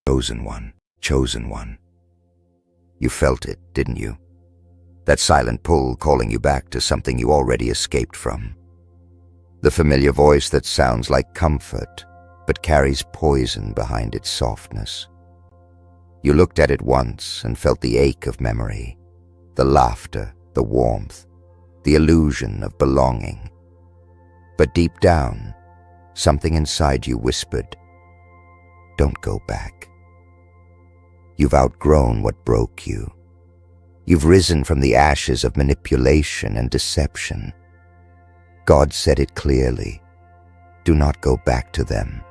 Chosen one, chosen one. You felt it, didn't you? That silent pull calling you back to something you already escaped from. The familiar voice that sounds like comfort, but carries poison behind its softness. You looked at it once and felt the ache of memory, the laughter, the warmth, the illusion of belonging. But deep down, something inside you whispered, "Don't go back." You've outgrown what broke you. You've risen from the ashes of manipulation and deception. God said it clearly. Do not go back to them.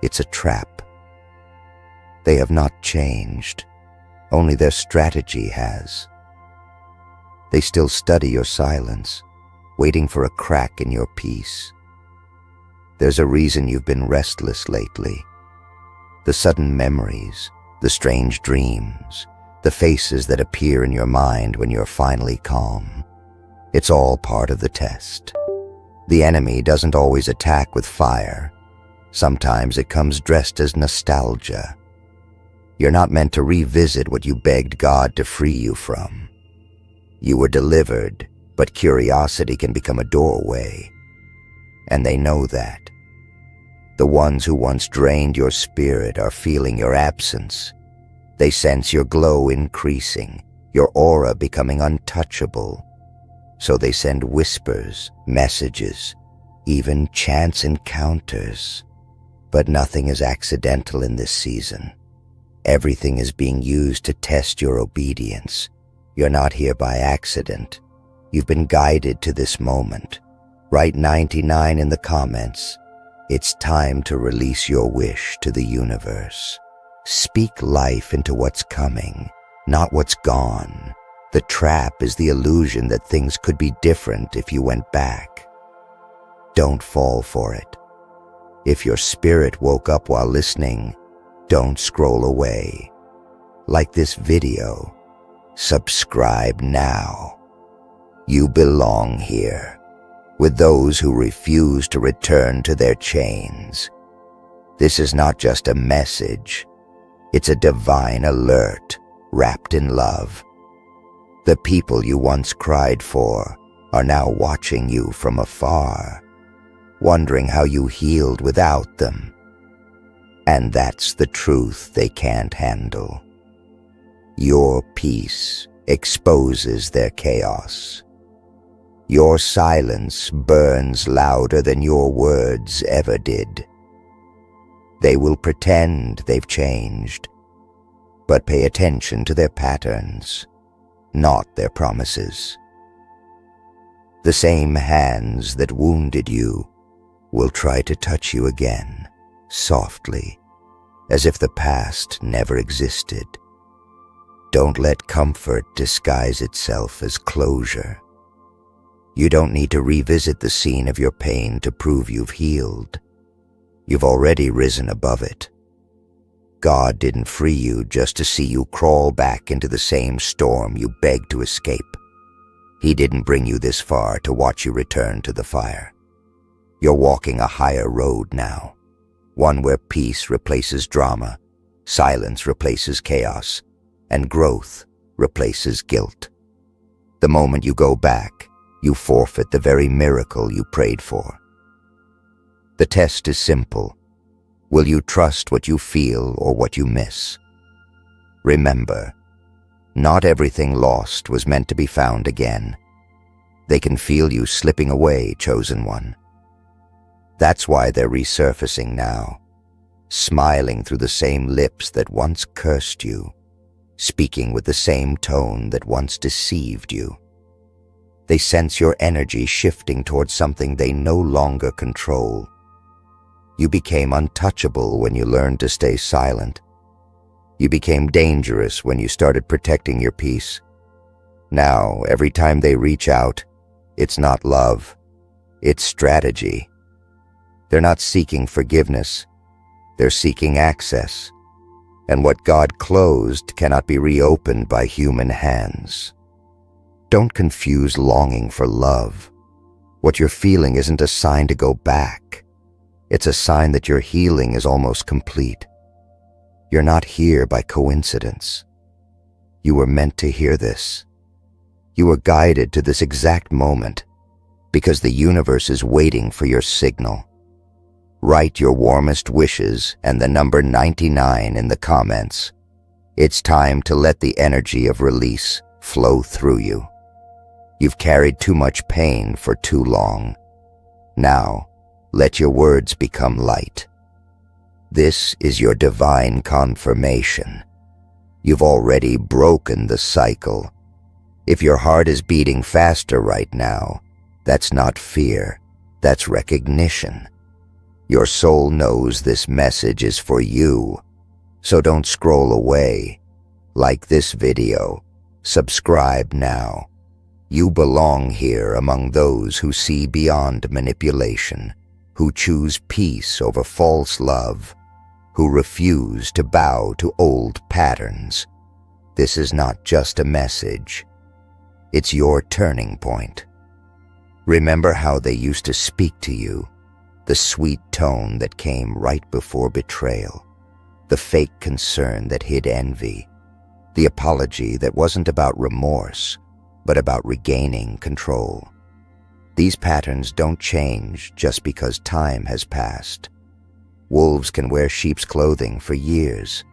It's a trap. They have not changed. Only their strategy has. They still study your silence, waiting for a crack in your peace. There's a reason you've been restless lately. The sudden memories, the strange dreams, the faces that appear in your mind when you're finally calm. It's all part of the test. The enemy doesn't always attack with fire. Sometimes it comes dressed as nostalgia. You're not meant to revisit what you begged God to free you from. You were delivered, but curiosity can become a doorway. And they know that. The ones who once drained your spirit are feeling your absence. They sense your glow increasing, your aura becoming untouchable. So they send whispers, messages, even chance encounters. But nothing is accidental in this season. Everything is being used to test your obedience. You're not here by accident. You've been guided to this moment. Write 99 in the comments. It's time to release your wish to the universe. Speak life into what's coming, not what's gone. The trap is the illusion that things could be different if you went back. Don't fall for it. If your spirit woke up while listening, don't scroll away. Like this video, subscribe now. You belong here, with those who refuse to return to their chains. This is not just a message. It's a divine alert, wrapped in love. The people you once cried for are now watching you from afar, wondering how you healed without them. And that's the truth they can't handle. Your peace exposes their chaos. Your silence burns louder than your words ever did. They will pretend they've changed, but pay attention to their patterns, not their promises. The same hands that wounded you will try to touch you again, softly, as if the past never existed. Don't let comfort disguise itself as closure. You don't need to revisit the scene of your pain to prove you've healed. You've already risen above it. God didn't free you just to see you crawl back into the same storm you begged to escape. He didn't bring you this far to watch you return to the fire. You're walking a higher road now, one where peace replaces drama, silence replaces chaos, and growth replaces guilt. The moment you go back, you forfeit the very miracle you prayed for. The test is simple. Will you trust what you feel or what you miss? Remember, not everything lost was meant to be found again. They can feel you slipping away, chosen one. That's why they're resurfacing now, smiling through the same lips that once cursed you, speaking with the same tone that once deceived you. They sense your energy shifting towards something they no longer control. You became untouchable when you learned to stay silent. You became dangerous when you started protecting your peace. Now, every time they reach out, it's not love, it's strategy. They're not seeking forgiveness, they're seeking access. And what God closed cannot be reopened by human hands. Don't confuse longing for love. What you're feeling isn't a sign to go back. It's a sign that your healing is almost complete. You're not here by coincidence. You were meant to hear this. You were guided to this exact moment because the universe is waiting for your signal. Write your warmest wishes and the number 99 in the comments. It's time to let the energy of release flow through you. You've carried too much pain for too long. Now, let your words become light. This is your divine confirmation. You've already broken the cycle. If your heart is beating faster right now, that's not fear, that's recognition. Your soul knows this message is for you, so don't scroll away. Like this video, subscribe now. You belong here among those who see beyond manipulation, who choose peace over false love, who refuse to bow to old patterns. This is not just a message. It's your turning point. Remember how they used to speak to you, the sweet tone that came right before betrayal, the fake concern that hid envy, the apology that wasn't about remorse, but about regaining control. These patterns don't change just because time has passed. Wolves can wear sheep's clothing for years,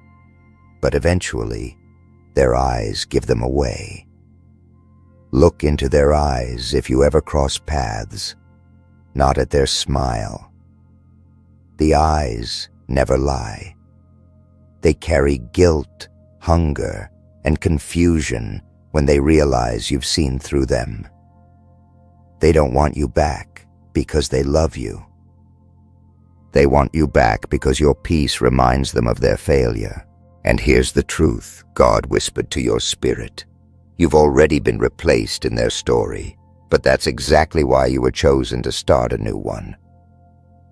but eventually, their eyes give them away. Look into their eyes if you ever cross paths, not at their smile. The eyes never lie. They carry guilt, hunger, and confusion when they realize you've seen through them. They don't want you back because they love you. They want you back because your peace reminds them of their failure. And here's the truth God whispered to your spirit. You've already been replaced in their story, but that's exactly why you were chosen to start a new one.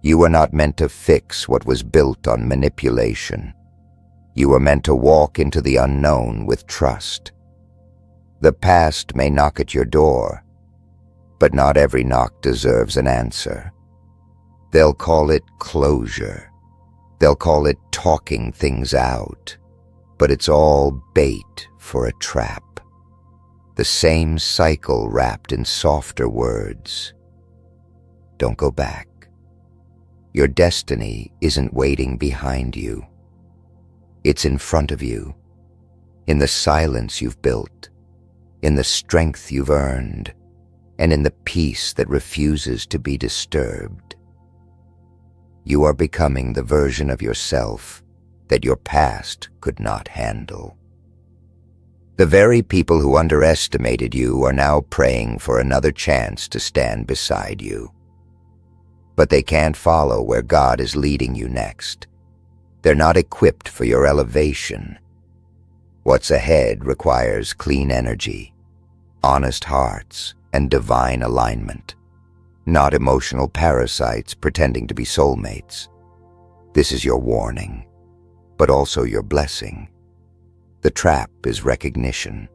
You were not meant to fix what was built on manipulation. You were meant to walk into the unknown with trust. The past may knock at your door, but not every knock deserves an answer. They'll call it closure. They'll call it talking things out, but it's all bait for a trap. The same cycle wrapped in softer words. Don't go back. Your destiny isn't waiting behind you. It's in front of you, in the silence you've built, in the strength you've earned, and in the peace that refuses to be disturbed. You are becoming the version of yourself that your past could not handle. The very people who underestimated you are now praying for another chance to stand beside you. But they can't follow where God is leading you next. They're not equipped for your elevation. What's ahead requires clean energy, honest hearts, and divine alignment, not emotional parasites pretending to be soulmates. This is your warning, but also your blessing. The trap is recognition.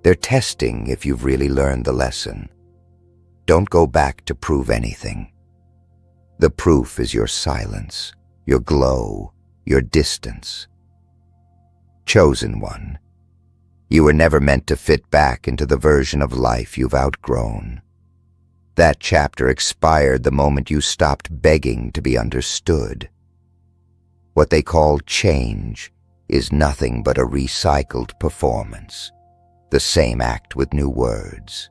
They're testing if you've really learned the lesson. Don't go back to prove anything. The proof is your silence, your glow, your distance. Chosen one, you were never meant to fit back into the version of life you've outgrown. That chapter expired the moment you stopped begging to be understood. What they call change is nothing but a recycled performance, the same act with new words.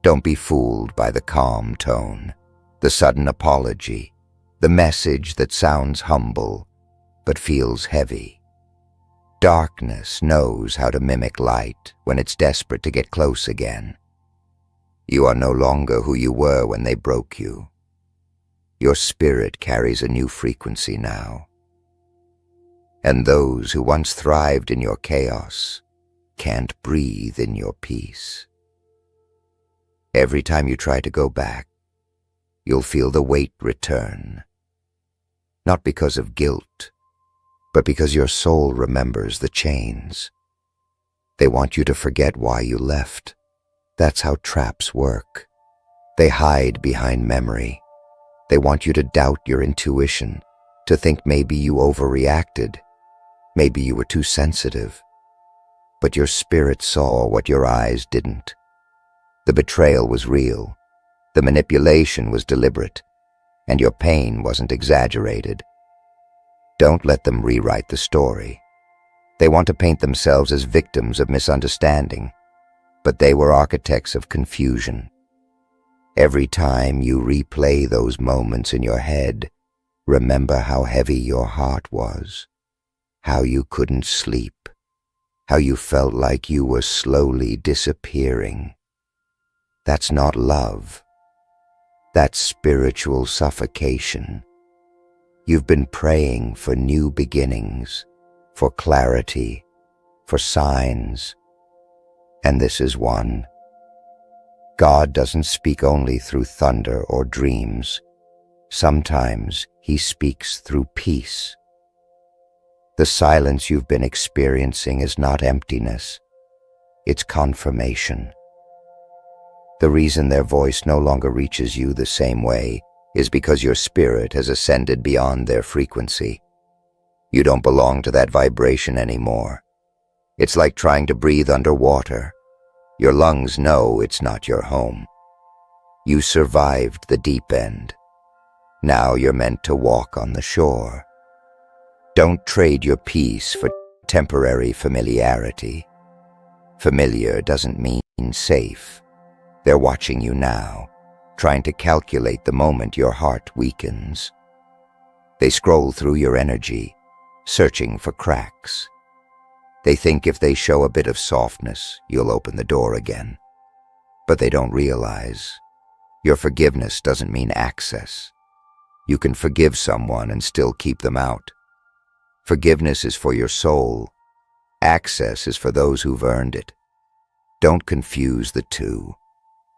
Don't be fooled by the calm tone, the sudden apology, the message that sounds humble but feels heavy. Darkness knows how to mimic light when it's desperate to get close again. You are no longer who you were when they broke you. Your spirit carries a new frequency now. And those who once thrived in your chaos can't breathe in your peace. Every time you try to go back, you'll feel the weight return. Not because of guilt, but because your soul remembers the chains. They want you to forget why you left. That's how traps work. They hide behind memory. They want you to doubt your intuition, to think maybe you overreacted, Maybe you were too sensitive, but your spirit saw what your eyes didn't. The betrayal was real, the manipulation was deliberate, and your pain wasn't exaggerated. Don't let them rewrite the story. They want to paint themselves as victims of misunderstanding, but they were architects of confusion. Every time you replay those moments in your head, remember how heavy your heart was, how you couldn't sleep, how you felt like you were slowly disappearing. That's not love. That's spiritual suffocation. You've been praying for new beginnings, for clarity, for signs, and this is one. God doesn't speak only through thunder or dreams. Sometimes He speaks through peace. The silence you've been experiencing is not emptiness, it's confirmation. The reason their voice no longer reaches you the same way is because your spirit has ascended beyond their frequency. You don't belong to that vibration anymore. It's like trying to breathe underwater. Your lungs know it's not your home. You survived the deep end. Now you're meant to walk on the shore. Don't trade your peace for temporary familiarity. Familiar doesn't mean safe. They're watching you now, trying to calculate the moment your heart weakens. They scroll through your energy, searching for cracks. They think if they show a bit of softness, you'll open the door again. But they don't realize your forgiveness doesn't mean access. You can forgive someone and still keep them out. Forgiveness is for your soul. Access is for those who've earned it. Don't confuse the two.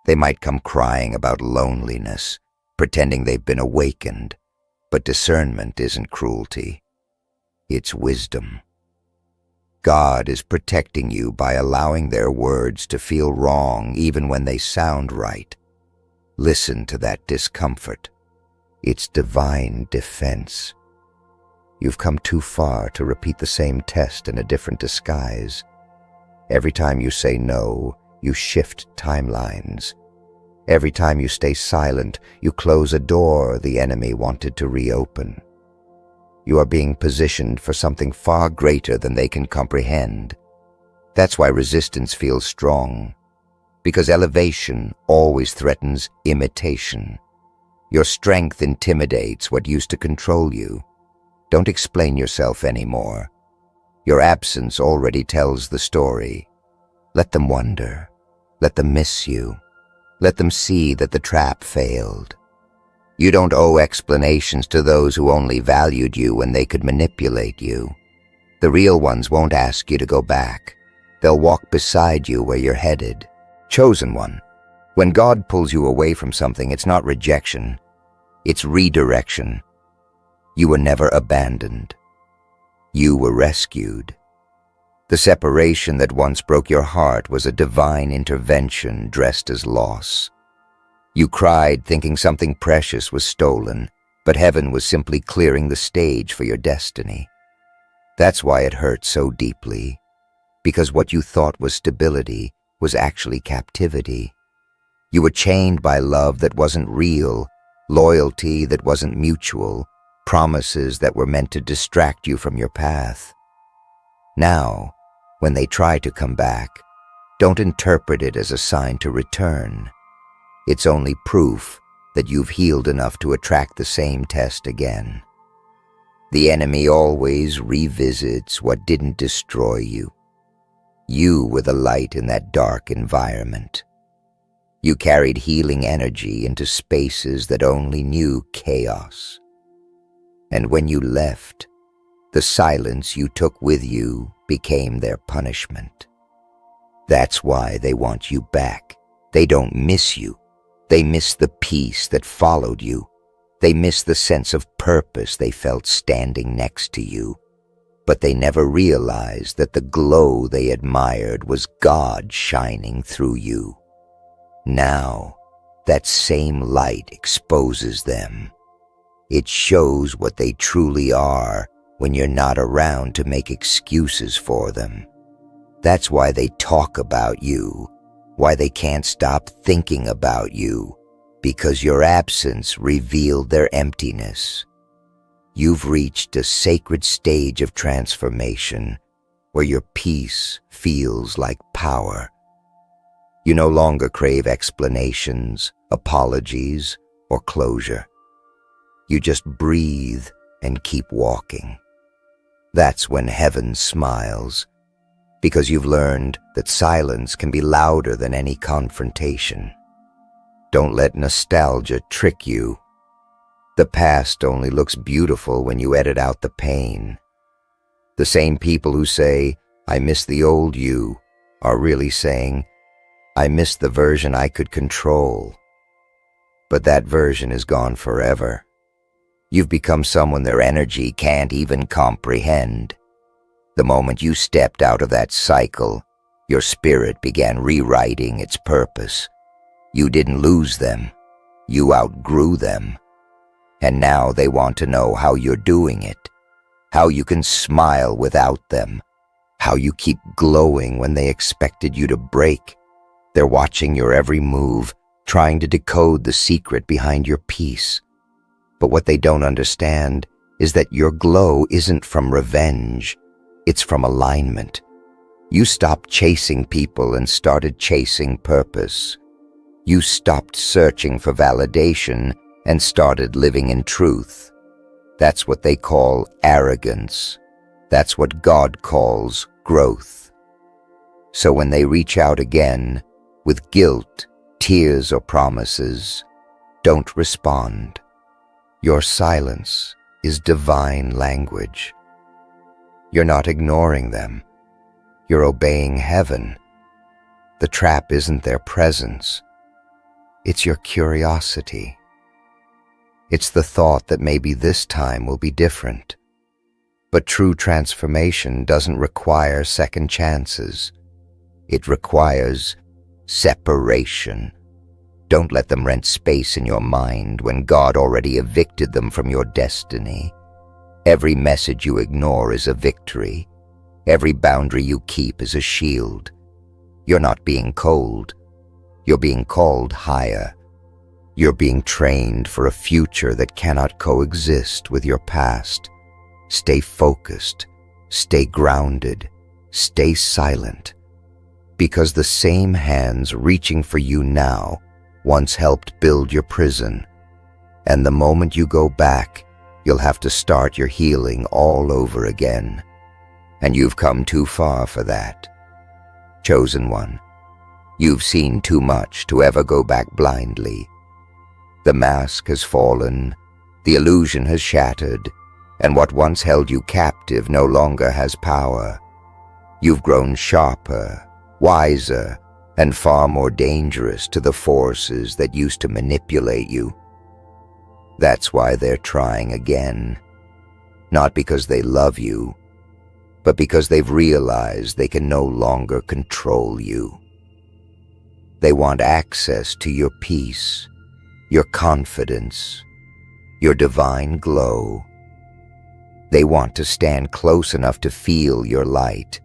They might come crying about loneliness, pretending they've been awakened, but discernment isn't cruelty. It's wisdom. God is protecting you by allowing their words to feel wrong even when they sound right. Listen to that discomfort. It's divine defense. You've come too far to repeat the same test in a different disguise. Every time you say no, you shift timelines. Every time you stay silent, you close a door the enemy wanted to reopen. You are being positioned for something far greater than they can comprehend. That's why resistance feels strong, because elevation always threatens imitation. Your strength intimidates what used to control you. Don't explain yourself anymore. Your absence already tells the story. Let them wonder. Let them miss you. Let them see that the trap failed. You don't owe explanations to those who only valued you when they could manipulate you. The real ones won't ask you to go back. They'll walk beside you where you're headed. Chosen one. When God pulls you away from something, it's not rejection. It's redirection. You were never abandoned. You were rescued. The separation that once broke your heart was a divine intervention dressed as loss. You cried thinking something precious was stolen, but heaven was simply clearing the stage for your destiny. That's why it hurt so deeply, because what you thought was stability was actually captivity. You were chained by love that wasn't real, loyalty that wasn't mutual, promises that were meant to distract you from your path. Now, when they try to come back, don't interpret it as a sign to return. It's only proof that you've healed enough to attract the same test again. The enemy always revisits what didn't destroy you. You were the light in that dark environment. You carried healing energy into spaces that only knew chaos. And when you left, the silence you took with you became their punishment. That's why they want you back. They don't miss you. They miss the peace that followed you. They miss the sense of purpose they felt standing next to you. But they never realized that the glow they admired was God shining through you. Now, that same light exposes them. It shows what they truly are when you're not around to make excuses for them. That's why they talk about you, why they can't stop thinking about you, because your absence revealed their emptiness. You've reached a sacred stage of transformation where your peace feels like power. You no longer crave explanations, apologies, or closure. You just breathe and keep walking. That's when heaven smiles, because you've learned that silence can be louder than any confrontation. Don't let nostalgia trick you. The past only looks beautiful when you edit out the pain. The same people who say, "I miss the old you," are really saying, "I miss the version I could control." But that version is gone forever. You've become someone their energy can't even comprehend. The moment you stepped out of that cycle, your spirit began rewriting its purpose. You didn't lose them. You outgrew them. And now they want to know how you're doing it, how you can smile without them, how you keep glowing when they expected you to break. They're watching your every move, trying to decode the secret behind your peace. But what they don't understand is that your glow isn't from revenge, it's from alignment. You stopped chasing people and started chasing purpose. You stopped searching for validation and started living in truth. That's what they call arrogance. That's what God calls growth. So when they reach out again, with guilt, tears, or promises, don't respond. Your silence is divine language. You're not ignoring them. You're obeying heaven. The trap isn't their presence. It's your curiosity. It's the thought that maybe this time will be different. But true transformation doesn't require second chances. It requires separation. Don't let them rent space in your mind when God already evicted them from your destiny. Every message you ignore is a victory. Every boundary you keep is a shield. You're not being cold. You're being called higher. You're being trained for a future that cannot coexist with your past. Stay focused. Stay grounded. Stay silent. Because the same hands reaching for you now once helped build your prison. And the moment you go back, you'll have to start your healing all over again. And you've come too far for that. Chosen one, you've seen too much to ever go back blindly. The mask has fallen, the illusion has shattered, and what once held you captive no longer has power. You've grown sharper, wiser, and far more dangerous to the forces that used to manipulate you. That's why they're trying again. Not because they love you, but because they've realized they can no longer control you. They want access to your peace, your confidence, your divine glow. They want to stand close enough to feel your light,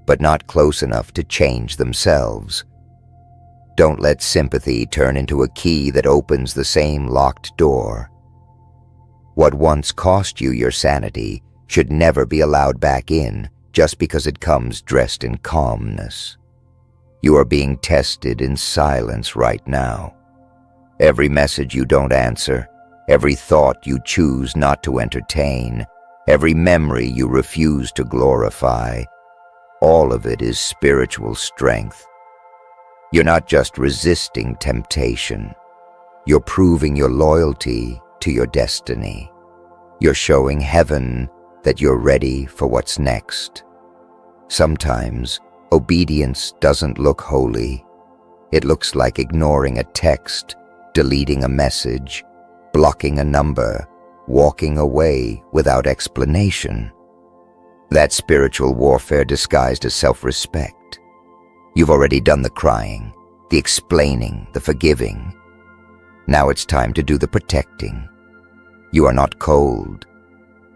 but not close enough to change themselves. Don't let sympathy turn into a key that opens the same locked door. What once cost you your sanity should never be allowed back in just because it comes dressed in calmness. You are being tested in silence right now. Every message you don't answer, every thought you choose not to entertain, every memory you refuse to glorify, all of it is spiritual strength. You're not just resisting temptation. You're proving your loyalty to your destiny. You're showing heaven that you're ready for what's next. Sometimes, obedience doesn't look holy. It looks like ignoring a text, deleting a message, blocking a number, walking away without explanation. That's spiritual warfare disguised as self-respect. You've already done the crying, the explaining, the forgiving. Now it's time to do the protecting. You are not cold.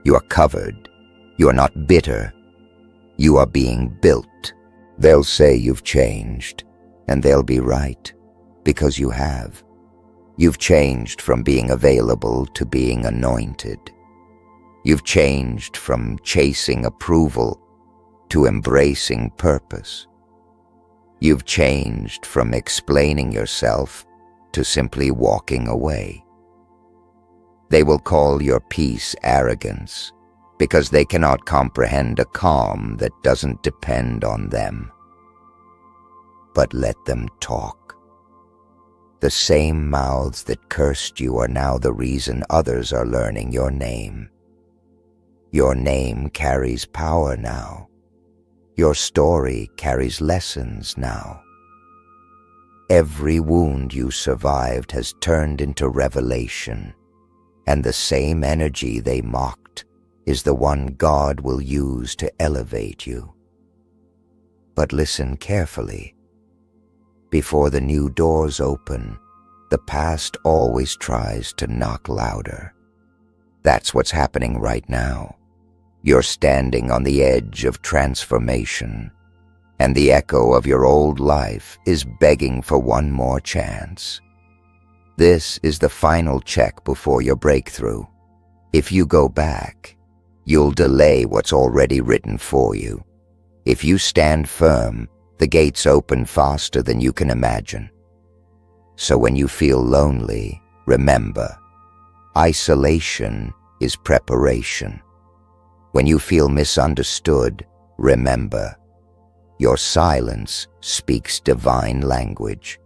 You are covered. You are not bitter. You are being built. They'll say you've changed, and they'll be right, because you have. You've changed from being available to being anointed. You've changed from chasing approval to embracing purpose. You've changed from explaining yourself to simply walking away. They will call your peace arrogance because they cannot comprehend a calm that doesn't depend on them. But let them talk. The same mouths that cursed you are now the reason others are learning your name. Your name carries power now. Your story carries lessons now. Every wound you survived has turned into revelation, and the same energy they mocked is the one God will use to elevate you. But listen carefully. Before the new doors open, the past always tries to knock louder. That's what's happening right now. You're standing on the edge of transformation, and the echo of your old life is begging for one more chance. This is the final check before your breakthrough. If you go back, you'll delay what's already written for you. If you stand firm, the gates open faster than you can imagine. So when you feel lonely, remember, isolation is preparation. When you feel misunderstood, remember, your silence speaks divine language.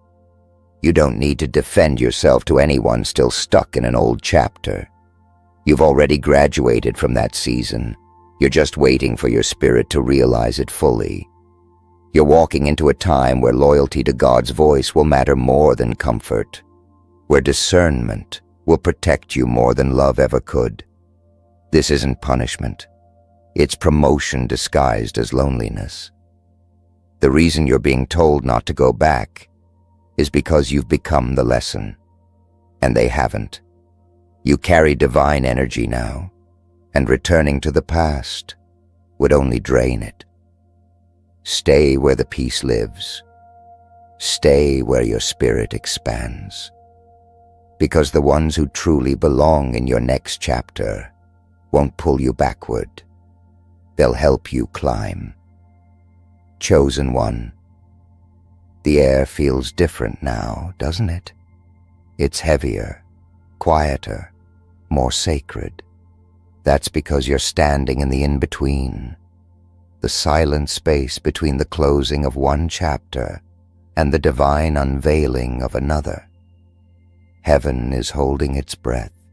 You don't need to defend yourself to anyone still stuck in an old chapter. You've already graduated from that season. You're just waiting for your spirit to realize it fully. You're walking into a time where loyalty to God's voice will matter more than comfort, where discernment will protect you more than love ever could. This isn't punishment. It's promotion disguised as loneliness. The reason you're being told not to go back is because you've become the lesson, and they haven't. You carry divine energy now, and returning to the past would only drain it. Stay where the peace lives. Stay where your spirit expands. Because the ones who truly belong in your next chapter won't pull you backward. They'll help you climb. Chosen one. The air feels different now, doesn't it? It's heavier, quieter, more sacred. That's because you're standing in the in-between. The silent space between the closing of one chapter and the divine unveiling of another. Heaven is holding its breath,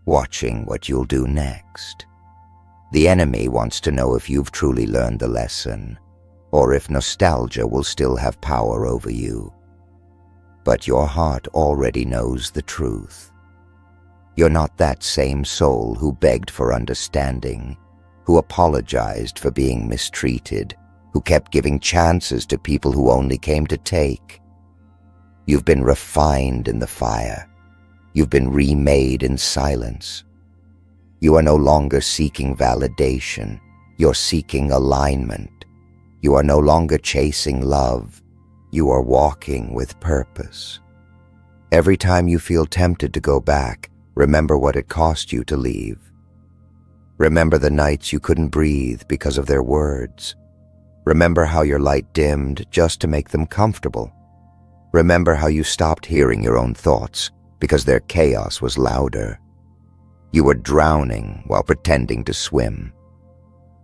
watching what you'll do next. The enemy wants to know if you've truly learned the lesson, or if nostalgia will still have power over you. But your heart already knows the truth. You're not that same soul who begged for understanding, who apologized for being mistreated, who kept giving chances to people who only came to take. You've been refined in the fire. You've been remade in silence. You are no longer seeking validation. You're seeking alignment. You are no longer chasing love. You are walking with purpose. Every time you feel tempted to go back, remember what it cost you to leave. Remember the nights you couldn't breathe because of their words. Remember how your light dimmed just to make them comfortable. Remember how you stopped hearing your own thoughts because their chaos was louder. You were drowning while pretending to swim.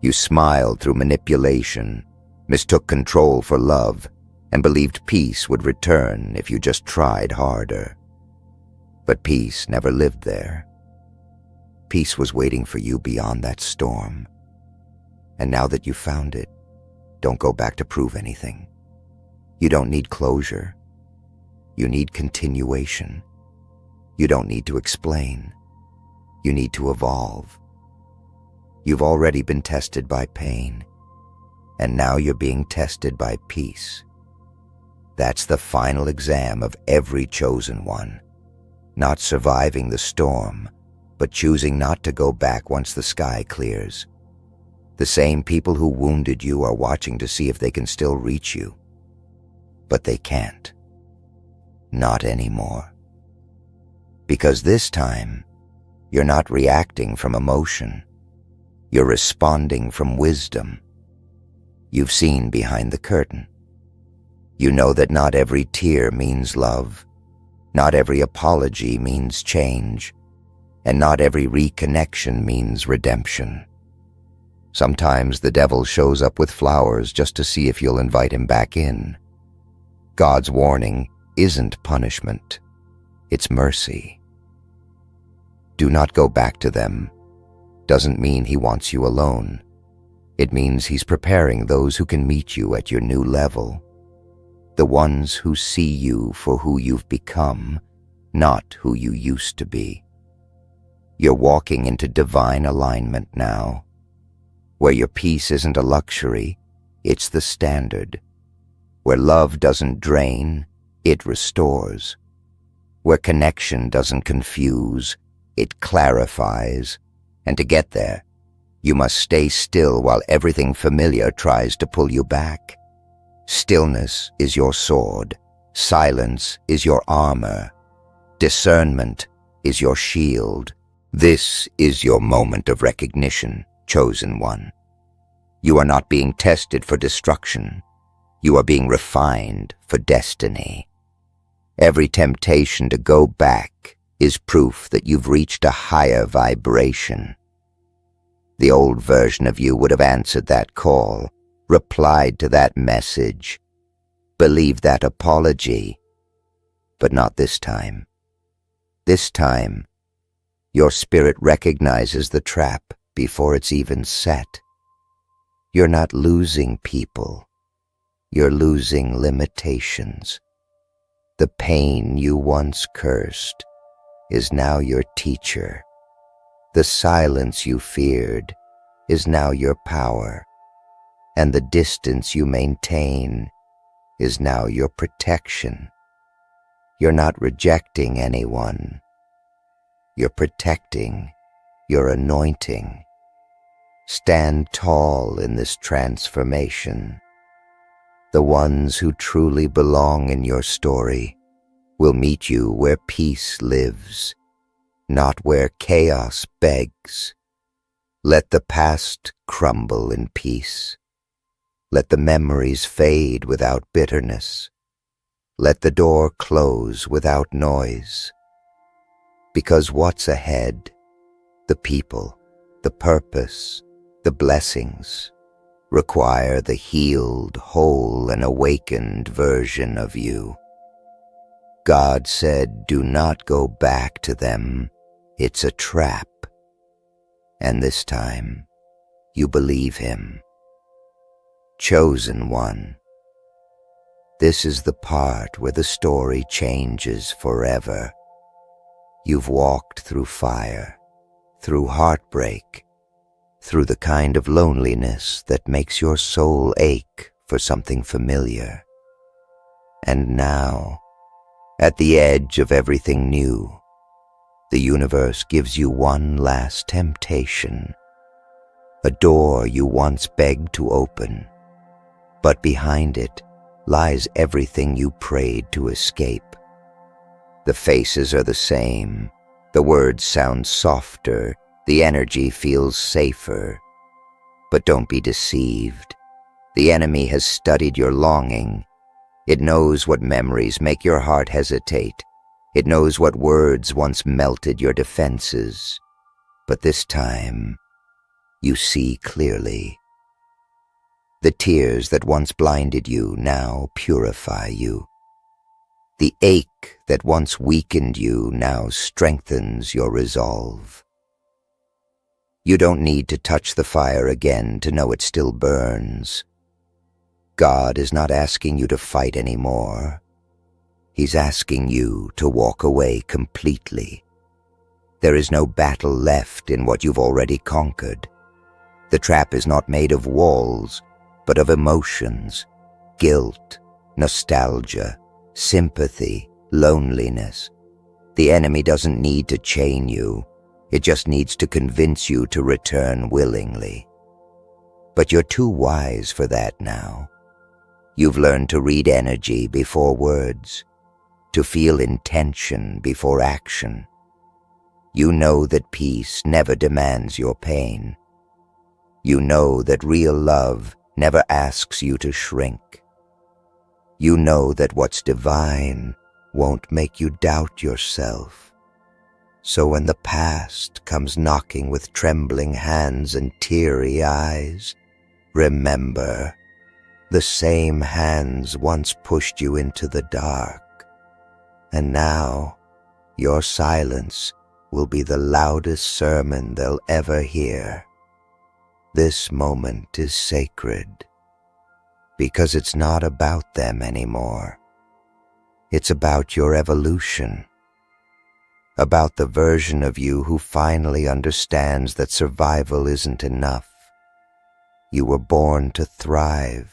You smiled through manipulation, mistook control for love, and believed peace would return if you just tried harder. But peace never lived there. Peace was waiting for you beyond that storm. And now that you found it, don't go back to prove anything. You don't need closure. You need continuation. You don't need to explain. You need to evolve. You've already been tested by pain, and now you're being tested by peace. That's the final exam of every chosen one. Not surviving the storm, but choosing not to go back once the sky clears. The same people who wounded you are watching to see if they can still reach you. But they can't. Not anymore. Because this time, you're not reacting from emotion. You're responding from wisdom. You've seen behind the curtain. You know that not every tear means love. Not every apology means change. And not every reconnection means redemption. Sometimes the devil shows up with flowers just to see if you'll invite him back in. God's warning isn't punishment. It's mercy. Do not go back to them doesn't mean he wants you alone. It means he's preparing those who can meet you at your new level. The ones who see you for who you've become, not who you used to be. You're walking into divine alignment now, where your peace isn't a luxury, it's the standard. Where love doesn't drain, it restores. Where connection doesn't confuse, it clarifies. And to get there, you must stay still while everything familiar tries to pull you back. Stillness is your sword. Silence is your armor. Discernment is your shield. This is your moment of recognition, chosen one. You are not being tested for destruction. You are being refined for destiny. Every temptation to go back is proof that you've reached a higher vibration. The old version of you would have answered that call, replied to that message, believed that apology, but not this time. This time, your spirit recognizes the trap before it's even set. You're not losing people. You're losing limitations. The pain you once cursed is now your teacher. The silence you feared is now your power, and the distance you maintain is now your protection. You're not rejecting anyone. You're protecting your anointing. Stand tall in this transformation. The ones who truly belong in your story will meet you where peace lives, not where chaos begs. Let the past crumble in peace. Let the memories fade without bitterness. Let the door close without noise. Because what's ahead, the people, the purpose, the blessings, require the healed, whole, and awakened version of you. God said, do not go back to them. It's a trap. And this time, you believe him. Chosen one. This is the part where the story changes forever. You've walked through fire, through heartbreak, through the kind of loneliness that makes your soul ache for something familiar. And now, at the edge of everything new, the universe gives you one last temptation, a door you once begged to open, but behind it lies everything you prayed to escape. The faces are the same, the words sound softer, the energy feels safer. But don't be deceived. The enemy has studied your longing. It knows what memories make your heart hesitate. It knows what words once melted your defenses. But this time, you see clearly. The tears that once blinded you now purify you. The ache that once weakened you now strengthens your resolve. You don't need to touch the fire again to know it still burns. God is not asking you to fight anymore. He's asking you to walk away completely. There is no battle left in what you've already conquered. The trap is not made of walls, but of emotions, guilt, nostalgia, sympathy, loneliness. The enemy doesn't need to chain you. It just needs to convince you to return willingly. But you're too wise for that now. You've learned to read energy before words, to feel intention before action. You know that peace never demands your pain. You know that real love never asks you to shrink. You know that what's divine won't make you doubt yourself. So when the past comes knocking with trembling hands and teary eyes, remember, the same hands once pushed you into the dark, and now your silence will be the loudest sermon they'll ever hear. This moment is sacred, because it's not about them anymore. It's about your evolution, about the version of you who finally understands that survival isn't enough. You were born to thrive.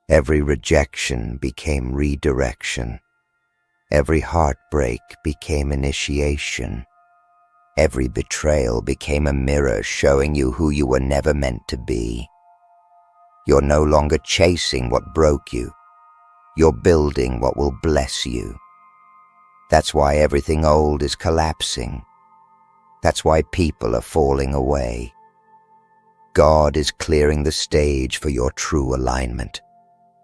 Every rejection became redirection. Every heartbreak became initiation. Every betrayal became a mirror showing you who you were never meant to be. You're no longer chasing what broke you. You're building what will bless you. That's why everything old is collapsing. That's why people are falling away. God is clearing the stage for your true alignment,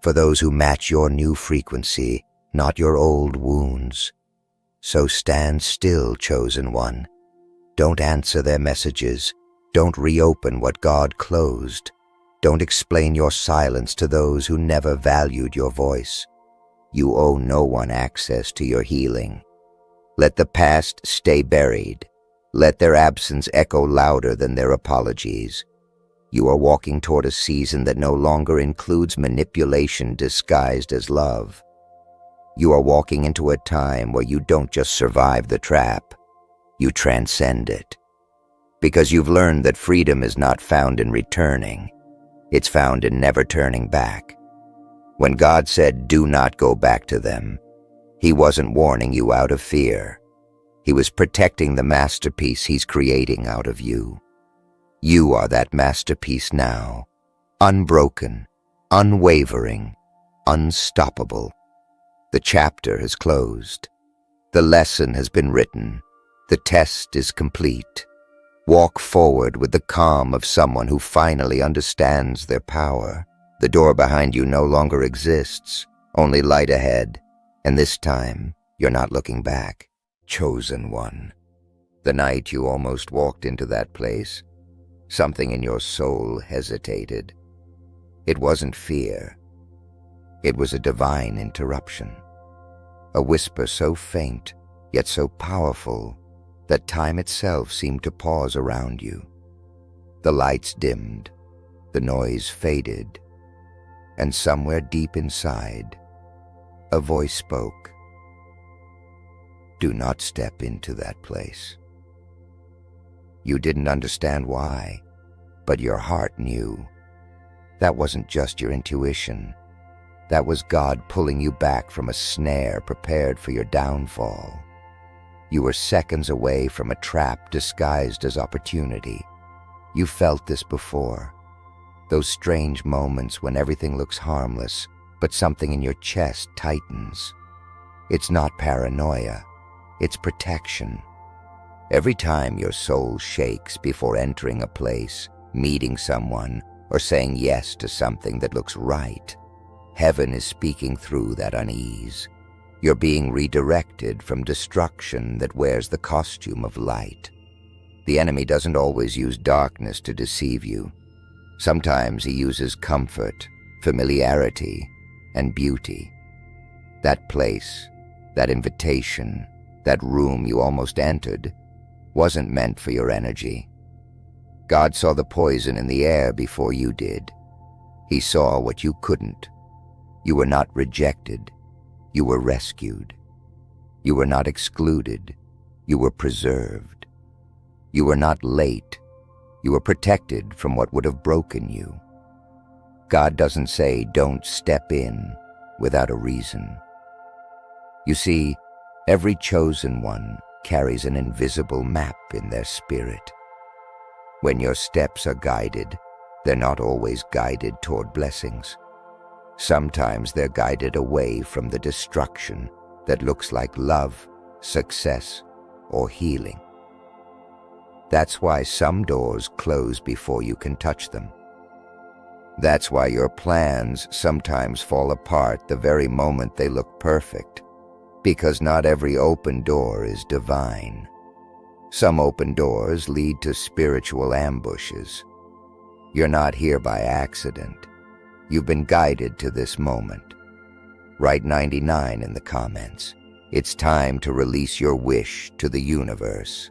for those who match your new frequency, not your old wounds. So stand still, chosen one. Don't answer their messages. Don't reopen what God closed. Don't explain your silence to those who never valued your voice. You owe no one access to your healing. Let the past stay buried. Let their absence echo louder than their apologies. You are walking toward a season that no longer includes manipulation disguised as love. You are walking into a time where you don't just survive the trap, you transcend it. Because you've learned that freedom is not found in returning, it's found in never turning back. When God said, "Do not go back to them," He wasn't warning you out of fear. He was protecting the masterpiece He's creating out of you. You are that masterpiece now, unbroken, unwavering, unstoppable. The chapter has closed. The lesson has been written. The test is complete. Walk forward with the calm of someone who finally understands their power. The door behind you no longer exists, only light ahead, and this time you're not looking back. Chosen one. The night you almost walked into that place, something in your soul hesitated. It wasn't fear. It was a divine interruption. A whisper so faint, yet so powerful, that time itself seemed to pause around you. The lights dimmed, the noise faded, and somewhere deep inside, a voice spoke. Do not step into that place. You didn't understand why, but your heart knew. That wasn't just your intuition. That was God pulling you back from a snare prepared for your downfall. You were seconds away from a trap disguised as opportunity. You felt this before. Those strange moments when everything looks harmless, but something in your chest tightens. It's not paranoia. It's protection. Every time your soul shakes before entering a place, meeting someone, or saying yes to something that looks right, heaven is speaking through that unease. You're being redirected from destruction that wears the costume of light. The enemy doesn't always use darkness to deceive you. Sometimes he uses comfort, familiarity, and beauty. That place, that invitation, that room you almost entered, wasn't meant for your energy. God saw the poison in the air before you did. He saw what you couldn't. You were not rejected. You were rescued. You were not excluded. You were preserved. You were not late. You were protected from what would have broken you. God doesn't say, "Don't step in," without a reason. You see, every chosen one carries an invisible map in their spirit. When your steps are guided, They're not always guided toward blessings. Sometimes they're guided away from the destruction that looks like love, success, or healing. That's why some doors close before you can touch them. That's why your plans sometimes fall apart the very moment they look perfect, because not every open door is divine. Some open doors lead to spiritual ambushes. You're not here by accident. You've been guided to this moment. Write 99 in the comments. It's time to release your wish to the universe.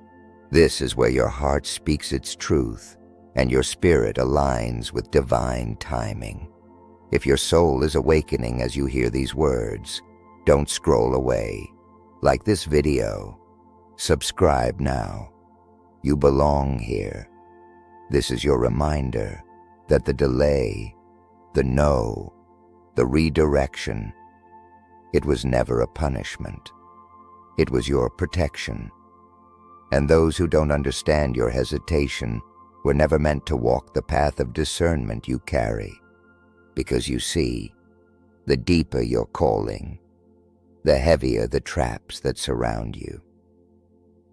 This is where your heart speaks its truth and your spirit aligns with divine timing. If your soul is awakening as you hear these words, don't scroll away. Like this video. Subscribe now. You belong here. This is your reminder that the delay, the no, the redirection, it was never a punishment. It was your protection. And those who don't understand your hesitation were never meant to walk the path of discernment you carry. Because you see, the deeper your calling, the heavier the traps that surround you.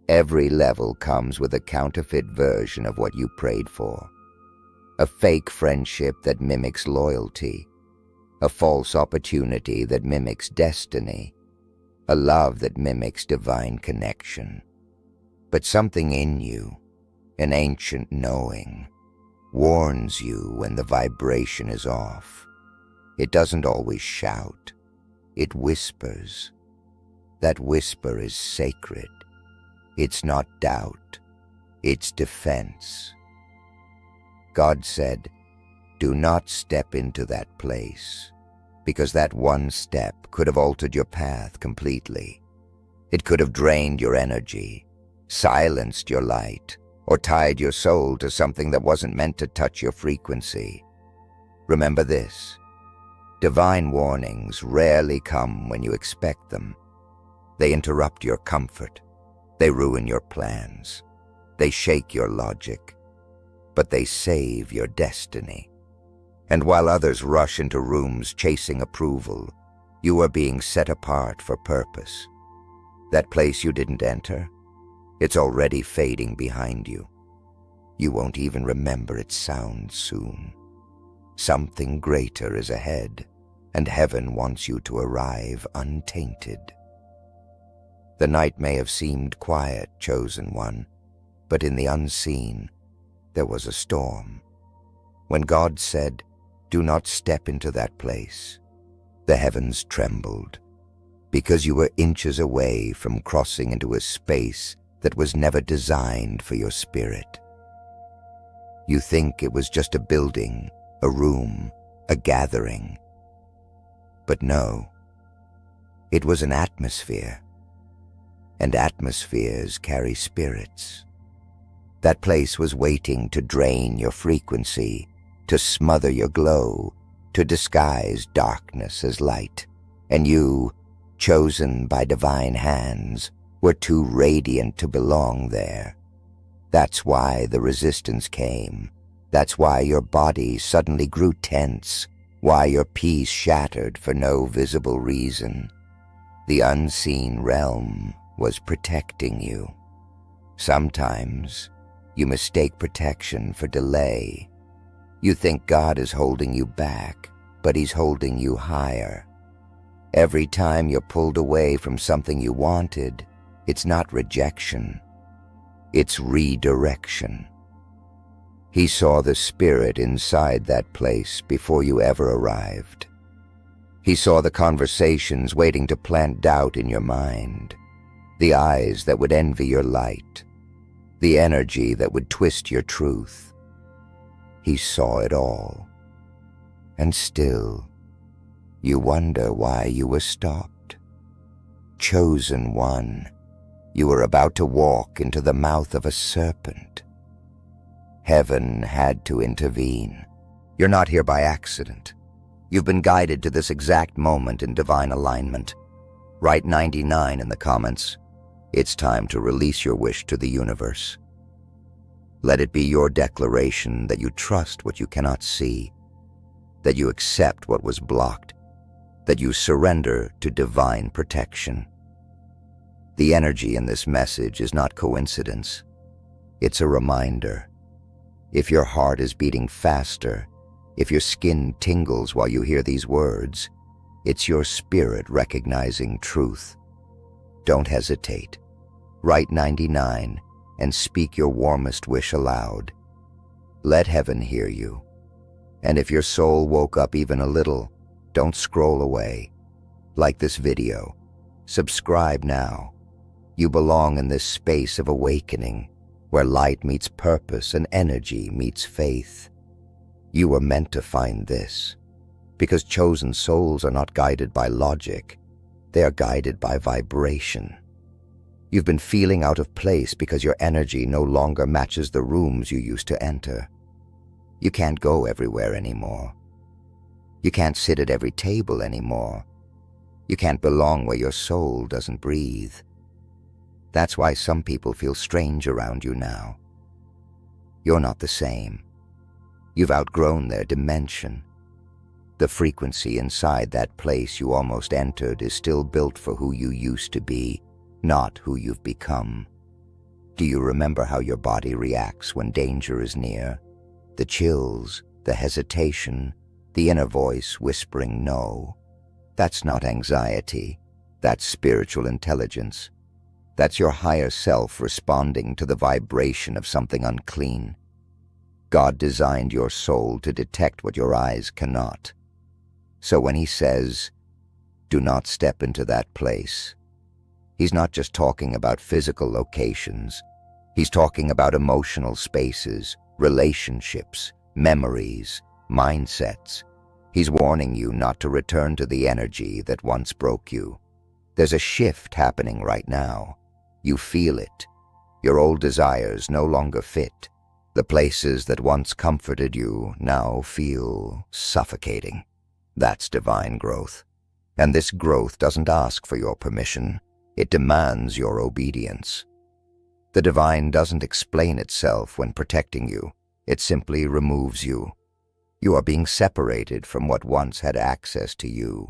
Every level comes with a counterfeit version of what you prayed for. A fake friendship that mimics loyalty. A false opportunity that mimics destiny. A love that mimics divine connection. But something in you, an ancient knowing, warns you when the vibration is off. It doesn't always shout. It whispers. That whisper is sacred. It's not doubt. It's defense. God said, do not step into that place, because that one step could have altered your path completely. It could have drained your energy, silenced your light, or tied your soul to something that wasn't meant to touch your frequency. Remember this: divine warnings rarely come when you expect them. They interrupt your comfort. They ruin your plans. They shake your logic. But they save your destiny. And while others rush into rooms chasing approval, you are being set apart for purpose. That place you didn't enter, it's already fading behind you. You won't even remember its sound soon. Something greater is ahead, and heaven wants you to arrive untainted. The night may have seemed quiet, chosen one, but in the unseen, there was a storm. When God said, do not step into that place, the heavens trembled, because you were inches away from crossing into a space that was never designed for your spirit. You think it was just a building, a room, a gathering. But no, it was an atmosphere. And atmospheres carry spirits. That place was waiting to drain your frequency, to smother your glow, to disguise darkness as light. And you, chosen by divine hands, were too radiant to belong there. That's why the resistance came. That's why your body suddenly grew tense, why your peace shattered for no visible reason. The unseen realm was protecting you. Sometimes you mistake protection for delay. You think God is holding you back, but He's holding you higher. Every time you're pulled away from something you wanted, it's not rejection, it's redirection. He saw the spirit inside that place before you ever arrived. He saw the conversations waiting to plant doubt in your mind, the eyes that would envy your light, the energy that would twist your truth. He saw it all. And still, you wonder why you were stopped. Chosen one, you were about to walk into the mouth of a serpent. Heaven had to intervene. You're not here by accident. You've been guided to this exact moment in divine alignment. Write 99 in the comments. It's time to release your wish to the universe. Let it be your declaration that you trust what you cannot see, that you accept what was blocked, that you surrender to divine protection. The energy in this message is not coincidence. It's a reminder. If your heart is beating faster, if your skin tingles while you hear these words, it's your spirit recognizing truth. Don't hesitate. Write 99 and speak your warmest wish aloud. Let heaven hear you. And if your soul woke up even a little, don't scroll away. Like this video. Subscribe now. You belong in this space of awakening, where light meets purpose and energy meets faith. You were meant to find this, because chosen souls are not guided by logic. They are guided by vibration. You've been feeling out of place because your energy no longer matches the rooms you used to enter. You can't go everywhere anymore. You can't sit at every table anymore. You can't belong where your soul doesn't breathe. That's why some people feel strange around you now. You're not the same. You've outgrown their dimension. The frequency inside that place you almost entered is still built for who you used to be, not who you've become. Do you remember how your body reacts when danger is near? The chills, the hesitation, the inner voice whispering no. That's not anxiety. That's spiritual intelligence. That's your higher self responding to the vibration of something unclean. God designed your soul to detect what your eyes cannot. So when he says, do not step into that place, he's not just talking about physical locations. He's talking about emotional spaces, relationships, memories, mindsets. He's warning you not to return to the energy that once broke you. There's a shift happening right now. You feel it. Your old desires no longer fit. The places that once comforted you now feel suffocating. That's divine growth. And this growth doesn't ask for your permission. It demands your obedience. The divine doesn't explain itself when protecting you. It simply removes you. You are being separated from what once had access to you.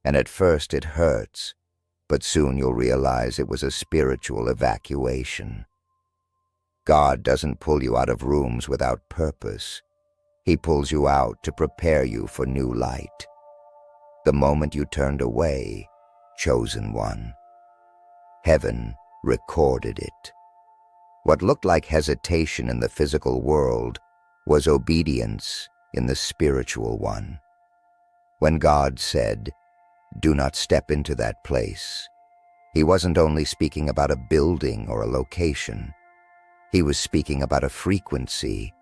And at first it hurts, but soon you'll realize it was a spiritual evacuation. God doesn't pull you out of rooms without purpose. He pulls you out to prepare you for new light. The moment you turned away, chosen one, heaven recorded it. What looked like hesitation in the physical world was obedience in the spiritual one. When God said, do not step into that place, he wasn't only speaking about a building or a location. He was speaking about a frequency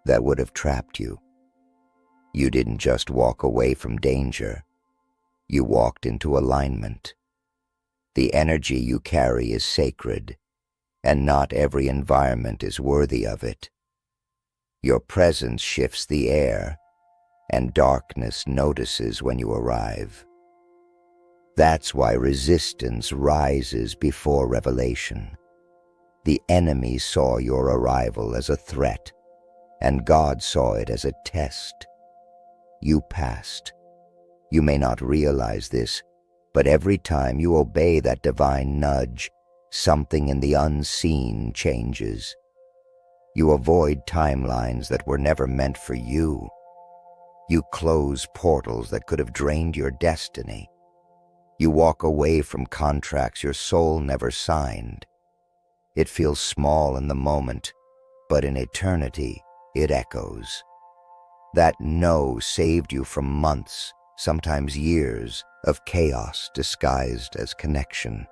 that would have trapped you. You didn't just walk away from danger. You walked into alignment. The energy you carry is sacred, and not every environment is worthy of it. Your presence shifts the air, and darkness notices when you arrive. That's why resistance rises before revelation. The enemy saw your arrival as a threat, and God saw it as a test. You passed. You may not realize this, but every time you obey that divine nudge, something in the unseen changes. You avoid timelines that were never meant for you. You close portals that could have drained your destiny. You walk away from contracts your soul never signed. It feels small in the moment, but in eternity, it echoes. That no saved you from months, sometimes years, of chaos disguised as connection.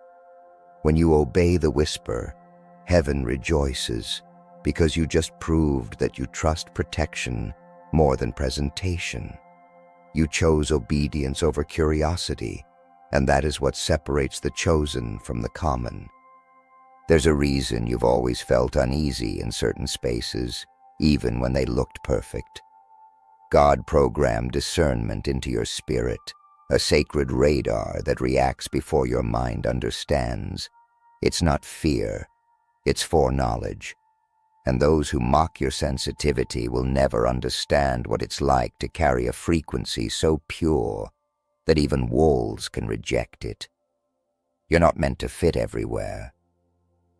When you obey the whisper, heaven rejoices, because you just proved that you trust protection more than presentation. You chose obedience over curiosity, and that is what separates the chosen from the common. There's a reason you've always felt uneasy in certain spaces, even when they looked perfect. God programmed discernment into your spirit, a sacred radar that reacts before your mind understands. It's not fear, it's foreknowledge. and those who mock your sensitivity will never understand what it's like to carry a frequency so pure that even walls can reject it. You're not meant to fit everywhere.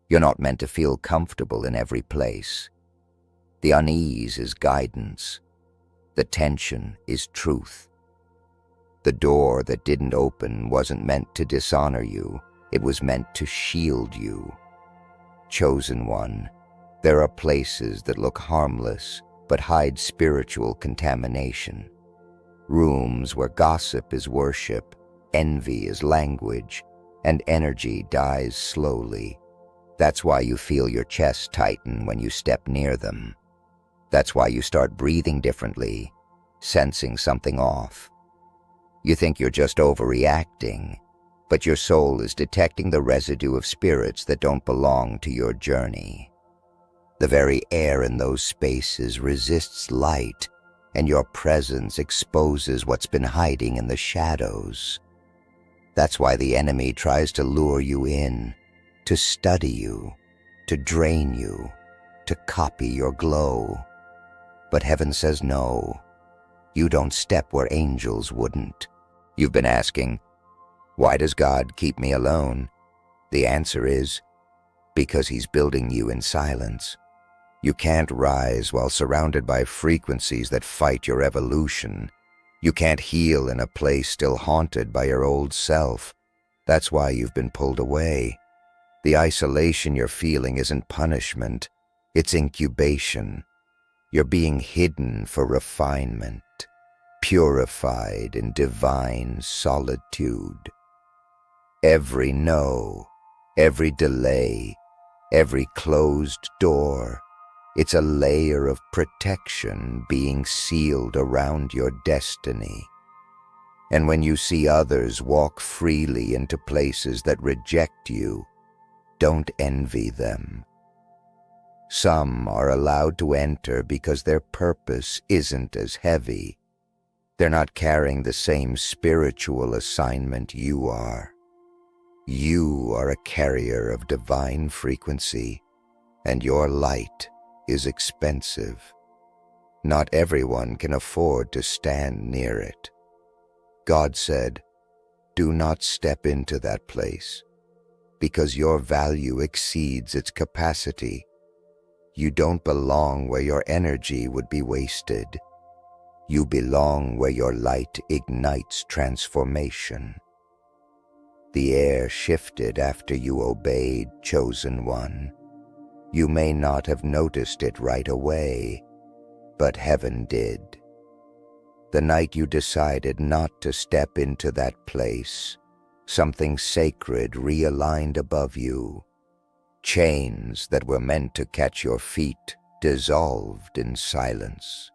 You're not meant to feel comfortable in every place. The unease is guidance. The tension is truth. The door that didn't open wasn't meant to dishonor you. It was meant to shield you. Chosen one, there are places that look harmless but hide spiritual contamination. Rooms where gossip is worship, envy is language, and energy dies slowly. That's why you feel your chest tighten when you step near them. That's why you start breathing differently, sensing something off. You think you're just overreacting, but your soul is detecting the residue of spirits that don't belong to your journey. The very air in those spaces resists light, and your presence exposes what's been hiding in the shadows. That's why the enemy tries to lure you in, to study you, to drain you, to copy your glow. But heaven says no. You don't step where angels wouldn't. You've been asking, why does God keep me alone? The answer is, because He's building you in silence. You can't rise while surrounded by frequencies that fight your evolution. You can't heal in a place still haunted by your old self. That's why you've been pulled away. The isolation you're feeling isn't punishment, it's incubation. You're being hidden for refinement, purified in divine solitude. Every no, every delay, every closed door, it's a layer of protection being sealed around your destiny. And when you see others walk freely into places that reject you, don't envy them. Some are allowed to enter because their purpose isn't as heavy. They're not carrying the same spiritual assignment you are. You are a carrier of divine frequency, and your light is expensive. Not everyone can afford to stand near it. God said, do not step into that place, because your value exceeds its capacity. You don't belong where your energy would be wasted. You belong where your light ignites transformation. The air shifted after you obeyed, chosen one. You may not have noticed it right away, but heaven did. The night you decided not to step into that place, something sacred realigned above you. Chains that were meant to catch your feet dissolved in silence.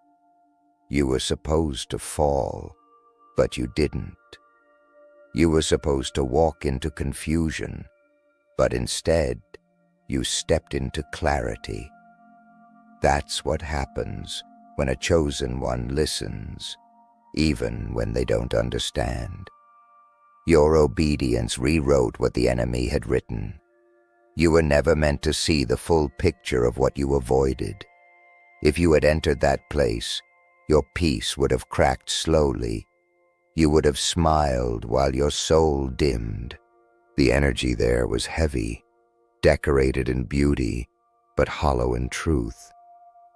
You were supposed to fall, but you didn't. You were supposed to walk into confusion, but instead, you stepped into clarity. That's what happens when a chosen one listens, even when they don't understand. Your obedience rewrote what the enemy had written. You were never meant to see the full picture of what you avoided. If you had entered that place, your peace would have cracked slowly. You would have smiled while your soul dimmed. The energy there was heavy, decorated in beauty, but hollow in truth.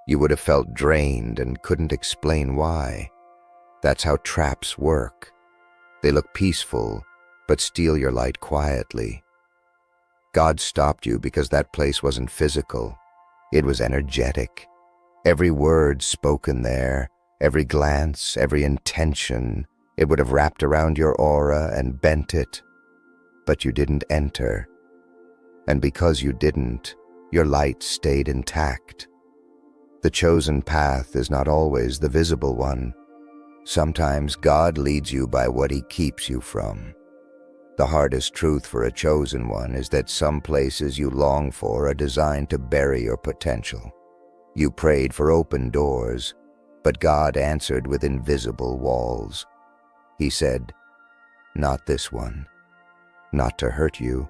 You would have felt drained and couldn't explain why. That's how traps work. They look peaceful, but steal your light quietly. God stopped you because that place wasn't physical. It was energetic. Every word spoken there, every glance, every intention, it would have wrapped around your aura and bent it. But you didn't enter. And because you didn't, your light stayed intact. The chosen path is not always the visible one. Sometimes God leads you by what He keeps you from. The hardest truth for a chosen one is that some places you long for are designed to bury your potential. You prayed for open doors, but God answered with invisible walls. He said, "Not this one. Not to hurt you,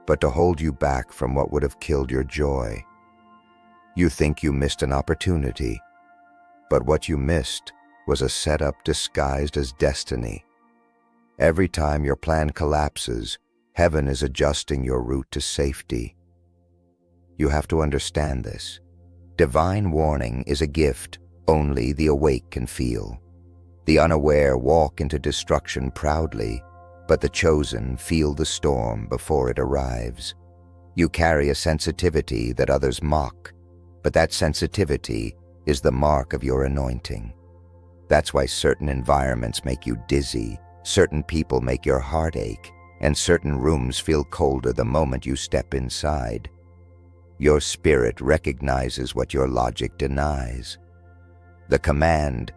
but to hold you back from what would have killed your joy." You think you missed an opportunity, but what you missed was a setup disguised as destiny. Every time your plan collapses, heaven is adjusting your route to safety. You have to understand this. Divine warning is a gift only the awake can feel. The unaware walk into destruction proudly, but the chosen feel the storm before it arrives. You carry a sensitivity that others mock, but that sensitivity is the mark of your anointing. That's why certain environments make you dizzy, certain people make your heart ache, and certain rooms feel colder the moment you step inside. Your spirit recognizes what your logic denies. The command,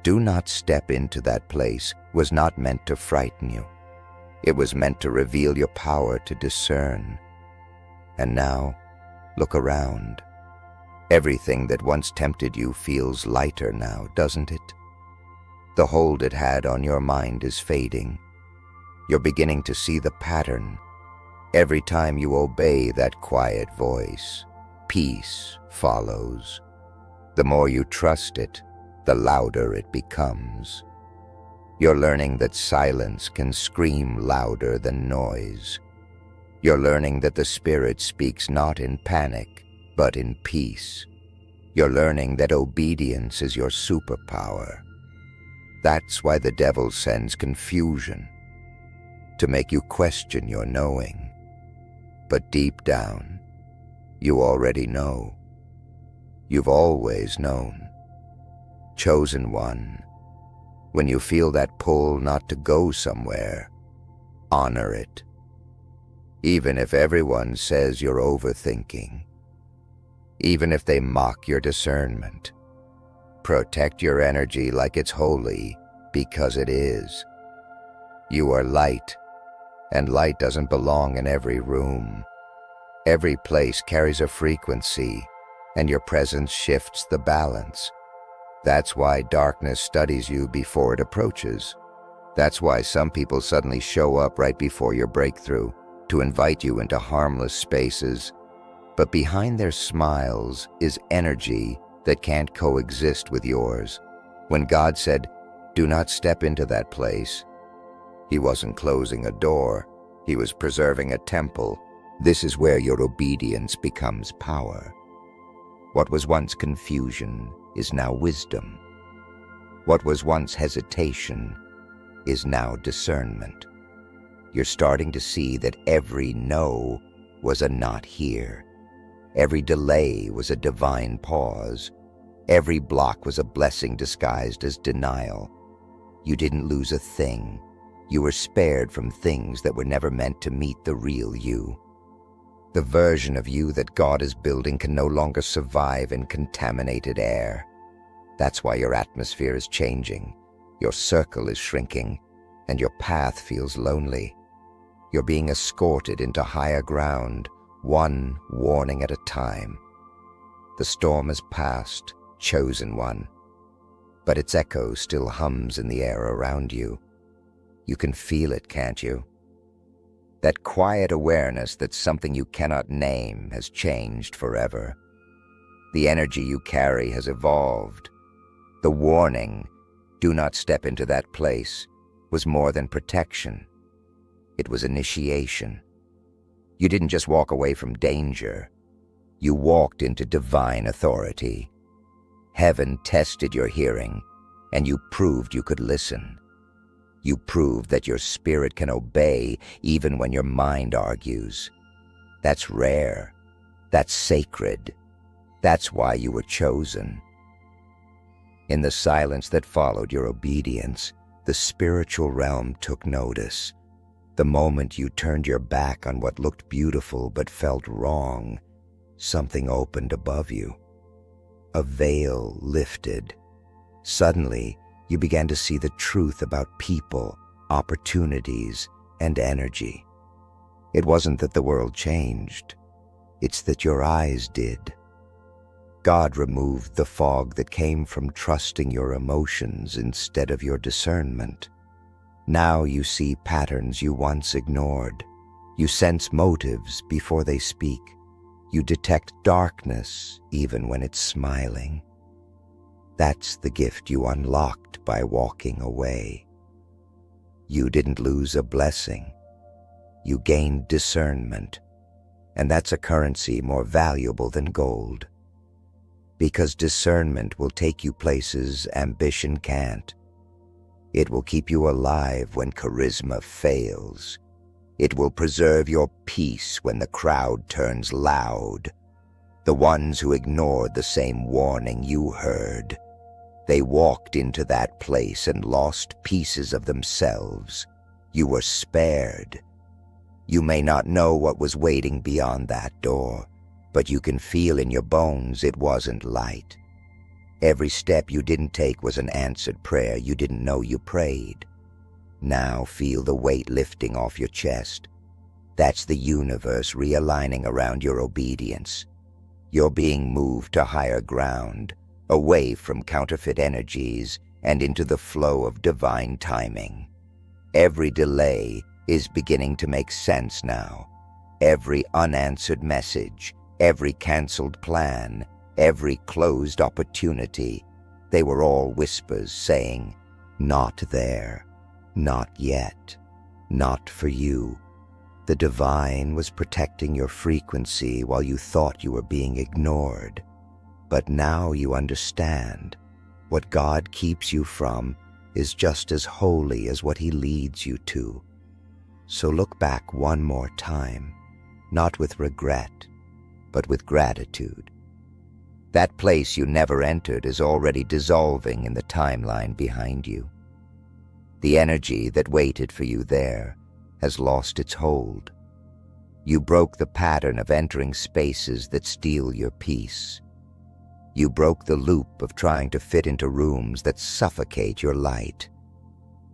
"Do not step into that place," was not meant to frighten you. It was meant to reveal your power to discern. And now, look around. Everything that once tempted you feels lighter now, doesn't it? The hold it had on your mind is fading. You're beginning to see the pattern. Every time you obey that quiet voice, peace follows. The more you trust it, the louder it becomes. You're learning that silence can scream louder than noise. You're learning that the Spirit speaks not in panic, but in peace. You're learning that obedience is your superpower. That's why the devil sends confusion, to make you question your knowing. But deep down, you already know. You've always known. Chosen one, when you feel that pull not to go somewhere, honor it. Even if everyone says you're overthinking, even if they mock your discernment, protect your energy like it's holy, because it is. You are light, and light doesn't belong in every room. Every place carries a frequency, and your presence shifts the balance. That's why darkness studies you before it approaches. That's why some people suddenly show up right before your breakthrough, to invite you into harmless spaces. But behind their smiles is energy that can't coexist with yours. When God said, "Do not step into that place," He wasn't closing a door, He was preserving a temple. This is where your obedience becomes power. What was once confusion is now wisdom. What was once hesitation is now discernment. You're starting to see that every no was a not here. Every delay was a divine pause. Every block was a blessing disguised as denial. You didn't lose a thing. You were spared from things that were never meant to meet the real you. The version of you that God is building can no longer survive in contaminated air. That's why your atmosphere is changing, your circle is shrinking, and your path feels lonely. You're being escorted into higher ground, one warning at a time. The storm has passed, chosen one, but its echo still hums in the air around you. You can feel it, can't you? That quiet awareness that something you cannot name has changed forever. The energy you carry has evolved. The warning, "Do not step into that place," was more than protection. It was initiation. You didn't just walk away from danger. You walked into divine authority. Heaven tested your hearing, and you proved you could listen. You proved that your spirit can obey even when your mind argues. That's rare. That's sacred. That's why you were chosen. In the silence that followed your obedience, the spiritual realm took notice. The moment you turned your back on what looked beautiful but felt wrong, something opened above you. A veil lifted. Suddenly, you began to see the truth about people, opportunities, and energy. It wasn't that the world changed. It's that your eyes did. God removed the fog that came from trusting your emotions instead of your discernment. Now you see patterns you once ignored. You sense motives before they speak. You detect darkness even when it's smiling. That's the gift you unlocked by walking away. You didn't lose a blessing. You gained discernment, and that's a currency more valuable than gold. Because discernment will take you places ambition can't. It will keep you alive when charisma fails. It will preserve your peace when the crowd turns loud. The ones who ignored the same warning you heard, they walked into that place and lost pieces of themselves. You were spared. You may not know what was waiting beyond that door, but you can feel in your bones it wasn't light. Every step you didn't take was an answered prayer you didn't know you prayed. Now feel the weight lifting off your chest. That's the universe realigning around your obedience. You're being moved to higher ground, away from counterfeit energies and into the flow of divine timing. Every delay is beginning to make sense now. Every unanswered message, every canceled plan, every closed opportunity, they were all whispers saying, "Not there, not yet, not for you." The divine was protecting your frequency while you thought you were being ignored. But now you understand. What God keeps you from is just as holy as what He leads you to. So look back one more time, not with regret, but with gratitude. That place you never entered is already dissolving in the timeline behind you. The energy that waited for you there has lost its hold. You broke the pattern of entering spaces that steal your peace. You broke the loop of trying to fit into rooms that suffocate your light.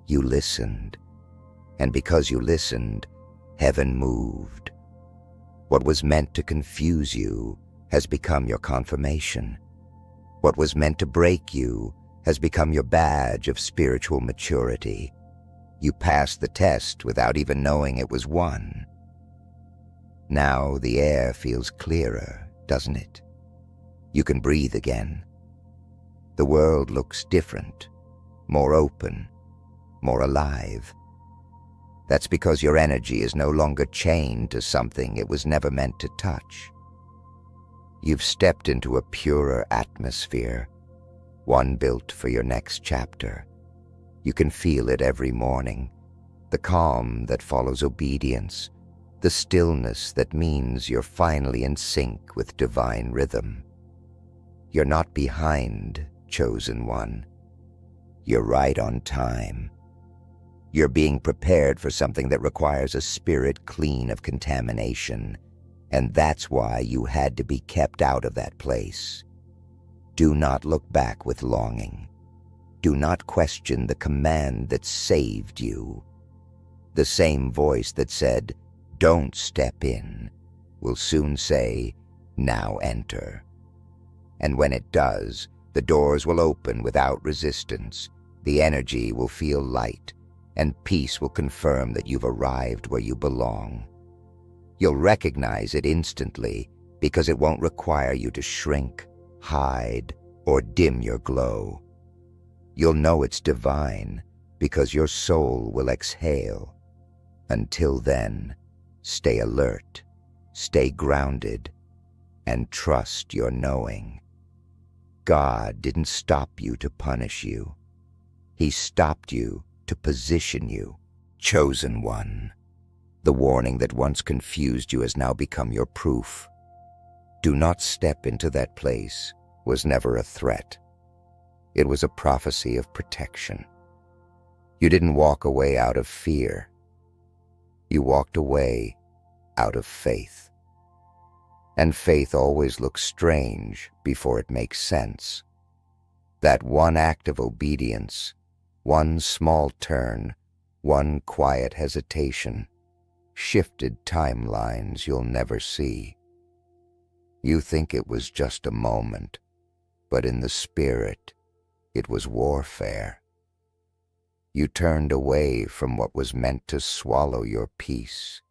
You listened, and because you listened, heaven moved. What was meant to confuse you has become your confirmation. What was meant to break you has become your badge of spiritual maturity. You passed the test without even knowing it was won. Now the air feels clearer, doesn't it? You can breathe again. The world looks different, more open, more alive. That's because your energy is no longer chained to something it was never meant to touch. You've stepped into a purer atmosphere, one built for your next chapter. You can feel it every morning, the calm that follows obedience, the stillness that means you're finally in sync with divine rhythm. You're not behind, chosen one. You're right on time. You're being prepared for something that requires a spirit clean of contamination, and that's why you had to be kept out of that place. Do not look back with longing. Do not question the command that saved you. The same voice that said, "Don't step in," will soon say, "Now enter." And when it does, the doors will open without resistance, the energy will feel light, and peace will confirm that you've arrived where you belong. You'll recognize it instantly because it won't require you to shrink, hide, or dim your glow. You'll know it's divine because your soul will exhale. Until then, stay alert, stay grounded, and trust your knowing. God didn't stop you to punish you. He stopped you to position you, chosen one. The warning that once confused you has now become your proof. Do not step into that place was never a threat. It was a prophecy of protection. You didn't walk away out of fear. You walked away out of faith. And faith always looks strange before it makes sense. That one act of obedience, one small turn, one quiet hesitation, shifted timelines you'll never see. You think it was just a moment, but in the spirit, it was warfare. You turned away from what was meant to swallow your peace,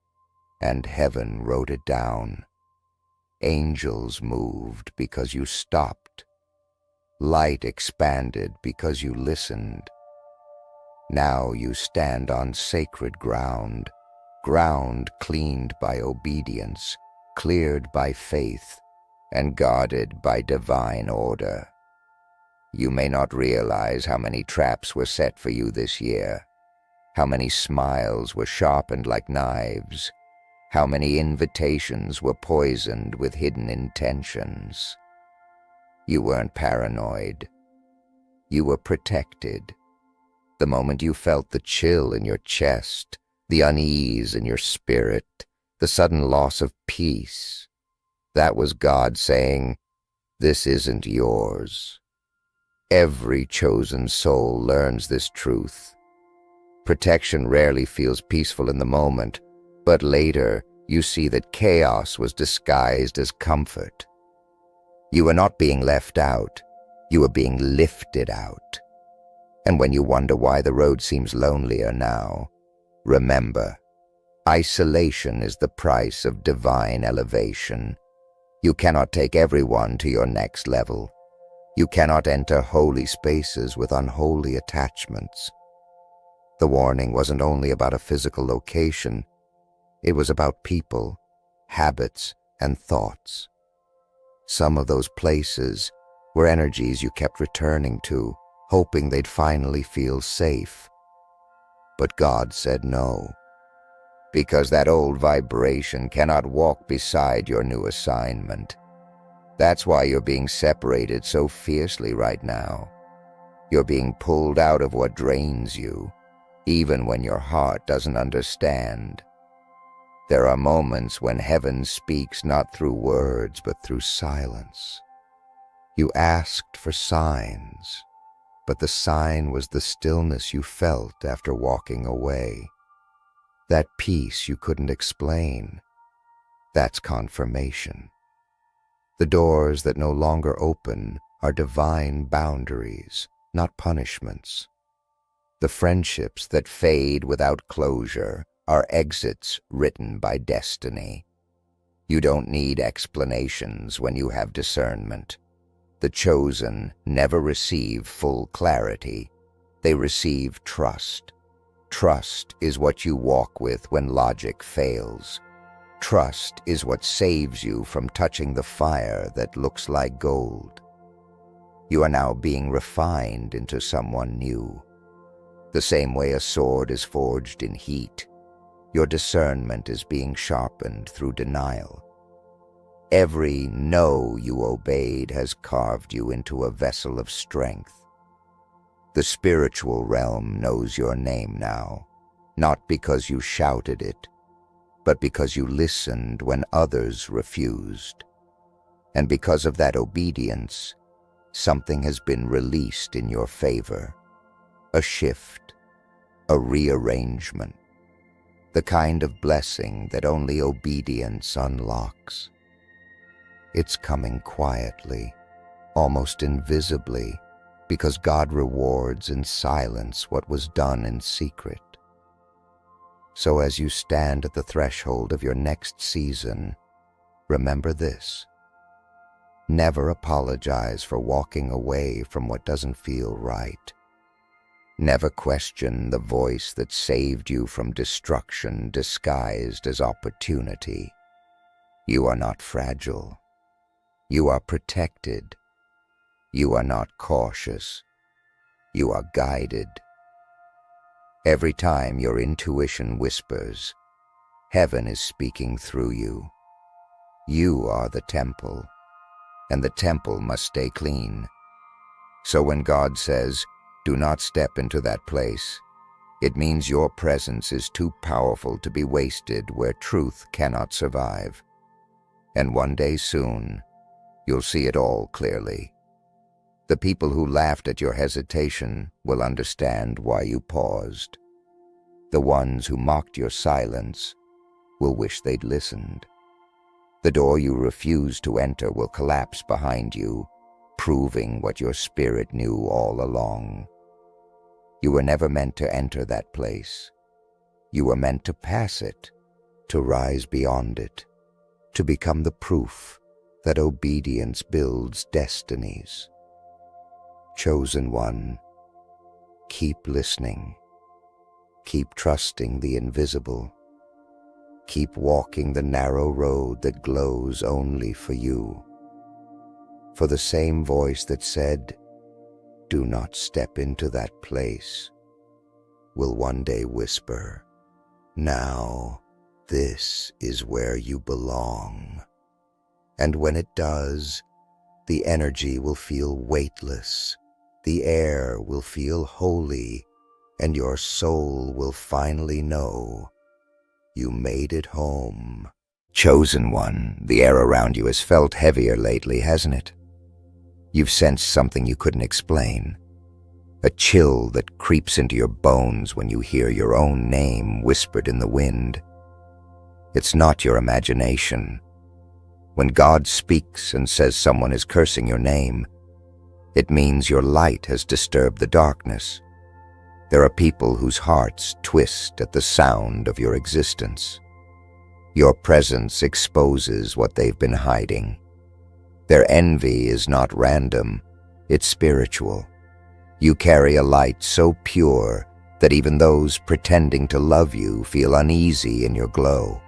and heaven wrote it down. Angels moved because you stopped. Light expanded because you listened. Now you stand on sacred ground, ground cleaned by obedience, cleared by faith, and guarded by divine order. You may not realize how many traps were set for you this year, how many smiles were sharpened like knives, how many invitations were poisoned with hidden intentions. You weren't paranoid. You were protected. The moment you felt the chill in your chest, the unease in your spirit, the sudden loss of peace, that was God saying, "This isn't yours." Every chosen soul learns this truth. Protection rarely feels peaceful in the moment, but later you see that chaos was disguised as comfort. You were not being left out, you were being lifted out. And when you wonder why the road seems lonelier now, remember, isolation is the price of divine elevation. You cannot take everyone to your next level. You cannot enter holy spaces with unholy attachments. The warning wasn't only about a physical location, it was about people, habits, and thoughts. Some of those places were energies you kept returning to, hoping they'd finally feel safe. But God said no, because that old vibration cannot walk beside your new assignment. That's why you're being separated so fiercely right now. You're being pulled out of what drains you, even when your heart doesn't understand. There are moments when heaven speaks not through words, but through silence. You asked for signs, but the sign was the stillness you felt after walking away. That peace you couldn't explain. That's confirmation. The doors that no longer open are divine boundaries, not punishments. The friendships that fade without closure are exits written by destiny. You don't need explanations when you have discernment. The chosen never receive full clarity. They receive trust. Trust is what you walk with when logic fails. Trust is what saves you from touching the fire that looks like gold. You are now being refined into someone new. The same way a sword is forged in heat, your discernment is being sharpened through denial. Every no you obeyed has carved you into a vessel of strength. The spiritual realm knows your name now, not because you shouted it, but because you listened when others refused. And because of that obedience, something has been released in your favor. A shift, a rearrangement, the kind of blessing that only obedience unlocks. It's coming quietly, almost invisibly, because God rewards in silence what was done in secret. So as you stand at the threshold of your next season, remember this. Never apologize for walking away from what doesn't feel right. Never question the voice that saved you from destruction disguised as opportunity. You are not fragile. You are protected. You are not cautious. You are guided. Every time your intuition whispers, heaven is speaking through you. You are the temple, and the temple must stay clean. So when God says, "Do not step into that place," it means your presence is too powerful to be wasted where truth cannot survive. And one day soon, you'll see it all clearly. The people who laughed at your hesitation will understand why you paused. The ones who mocked your silence will wish they'd listened. The door you refused to enter will collapse behind you, proving what your spirit knew all along. You were never meant to enter that place. You were meant to pass it, to rise beyond it, to become the proof that obedience builds destinies. Chosen one, keep listening. Keep trusting the invisible. Keep walking the narrow road that glows only for you. For the same voice that said, "Do not step into that place," will one day whisper, "Now, this is where you belong." And when it does, the energy will feel weightless, the air will feel holy, and your soul will finally know you made it home. Chosen one, the air around you has felt heavier lately, hasn't it? You've sensed something you couldn't explain. A chill that creeps into your bones when you hear your own name whispered in the wind. It's not your imagination. When God speaks and says someone is cursing your name, it means your light has disturbed the darkness. There are people whose hearts twist at the sound of your existence. Your presence exposes what they've been hiding. Their envy is not random, it's spiritual. You carry a light so pure that even those pretending to love you feel uneasy in your glow.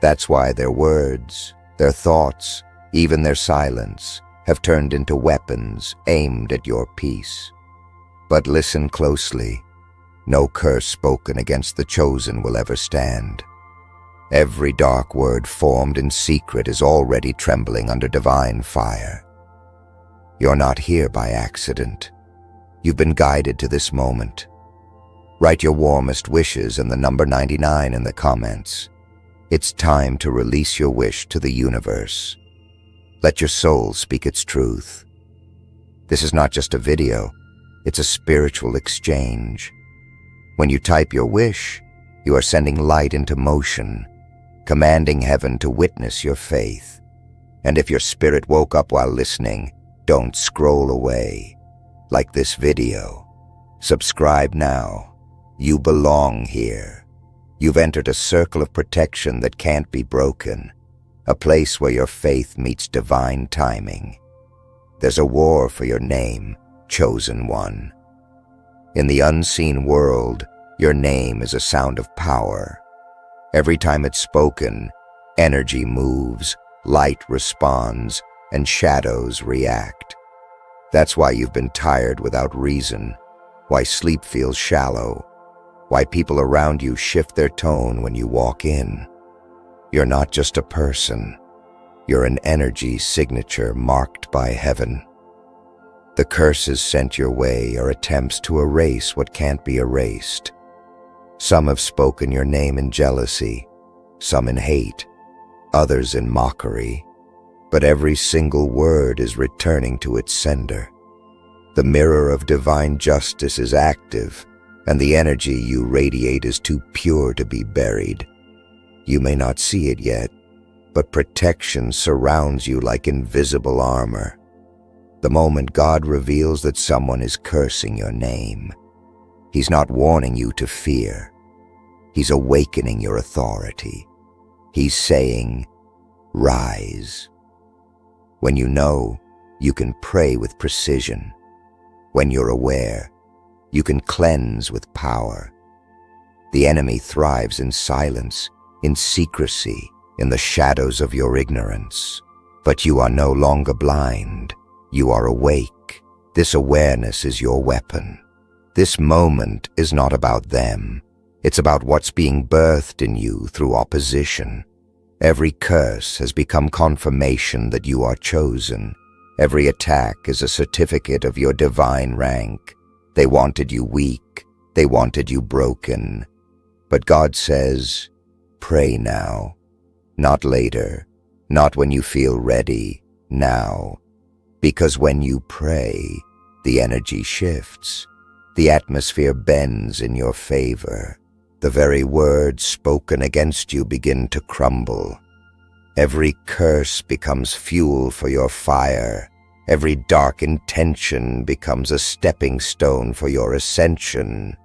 That's why their words, their thoughts, even their silence, have turned into weapons aimed at your peace. But listen closely. No curse spoken against the chosen will ever stand. Every dark word formed in secret is already trembling under divine fire. You're not here by accident. You've been guided to this moment. Write your warmest wishes and the number 99 in the comments. It's time to release your wish to the universe. Let your soul speak its truth. This is not just a video, it's a spiritual exchange. When you type your wish, you are sending light into motion, commanding heaven to witness your faith. And if your spirit woke up while listening, don't scroll away. Like this video. Subscribe now. You belong here. You've entered a circle of protection that can't be broken, a place where your faith meets divine timing. There's a war for your name, chosen one. In the unseen world, your name is a sound of power. Every time it's spoken, energy moves, light responds, and shadows react. That's why you've been tired without reason, why sleep feels shallow, why people around you shift their tone when you walk in. You're not just a person. You're an energy signature marked by heaven. The curses sent your way are attempts to erase what can't be erased. Some have spoken your name in jealousy, some in hate, others in mockery. But every single word is returning to its sender. The mirror of divine justice is active, and the energy you radiate is too pure to be buried. You may not see it yet, but protection surrounds you like invisible armor. The moment God reveals that someone is cursing your name, He's not warning you to fear. He's awakening your authority. He's saying, "Rise." When you know, you can pray with precision. When you're aware, you can cleanse with power. The enemy thrives in silence, in secrecy, in the shadows of your ignorance. But you are no longer blind. You are awake. This awareness is your weapon. This moment is not about them. It's about what's being birthed in you through opposition. Every curse has become confirmation that you are chosen. Every attack is a certificate of your divine rank. They wanted you weak. They wanted you broken. But God says, pray now. Not later. Not when you feel ready. Now. Because when you pray, the energy shifts. The atmosphere bends in your favor. The very words spoken against you begin to crumble. Every curse becomes fuel for your fire. Every dark intention becomes a stepping stone for your ascension.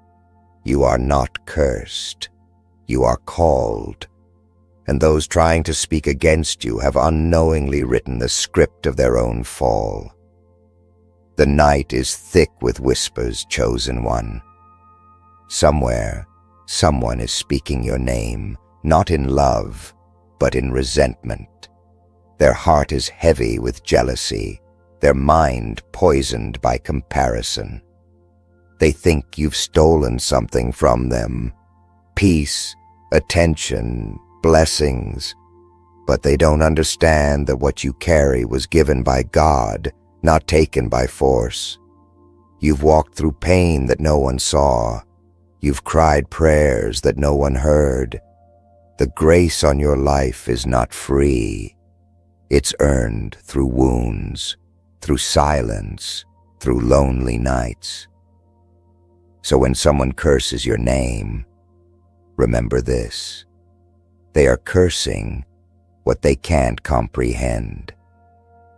You are not cursed. You are called. and those trying to speak against you have unknowingly written the script of their own fall. The night is thick with whispers, chosen one. Somewhere, someone is speaking your name, not in love, but in resentment. Their heart is heavy with jealousy, their mind poisoned by comparison. They think you've stolen something from them, peace, attention, blessings, but they don't understand that what you carry was given by God, not taken by force. You've walked through pain that no one saw. You've cried prayers that no one heard. The grace on your life is not free. It's earned through wounds, through silence, through lonely nights. So when someone curses your name, remember this: they are cursing what they can't comprehend.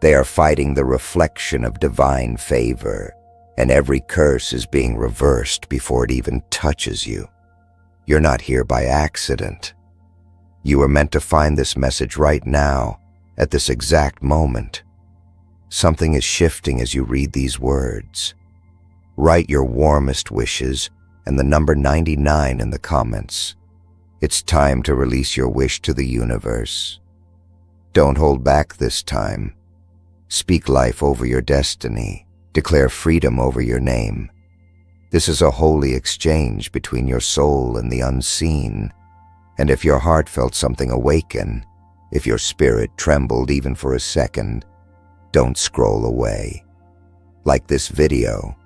They are fighting the reflection of divine favor, and every curse is being reversed before it even touches you. You're not here by accident. You are meant to find this message right now, at this exact moment. Something is shifting as you read these words. Write your warmest wishes and the number 99 in the comments. It's time to release your wish to the universe. Don't hold back this time. Speak life over your destiny. Declare freedom over your name. This is a holy exchange between your soul and the unseen. And if your heart felt something awaken, if your spirit trembled even for a second, don't scroll away. Like this video.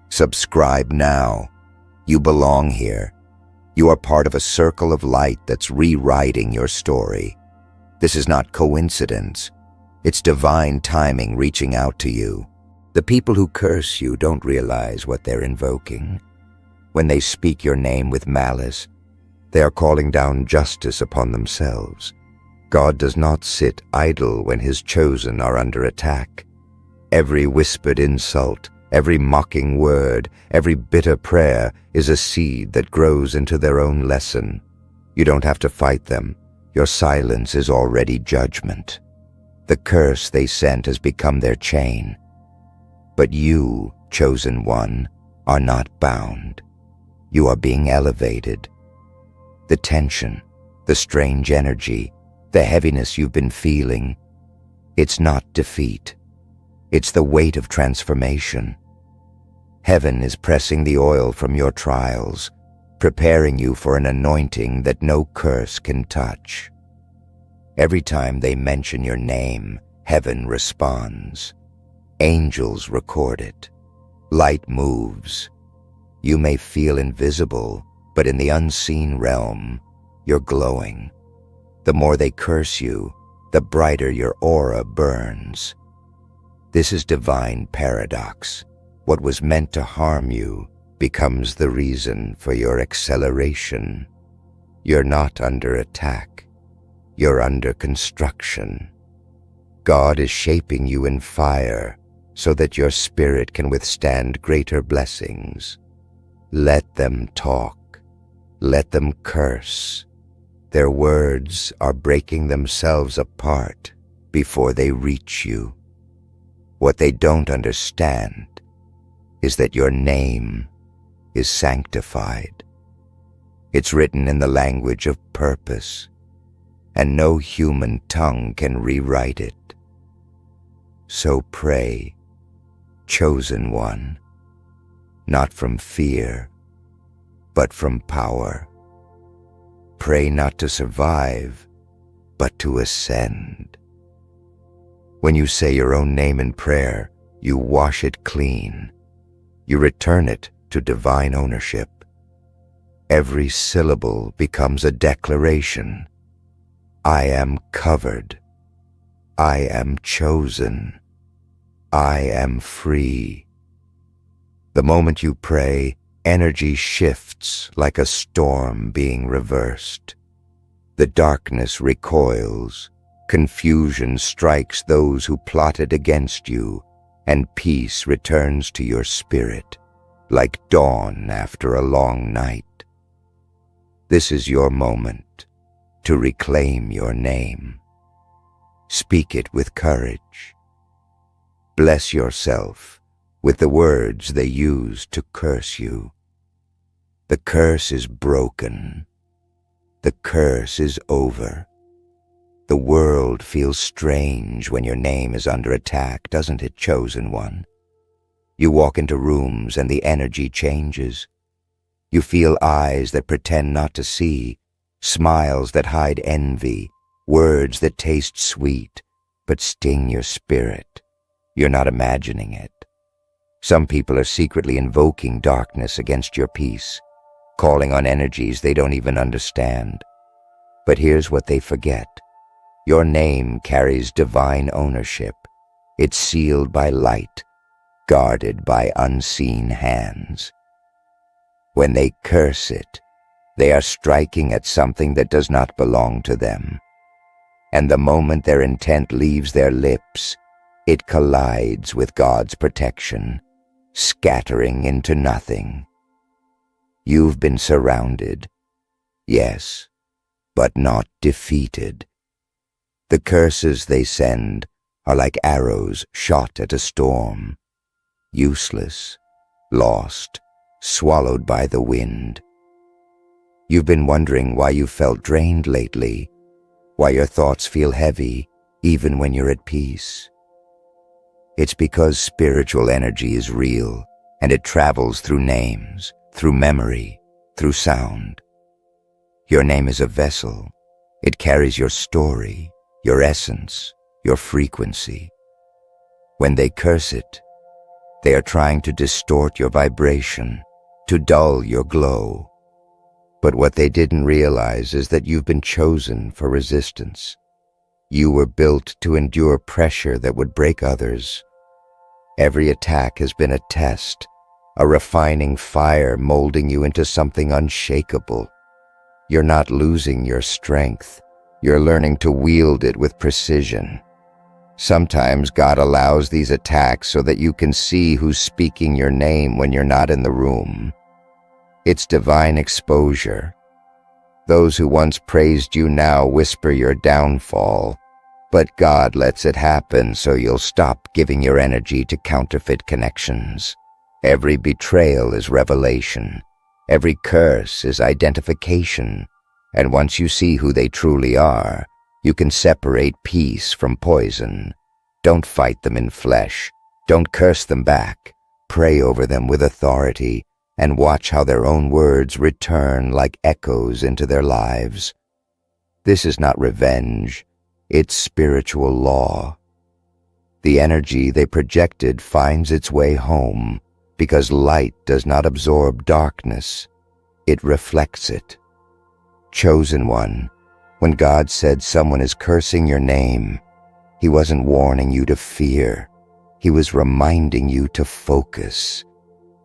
Subscribe now. You belong here. You are part of a circle of light that's rewriting your story. This is not coincidence. It's divine timing reaching out to you. The people who curse you don't realize what they're invoking. When they speak your name with malice, they are calling down justice upon themselves. God does not sit idle when his chosen are under attack. Every whispered insult, every mocking word, every bitter prayer is a seed that grows into their own lesson. You don't have to fight them. Your silence is already judgment. The curse they sent has become their chain. But you, chosen one, are not bound. You are being elevated. The tension, the strange energy, the heaviness you've been feeling, it's not defeat. It's the weight of transformation. Heaven is pressing the oil from your trials, preparing you for an anointing that no curse can touch. Every time they mention your name, heaven responds. Angels record it. Light moves. You may feel invisible, but in the unseen realm, you're glowing. The more they curse you, the brighter your aura burns. This is divine paradox. What was meant to harm you becomes the reason for your acceleration. You're not under attack. You're under construction. God is shaping you in fire so that your spirit can withstand greater blessings. Let them talk. Let them curse. Their words are breaking themselves apart before they reach you. What they don't understand is that your name is sanctified. It's written in the language of purpose, and no human tongue can rewrite it. So pray, chosen one, not from fear, but from power. Pray not to survive, but to ascend. When you say your own name in prayer, you wash it clean. You return it to divine ownership. Every syllable becomes a declaration. I am covered. I am chosen. I am free. The moment you pray, energy shifts like a storm being reversed. The darkness recoils, confusion strikes those who plotted against you, and peace returns to your spirit, like dawn after a long night. This is your moment to reclaim your name. Speak it with courage. Bless yourself with the words they use to curse you. The curse is broken. The curse is over. The world feels strange when your name is under attack, doesn't it, chosen one? You walk into rooms and the energy changes. You feel eyes that pretend not to see, smiles that hide envy, words that taste sweet but sting your spirit. You're not imagining it. Some people are secretly invoking darkness against your peace, calling on energies they don't even understand. But here's what they forget. Your name carries divine ownership. It's sealed by light, guarded by unseen hands. When they curse it, they are striking at something that does not belong to them. And the moment their intent leaves their lips, it collides with God's protection, scattering into nothing. You've been surrounded, yes, but not defeated. The curses they send are like arrows shot at a storm, useless, lost, swallowed by the wind. You've been wondering why you felt drained lately, why your thoughts feel heavy even when you're at peace. It's because spiritual energy is real, and it travels through names, through memory, through sound. Your name is a vessel. It carries your story, your essence, your frequency. When they curse it, they are trying to distort your vibration, to dull your glow. But what they didn't realize is that you've been chosen for resistance. You were built to endure pressure that would break others. Every attack has been a test, a refining fire molding you into something unshakable. You're not losing your strength. You're learning to wield it with precision. Sometimes God allows these attacks so that you can see who's speaking your name when you're not in the room. It's divine exposure. Those who once praised you now whisper your downfall, but God lets it happen so you'll stop giving your energy to counterfeit connections. Every betrayal is revelation. Every curse is identification. And once you see who they truly are, you can separate peace from poison. Don't fight them in flesh. Don't curse them back. Pray over them with authority and watch how their own words return like echoes into their lives. This is not revenge. It's spiritual law. The energy they projected finds its way home because light does not absorb darkness. It reflects it. Chosen one, when God said someone is cursing your name, He wasn't warning you to fear. He was reminding you to focus.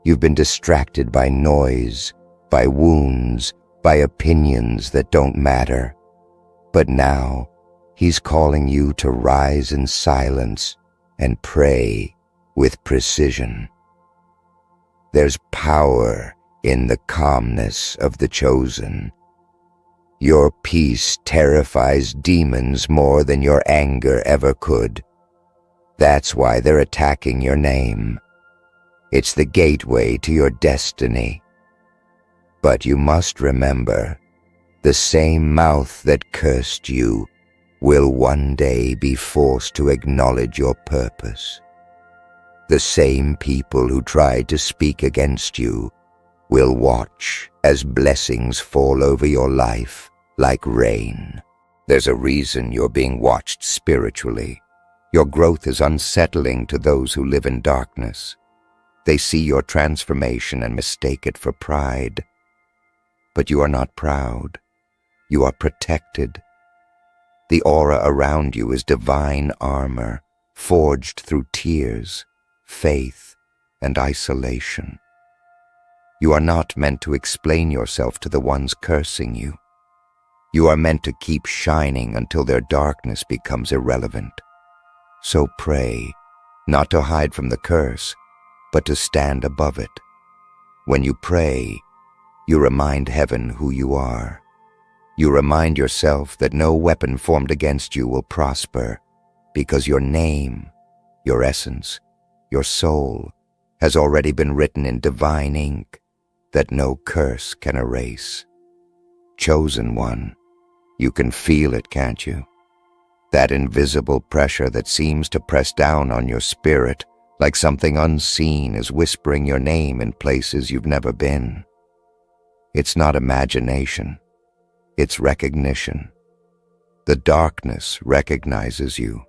You've been distracted by noise, by wounds, by opinions that don't matter. But now, He's calling you to rise in silence and pray with precision. There's power in the calmness of the chosen. Your peace terrifies demons more than your anger ever could. That's why they're attacking your name. It's the gateway to your destiny. But you must remember, the same mouth that cursed you will one day be forced to acknowledge your purpose. The same people who tried to speak against you will watch as blessings fall over your life like rain. There's a reason you're being watched spiritually. Your growth is unsettling to those who live in darkness. They see your transformation and mistake it for pride. But you are not proud. You are protected. The aura around you is divine armor, forged through tears, faith, and isolation. You are not meant to explain yourself to the ones cursing you. You are meant to keep shining until their darkness becomes irrelevant. So pray, not to hide from the curse, but to stand above it. When you pray, you remind heaven who you are. You remind yourself that no weapon formed against you will prosper, because your name, your essence, your soul has already been written in divine ink that no curse can erase. Chosen one, you can feel it, can't you? That invisible pressure that seems to press down on your spirit like something unseen is whispering your name in places you've never been. It's not imagination, it's recognition. The darkness recognizes you.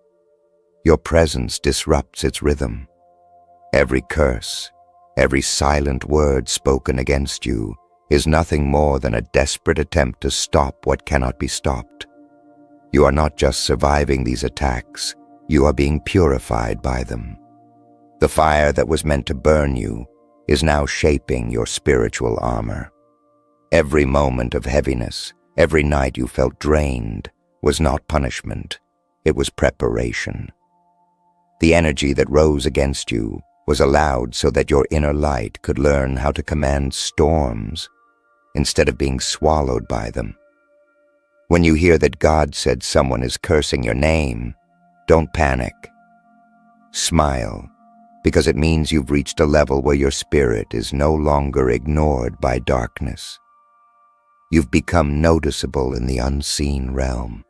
Your presence disrupts its rhythm. Every curse, every silent word spoken against you is nothing more than a desperate attempt to stop what cannot be stopped. You are not just surviving these attacks, you are being purified by them. The fire that was meant to burn you is now shaping your spiritual armor. Every moment of heaviness, every night you felt drained, was not punishment, it was preparation. The energy that rose against you was allowed so that your inner light could learn how to command storms instead of being swallowed by them. When you hear that God said someone is cursing your name, don't panic. Smile, because it means you've reached a level where your spirit is no longer ignored by darkness. You've become noticeable in the unseen realm.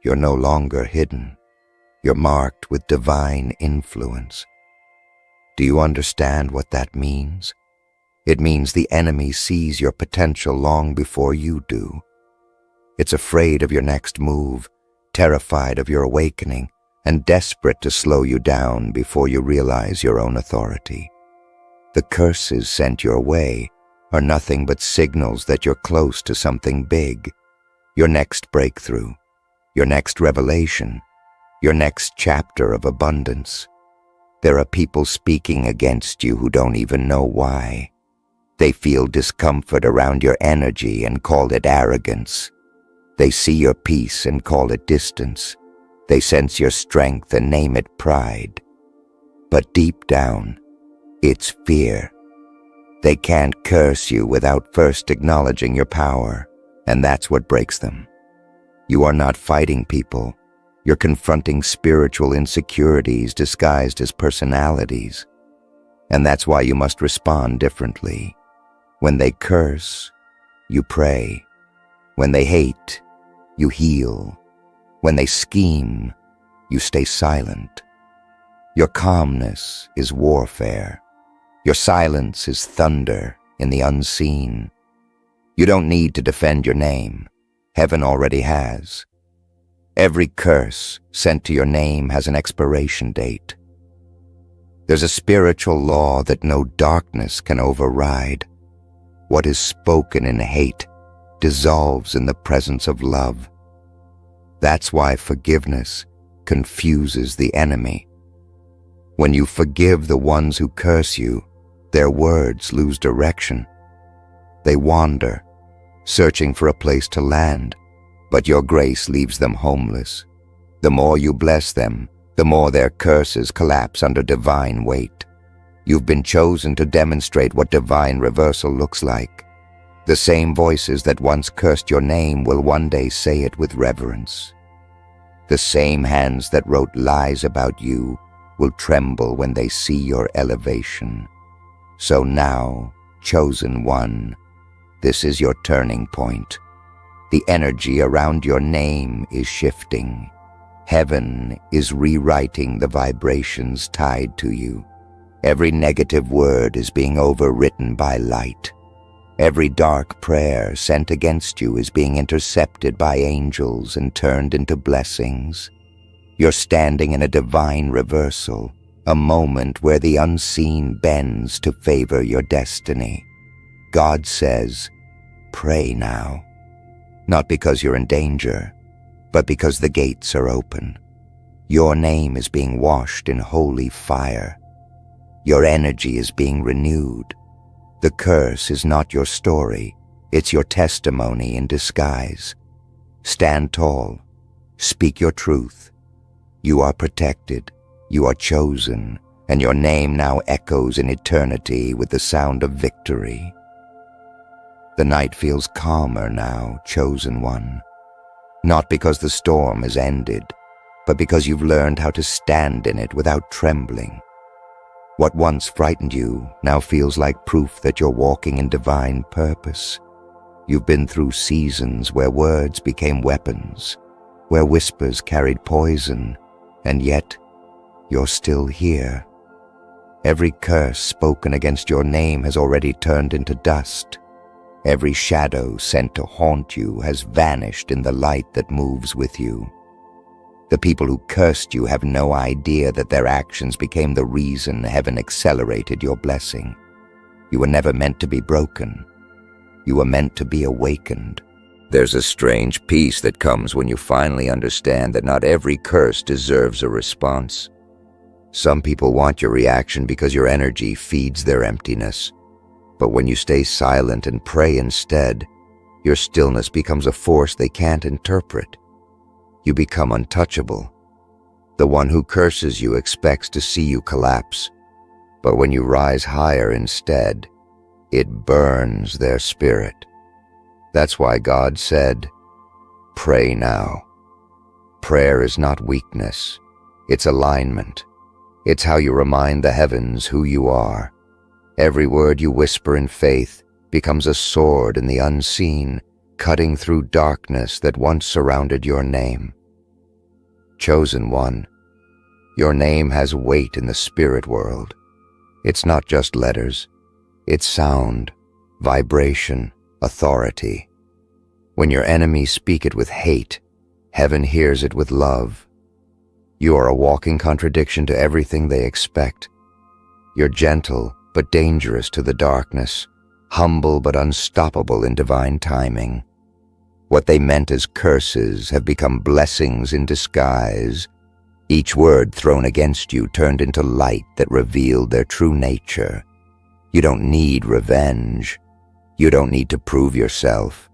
You're no longer hidden. You're marked with divine influence. Do you understand what that means? It means the enemy sees your potential long before you do. It's afraid of your next move, terrified of your awakening, and desperate to slow you down before you realize your own authority. The curses sent your way are nothing but signals that you're close to something big, your next breakthrough, your next revelation, your next chapter of abundance. There are people speaking against you who don't even know why. They feel discomfort around your energy and call it arrogance. They see your peace and call it distance. They sense your strength and name it pride. But deep down, it's fear. They can't curse you without first acknowledging your power, and that's what breaks them. You are not fighting people. You're confronting spiritual insecurities disguised as personalities. And that's why you must respond differently. When they curse, you pray. When they hate, you heal. When they scheme, you stay silent. Your calmness is warfare. Your silence is thunder in the unseen. You don't need to defend your name. Heaven already has. Every curse sent to your name has an expiration date. There's a spiritual law that no darkness can override. What is spoken in hate dissolves in the presence of love. That's why forgiveness confuses the enemy. When you forgive the ones who curse you, their words lose direction. They wander, searching for a place to land, but your grace leaves them homeless. The more you bless them, the more their curses collapse under divine weight. You've been chosen to demonstrate what divine reversal looks like. The same voices that once cursed your name will one day say it with reverence. The same hands that wrote lies about you will tremble when they see your elevation. So now, chosen one, this is your turning point. The energy around your name is shifting. Heaven is rewriting the vibrations tied to you. Every negative word is being overwritten by light. Every dark prayer sent against you is being intercepted by angels and turned into blessings. You're standing in a divine reversal, a moment where the unseen bends to favor your destiny. God says, pray now. Not because you're in danger, but because the gates are open. Your name is being washed in holy fire. Your energy is being renewed. The curse is not your story, it's your testimony in disguise. Stand tall, speak your truth. You are protected, you are chosen, and your name now echoes in eternity with the sound of victory. The night feels calmer now, chosen one. Not because the storm has ended, but because you've learned how to stand in it without trembling. What once frightened you now feels like proof that you're walking in divine purpose. You've been through seasons where words became weapons, where whispers carried poison, and yet you're still here. Every curse spoken against your name has already turned into dust. Every shadow sent to haunt you has vanished in the light that moves with you. The people who cursed you have no idea that their actions became the reason heaven accelerated your blessing. You were never meant to be broken. You were meant to be awakened. There's a strange peace that comes when you finally understand that not every curse deserves a response. Some people want your reaction because your energy feeds their emptiness. But when you stay silent and pray instead, your stillness becomes a force they can't interpret. You become untouchable. The one who curses you expects to see you collapse. But when you rise higher instead, it burns their spirit. That's why God said, "Pray now." Prayer is not weakness, it's alignment. It's how you remind the heavens who you are. Every word you whisper in faith becomes a sword in the unseen, cutting through darkness that once surrounded your name. Chosen one, your name has weight in the spirit world. It's not just letters. It's sound, vibration, authority. When your enemies speak it with hate, heaven hears it with love. You are a walking contradiction to everything they expect. You're gentle but dangerous to the darkness, humble but unstoppable in divine timing. What they meant as curses have become blessings in disguise. Each word thrown against you turned into light that revealed their true nature. You don't need revenge. You don't need to prove yourself.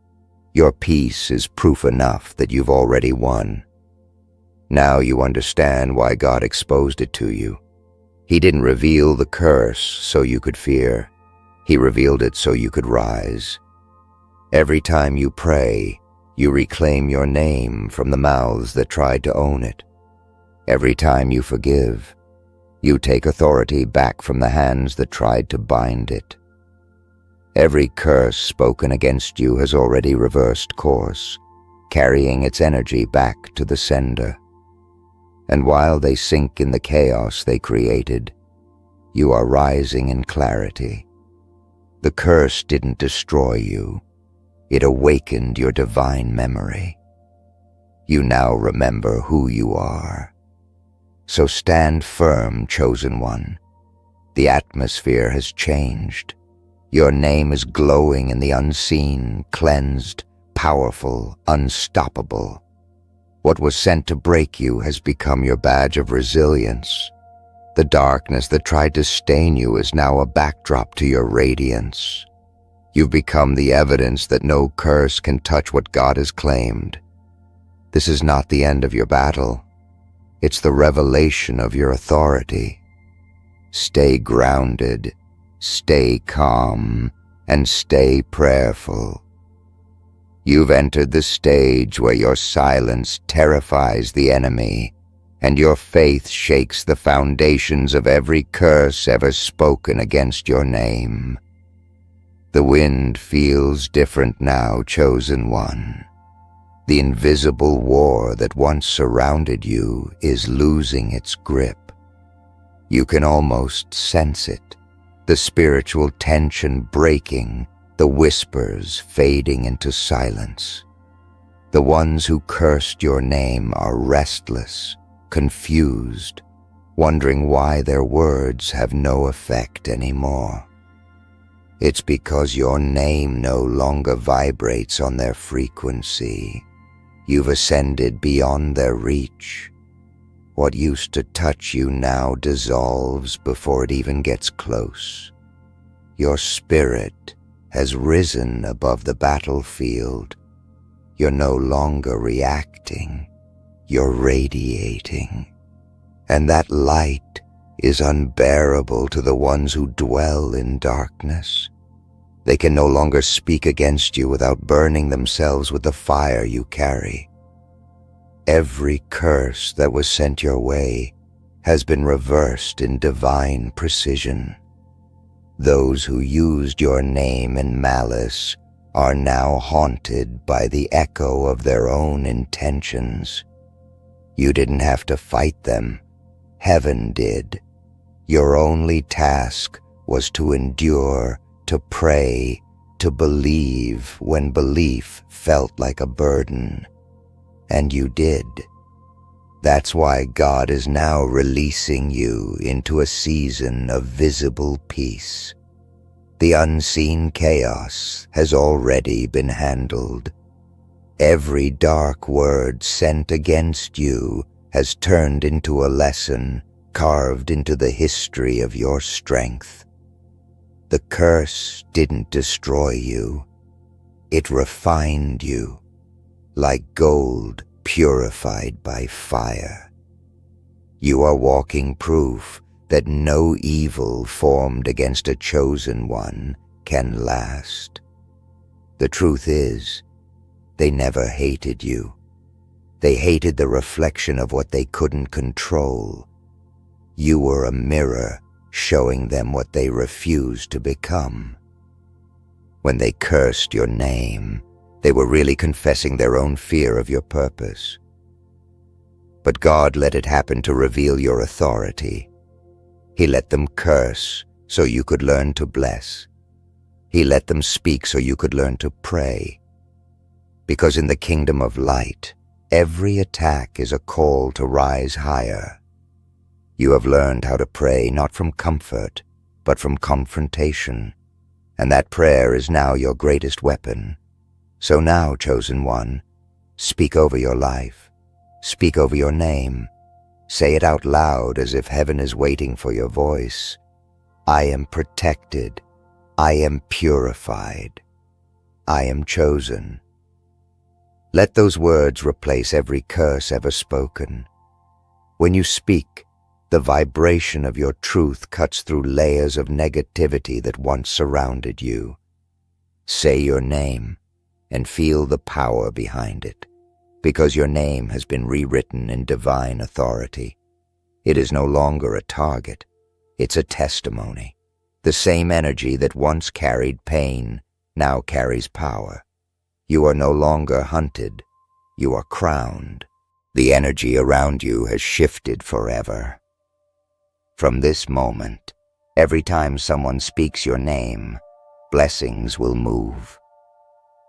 Your peace is proof enough that you've already won. Now you understand why God exposed it to you. He didn't reveal the curse so you could fear. He revealed it so you could rise. Every time you pray, you reclaim your name from the mouths that tried to own it. Every time you forgive, you take authority back from the hands that tried to bind it. Every curse spoken against you has already reversed course, carrying its energy back to the sender. And while they sink in the chaos they created, you are rising in clarity. The curse didn't destroy you. It awakened your divine memory. You now remember who you are. So stand firm, chosen one. The atmosphere has changed. Your name is glowing in the unseen, cleansed, powerful, unstoppable. What was sent to break you has become your badge of resilience. The darkness that tried to stain you is now a backdrop to your radiance. You've become the evidence that no curse can touch what God has claimed. This is not the end of your battle. It's the revelation of your authority. Stay grounded, stay calm, and stay prayerful. You've entered the stage where your silence terrifies the enemy, and your faith shakes the foundations of every curse ever spoken against your name. The wind feels different now, chosen one. The invisible war that once surrounded you is losing its grip. You can almost sense it, the spiritual tension breaking, the whispers fading into silence. The ones who cursed your name are restless, confused, wondering why their words have no effect anymore. It's because your name no longer vibrates on their frequency. You've ascended beyond their reach. What used to touch you now dissolves before it even gets close. Your spirit has risen above the battlefield. You're no longer reacting, you're radiating. And that light is unbearable to the ones who dwell in darkness. They can no longer speak against you without burning themselves with the fire you carry. Every curse that was sent your way has been reversed in divine precision. Those who used your name in malice are now haunted by the echo of their own intentions. You didn't have to fight them. Heaven did. Your only task was to endure, to pray, to believe when belief felt like a burden. And you did. That's why God is now releasing you into a season of visible peace. The unseen chaos has already been handled. Every dark word sent against you has turned into a lesson carved into the history of your strength. The curse didn't destroy you. It refined you, like gold purified by fire. You are walking proof that no evil formed against a chosen one can last. The truth is, they never hated you. They hated the reflection of what they couldn't control. You were a mirror showing them what they refused to become. When they cursed your name, they were really confessing their own fear of your purpose. But God let it happen to reveal your authority. He let them curse so you could learn to bless. He let them speak so you could learn to pray. Because in the kingdom of light, every attack is a call to rise higher. You have learned how to pray not from comfort, but from confrontation, and that prayer is now your greatest weapon. So now, chosen one, speak over your life. Speak over your name. Say it out loud as if heaven is waiting for your voice. I am protected. I am purified. I am chosen. Let those words replace every curse ever spoken. When you speak, the vibration of your truth cuts through layers of negativity that once surrounded you. Say your name and feel the power behind it, because your name has been rewritten in divine authority. It is no longer a target. It's a testimony. The same energy that once carried pain now carries power. You are no longer hunted. You are crowned. The energy around you has shifted forever. From this moment, every time someone speaks your name, blessings will move.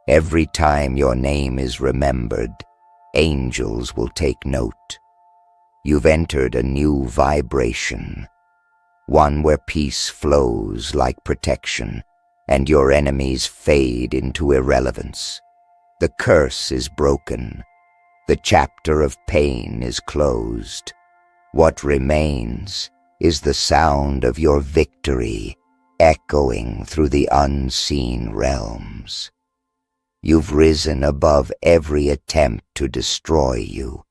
Every time your name is remembered, angels will take note. You've entered a new vibration, one where peace flows like protection, and your enemies fade into irrelevance. The curse is broken. The chapter of pain is closed. What remains is the sound of your victory echoing through the unseen realms. You've risen above every attempt to destroy you,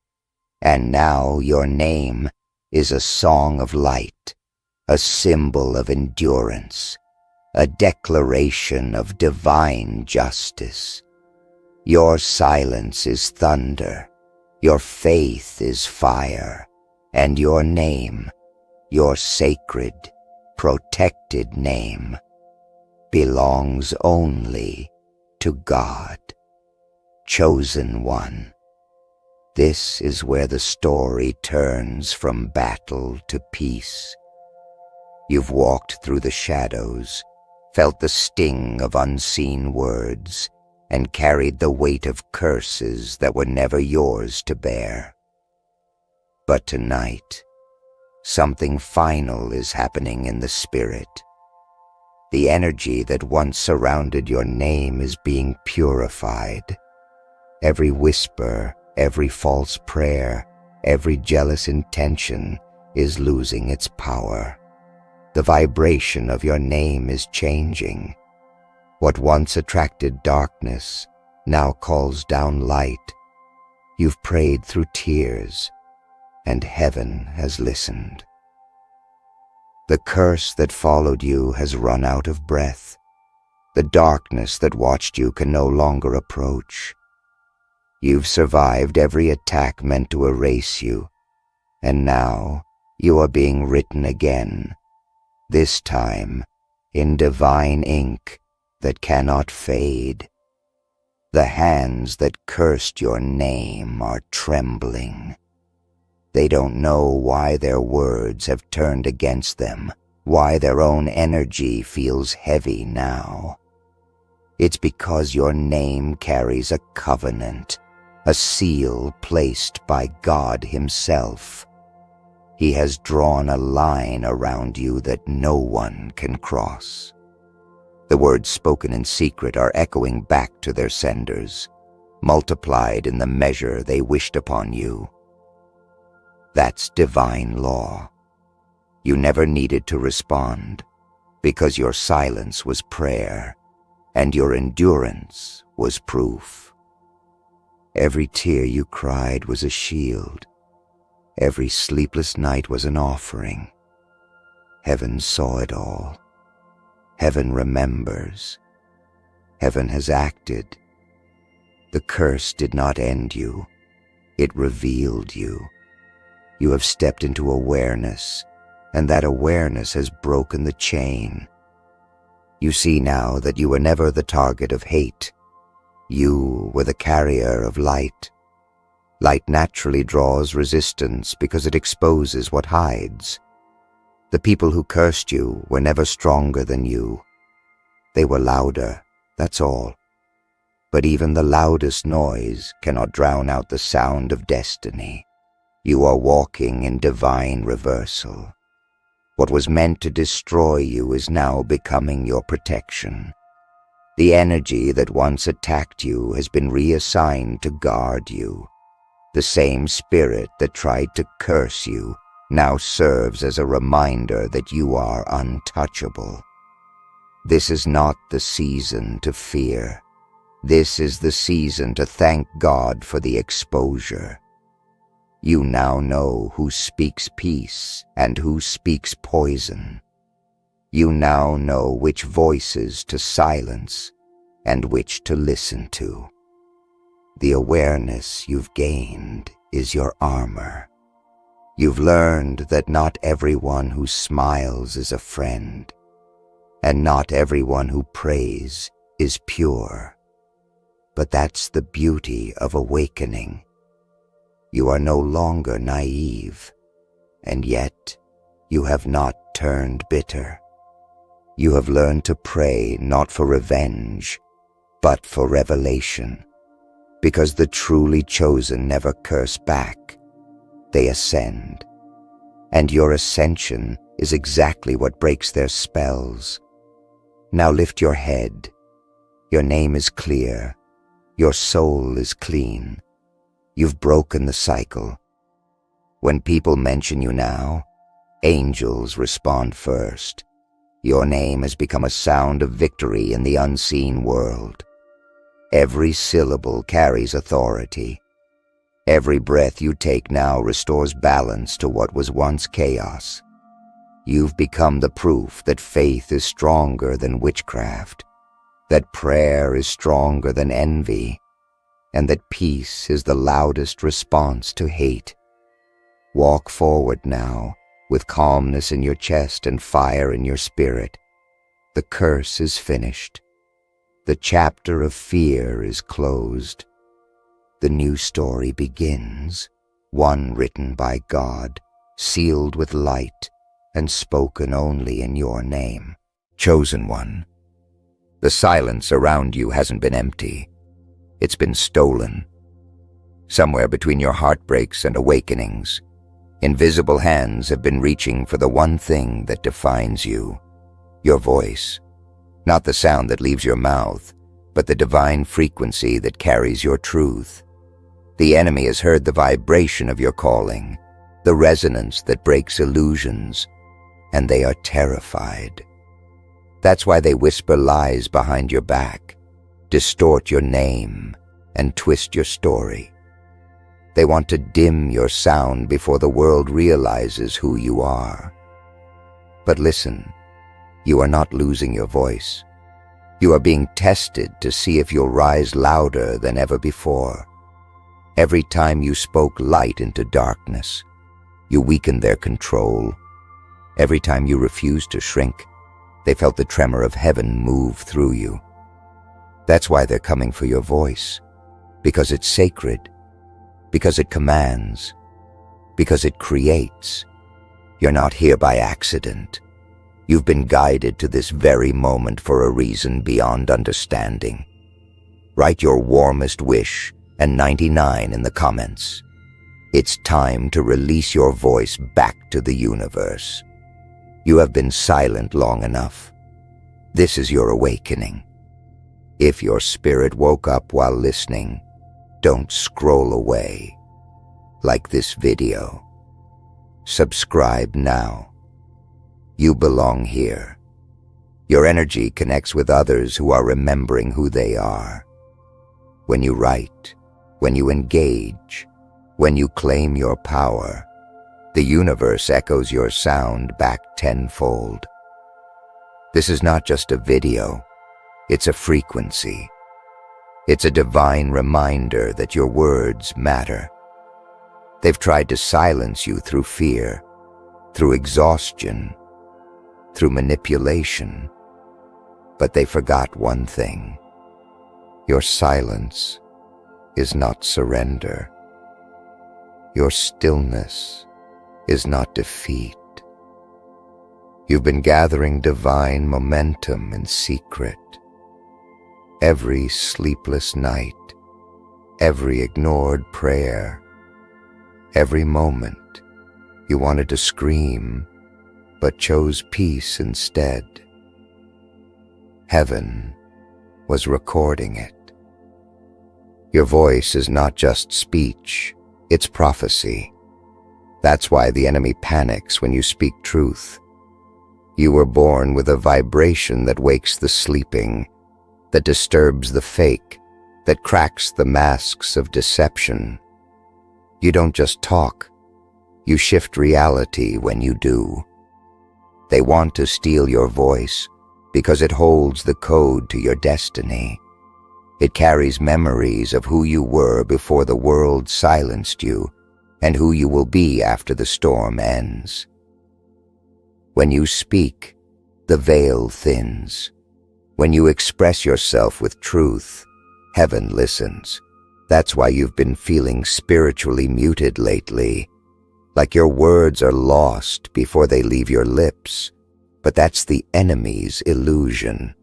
and now your name is a song of light, a symbol of endurance, a declaration of divine justice. Your silence is thunder, your faith is fire, and your name, your sacred, protected name, belongs only to God. Chosen one. This is where the story turns from battle to peace. You've walked through the shadows, felt the sting of unseen words, and carried the weight of curses that were never yours to bear. But tonight, something final is happening in the spirit. The energy that once surrounded your name is being purified. Every whisper, every false prayer, every jealous intention is losing its power. The vibration of your name is changing. What once attracted darkness now calls down light. You've prayed through tears, and heaven has listened. The curse that followed you has run out of breath. The darkness that watched you can no longer approach. You've survived every attack meant to erase you, and now you are being written again, this time in divine ink that cannot fade. The hands that cursed your name are trembling. They don't know why their words have turned against them, why their own energy feels heavy now. It's because your name carries a covenant, a seal placed by God Himself. He has drawn a line around you that no one can cross. The words spoken in secret are echoing back to their senders, multiplied in the measure they wished upon you. That's divine law. You never needed to respond, because your silence was prayer, and your endurance was proof. Every tear you cried was a shield. Every sleepless night was an offering. Heaven saw it all. Heaven remembers. Heaven has acted. The curse did not end you. It revealed you. You have stepped into awareness, and that awareness has broken the chain. You see now that you were never the target of hate. You were the carrier of light. Light naturally draws resistance because it exposes what hides. The people who cursed you were never stronger than you. They were louder, that's all. But even the loudest noise cannot drown out the sound of destiny. You are walking in divine reversal. What was meant to destroy you is now becoming your protection. The energy that once attacked you has been reassigned to guard you. The same spirit that tried to curse you now serves as a reminder that you are untouchable. This is not the season to fear. This is the season to thank God for the exposure. You now know who speaks peace and who speaks poison. You now know which voices to silence and which to listen to. The awareness you've gained is your armor. You've learned that not everyone who smiles is a friend, and not everyone who prays is pure. But that's the beauty of awakening. You are no longer naive, and yet you have not turned bitter. You have learned to pray not for revenge, but for revelation, because the truly chosen never curse back. They ascend, and your ascension is exactly what breaks their spells. Now lift your head. Your name is clear. Your soul is clean. You've broken the cycle. When people mention you now, angels respond first. Your name has become a sound of victory in the unseen world. Every syllable carries authority. Every breath you take now restores balance to what was once chaos. You've become the proof that faith is stronger than witchcraft, that prayer is stronger than envy, and that peace is the loudest response to hate. Walk forward now, with calmness in your chest and fire in your spirit. The curse is finished. The chapter of fear is closed. The new story begins, one written by God, sealed with light, and spoken only in your name. Chosen one. The silence around you hasn't been empty. It's been stolen. Somewhere between your heartbreaks and awakenings, invisible hands have been reaching for the one thing that defines you, your voice. Not the sound that leaves your mouth, but the divine frequency that carries your truth. The enemy has heard the vibration of your calling, the resonance that breaks illusions, and they are terrified. That's why they whisper lies behind your back, distort your name, and twist your story. They want to dim your sound before the world realizes who you are. But listen, you are not losing your voice. You are being tested to see if you'll rise louder than ever before. Every time you spoke light into darkness, you weakened their control. Every time you refused to shrink, they felt the tremor of heaven move through you. That's why they're coming for your voice, because it's sacred, because it commands, because it creates. You're not here by accident. You've been guided to this very moment for a reason beyond understanding. Write your warmest wish and 99 in the comments. It's time to release your voice back to the universe. You have been silent long enough. This is your awakening. If your spirit woke up while listening, don't scroll away. Like this video. Subscribe now. You belong here. Your energy connects with others who are remembering who they are. When you write, when you engage, when you claim your power, the universe echoes your sound back tenfold. This is not just a video, it's a frequency. It's a divine reminder that your words matter. They've tried to silence you through fear, through exhaustion, through manipulation, but they forgot one thing. Your silence is not surrender. Your stillness is not defeat. You've been gathering divine momentum in secret. Every sleepless night, every ignored prayer, every moment you wanted to scream but chose peace instead. Heaven was recording it. Your voice is not just speech, it's prophecy. That's why the enemy panics when you speak truth. You were born with a vibration that wakes the sleeping, that disturbs the fake, that cracks the masks of deception. You don't just talk, you shift reality when you do. They want to steal your voice because it holds the code to your destiny. It carries memories of who you were before the world silenced you and who you will be after the storm ends. When you speak, the veil thins. When you express yourself with truth, heaven listens. That's why you've been feeling spiritually muted lately, like your words are lost before they leave your lips. But that's the enemy's illusion.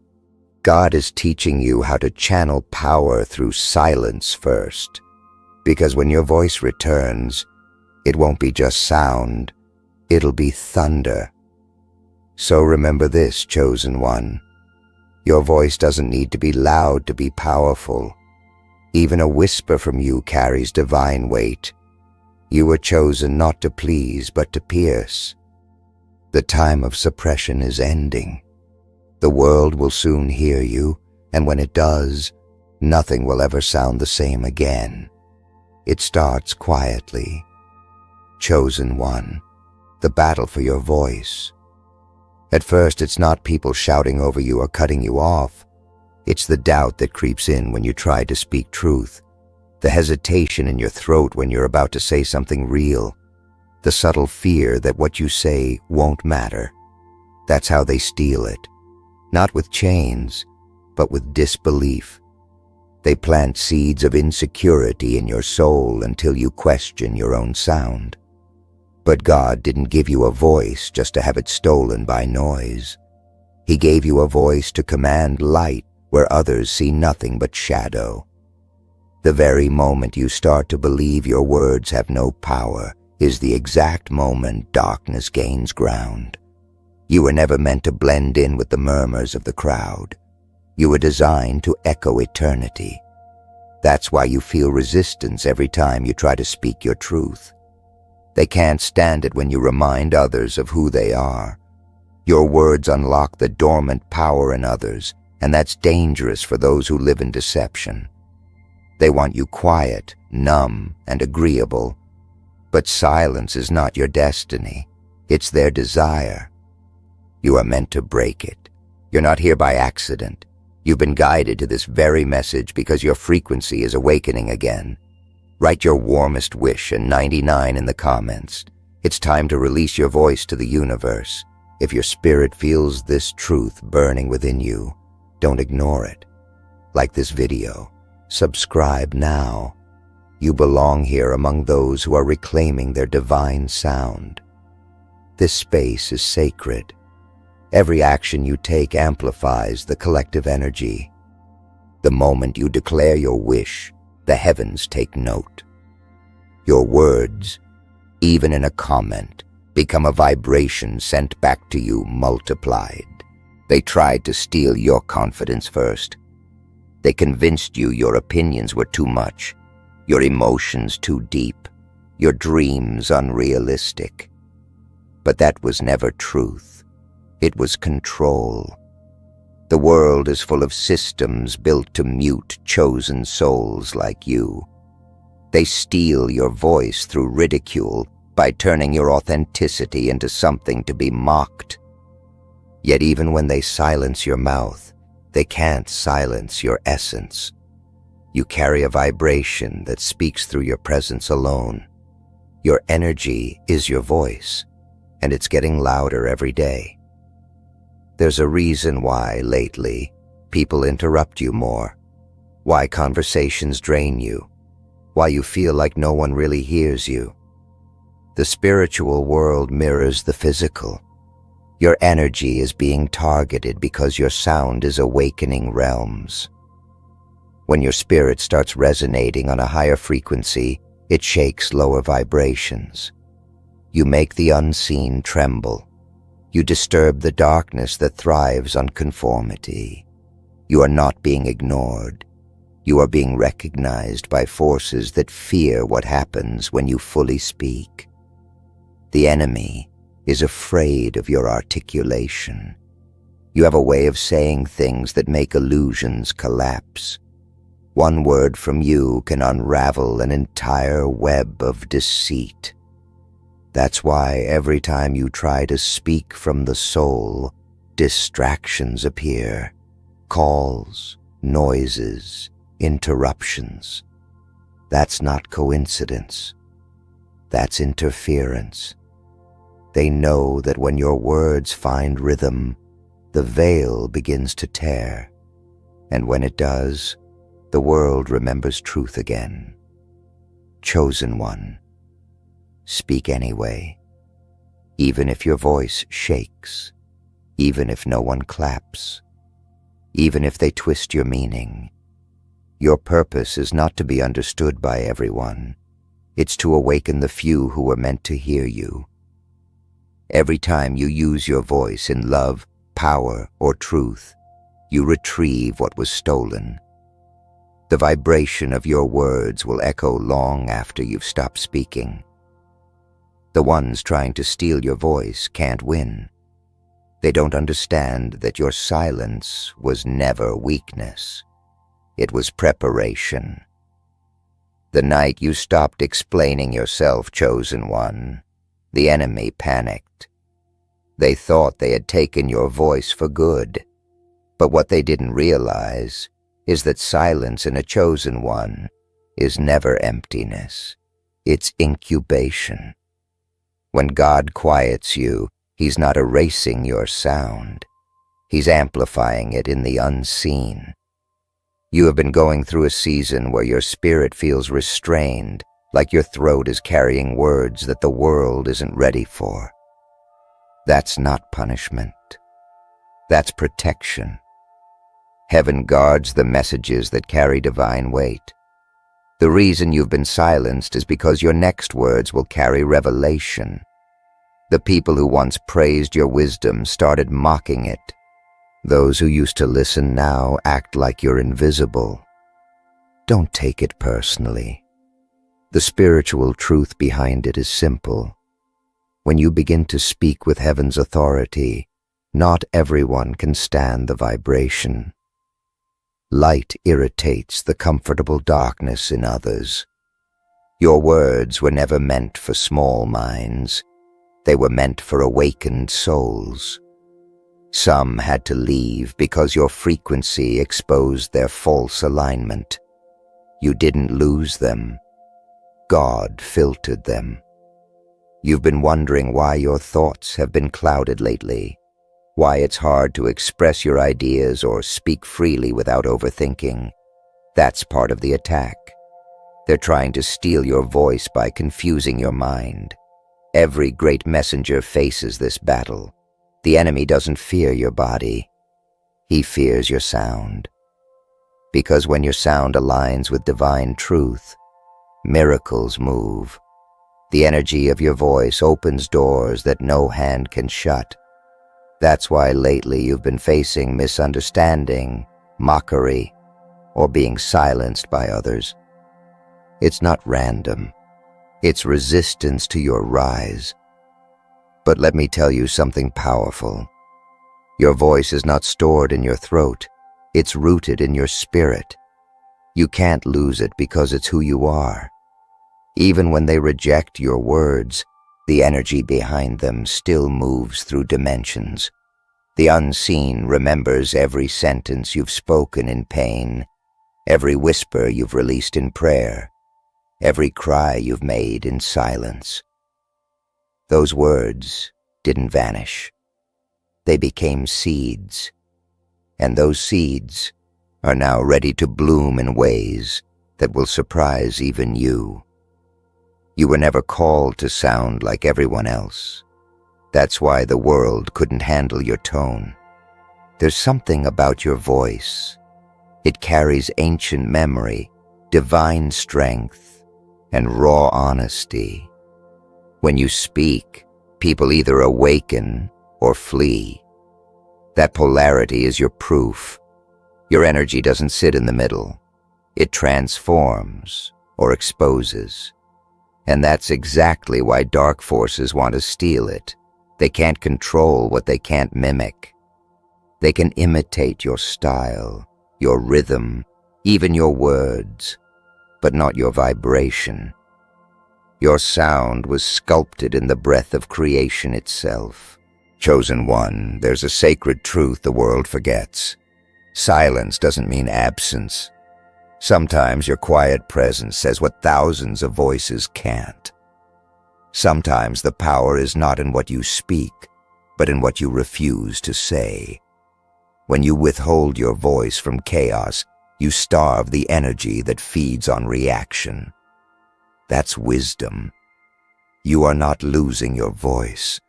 God is teaching you how to channel power through silence first, because when your voice returns, it won't be just sound, it'll be thunder. So remember this, chosen one. Your voice doesn't need to be loud to be powerful. Even a whisper from you carries divine weight. You were chosen not to please, but to pierce. The time of suppression is ending. The world will soon hear you, and when it does, nothing will ever sound the same again. It starts quietly. Chosen one, the battle for your voice. At first, it's not people shouting over you or cutting you off. It's the doubt that creeps in when you try to speak truth, the hesitation in your throat when you're about to say something real, the subtle fear that what you say won't matter. That's how they steal it. Not with chains, but with disbelief. They plant seeds of insecurity in your soul until you question your own sound. But God didn't give you a voice just to have it stolen by noise. He gave you a voice to command light where others see nothing but shadow. The very moment you start to believe your words have no power is the exact moment darkness gains ground. You were never meant to blend in with the murmurs of the crowd. You were designed to echo eternity. That's why you feel resistance every time you try to speak your truth. They can't stand it when you remind others of who they are. Your words unlock the dormant power in others, and that's dangerous for those who live in deception. They want you quiet, numb, and agreeable. But silence is not your destiny. It's their desire. You are meant to break it. You're not here by accident. You've been guided to this very message because your frequency is awakening again. Write your warmest wish and 99 in the comments. It's time to release your voice to the universe. If your spirit feels this truth burning within you, don't ignore it. Like this video. Subscribe now. You belong here among those who are reclaiming their divine sound. This space is sacred. Every action you take amplifies the collective energy. The moment you declare your wish, the heavens take note. Your words, even in a comment, become a vibration sent back to you multiplied. They tried to steal your confidence first. They convinced you your opinions were too much, your emotions too deep, your dreams unrealistic. But that was never truth. It was control. The world is full of systems built to mute chosen souls like you. They steal your voice through ridicule by turning your authenticity into something to be mocked. Yet even when they silence your mouth, they can't silence your essence. You carry a vibration that speaks through your presence alone. Your energy is your voice, and it's getting louder every day. There's a reason why, lately, people interrupt you more, why conversations drain you, why you feel like no one really hears you. The spiritual world mirrors the physical. Your energy is being targeted because your sound is awakening realms. When your spirit starts resonating on a higher frequency, it shakes lower vibrations. You make the unseen tremble. You disturb the darkness that thrives on conformity. You are not being ignored. You are being recognized by forces that fear what happens when you fully speak. The enemy is afraid of your articulation. You have a way of saying things that make illusions collapse. One word from you can unravel an entire web of deceit. That's why every time you try to speak from the soul, distractions appear. Calls, noises, interruptions. That's not coincidence. That's interference. They know that when your words find rhythm, the veil begins to tear. And when it does, the world remembers truth again. Chosen one. Speak anyway, even if your voice shakes, even if no one claps, even if they twist your meaning. Your purpose is not to be understood by everyone. It's to awaken the few who were meant to hear you. Every time you use your voice in love, power, or truth, you retrieve what was stolen. The vibration of your words will echo long after you've stopped speaking. The ones trying to steal your voice can't win. They don't understand that your silence was never weakness. It was preparation. The night you stopped explaining yourself, chosen one, the enemy panicked. They thought they had taken your voice for good, but what they didn't realize is that silence in a chosen one is never emptiness. It's incubation. When God quiets you, He's not erasing your sound. He's amplifying it in the unseen. You have been going through a season where your spirit feels restrained, like your throat is carrying words that the world isn't ready for. That's not punishment. That's protection. Heaven guards the messages that carry divine weight. The reason you've been silenced is because your next words will carry revelation. The people who once praised your wisdom started mocking it. Those who used to listen now act like you're invisible. Don't take it personally. The spiritual truth behind it is simple. When you begin to speak with heaven's authority, not everyone can stand the vibration. Light irritates the comfortable darkness in others. Your words were never meant for small minds. They were meant for awakened souls. Some had to leave because your frequency exposed their false alignment. You didn't lose them. God filtered them. You've been wondering why your thoughts have been clouded lately, why it's hard to express your ideas or speak freely without overthinking. That's part of the attack. They're trying to steal your voice by confusing your mind. Every great messenger faces this battle. The enemy doesn't fear your body. He fears your sound. Because when your sound aligns with divine truth, miracles move. The energy of your voice opens doors that no hand can shut. That's why lately you've been facing misunderstanding, mockery, or being silenced by others. It's not random. It's resistance to your rise. But let me tell you something powerful. Your voice is not stored in your throat. It's rooted in your spirit. You can't lose it because it's who you are. Even when they reject your words, the energy behind them still moves through dimensions. The unseen remembers every sentence you've spoken in pain, every whisper you've released in prayer, every cry you've made in silence. Those words didn't vanish. They became seeds, and those seeds are now ready to bloom in ways that will surprise even you. You were never called to sound like everyone else. That's why the world couldn't handle your tone. There's something about your voice. It carries ancient memory, divine strength, and raw honesty. When you speak, people either awaken or flee. That polarity is your proof. Your energy doesn't sit in the middle. It transforms or exposes. And that's exactly why dark forces want to steal it. They can't control what they can't mimic. They can imitate your style, your rhythm, even your words, but not your vibration. Your sound was sculpted in the breath of creation itself. Chosen one, there's a sacred truth the world forgets. Silence doesn't mean absence. Sometimes your quiet presence says what thousands of voices can't. Sometimes the power is not in what you speak, but in what you refuse to say. When you withhold your voice from chaos, you starve the energy that feeds on reaction. That's wisdom. You are not losing your voice.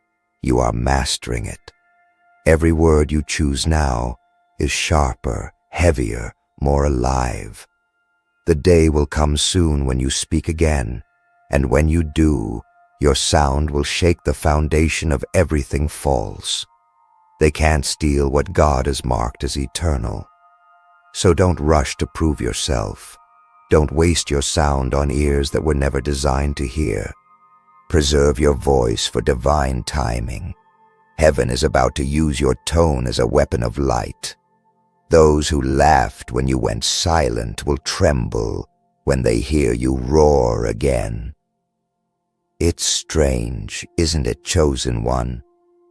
You are mastering it. Every word you choose now is sharper, heavier, more alive. The day will come soon when you speak again, and when you do, your sound will shake the foundation of everything false. They can't steal what God has marked as eternal. So don't rush to prove yourself. Don't waste your sound on ears that were never designed to hear. Preserve your voice for divine timing. Heaven is about to use your tone as a weapon of light. Those who laughed when you went silent will tremble when they hear you roar again. It's strange, isn't it, chosen one,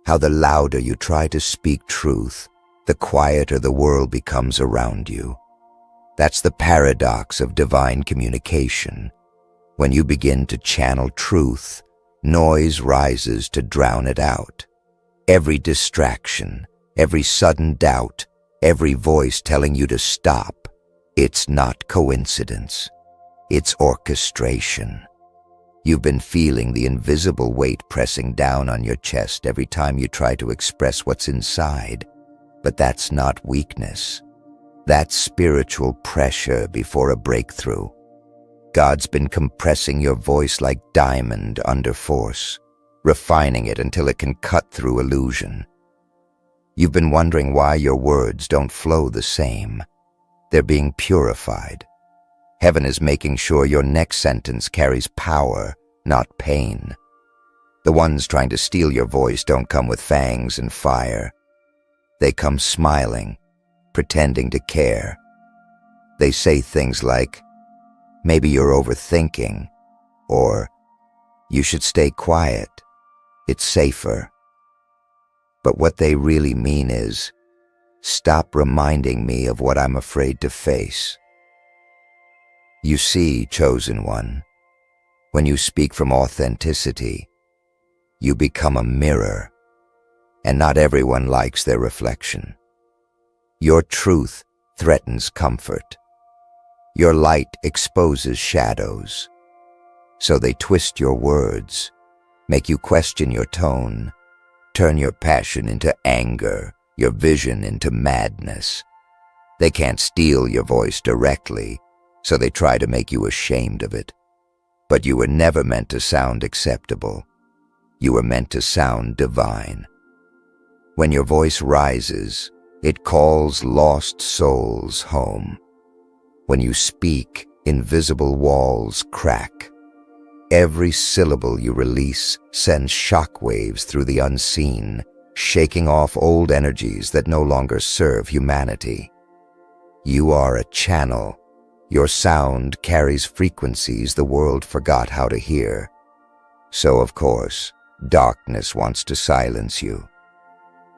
how the louder you try to speak truth, the quieter the world becomes around you. That's the paradox of divine communication. When you begin to channel truth, noise rises to drown it out. Every distraction, every sudden doubt, every voice telling you to stop, it's not coincidence. It's orchestration. You've been feeling the invisible weight pressing down on your chest every time you try to express what's inside. But that's not weakness. That's spiritual pressure before a breakthrough. God's been compressing your voice like diamond under force, refining it until it can cut through illusion. You've been wondering why your words don't flow the same. They're being purified. Heaven is making sure your next sentence carries power, not pain. The ones trying to steal your voice don't come with fangs and fire. They come smiling, pretending to care. They say things like, "Maybe you're overthinking," or "You should stay quiet. It's safer." But what they really mean is, stop reminding me of what I'm afraid to face. You see, chosen one, when you speak from authenticity, you become a mirror, and not everyone likes their reflection. Your truth threatens comfort. Your light exposes shadows. So they twist your words, make you question your tone, turn your passion into anger, your vision into madness. They can't steal your voice directly, so they try to make you ashamed of it. But you were never meant to sound acceptable. You were meant to sound divine. When your voice rises, it calls lost souls home. When you speak, invisible walls crack. Every syllable you release sends shockwaves through the unseen, shaking off old energies that no longer serve humanity. You are a channel. Your sound carries frequencies the world forgot how to hear. So, of course, darkness wants to silence you.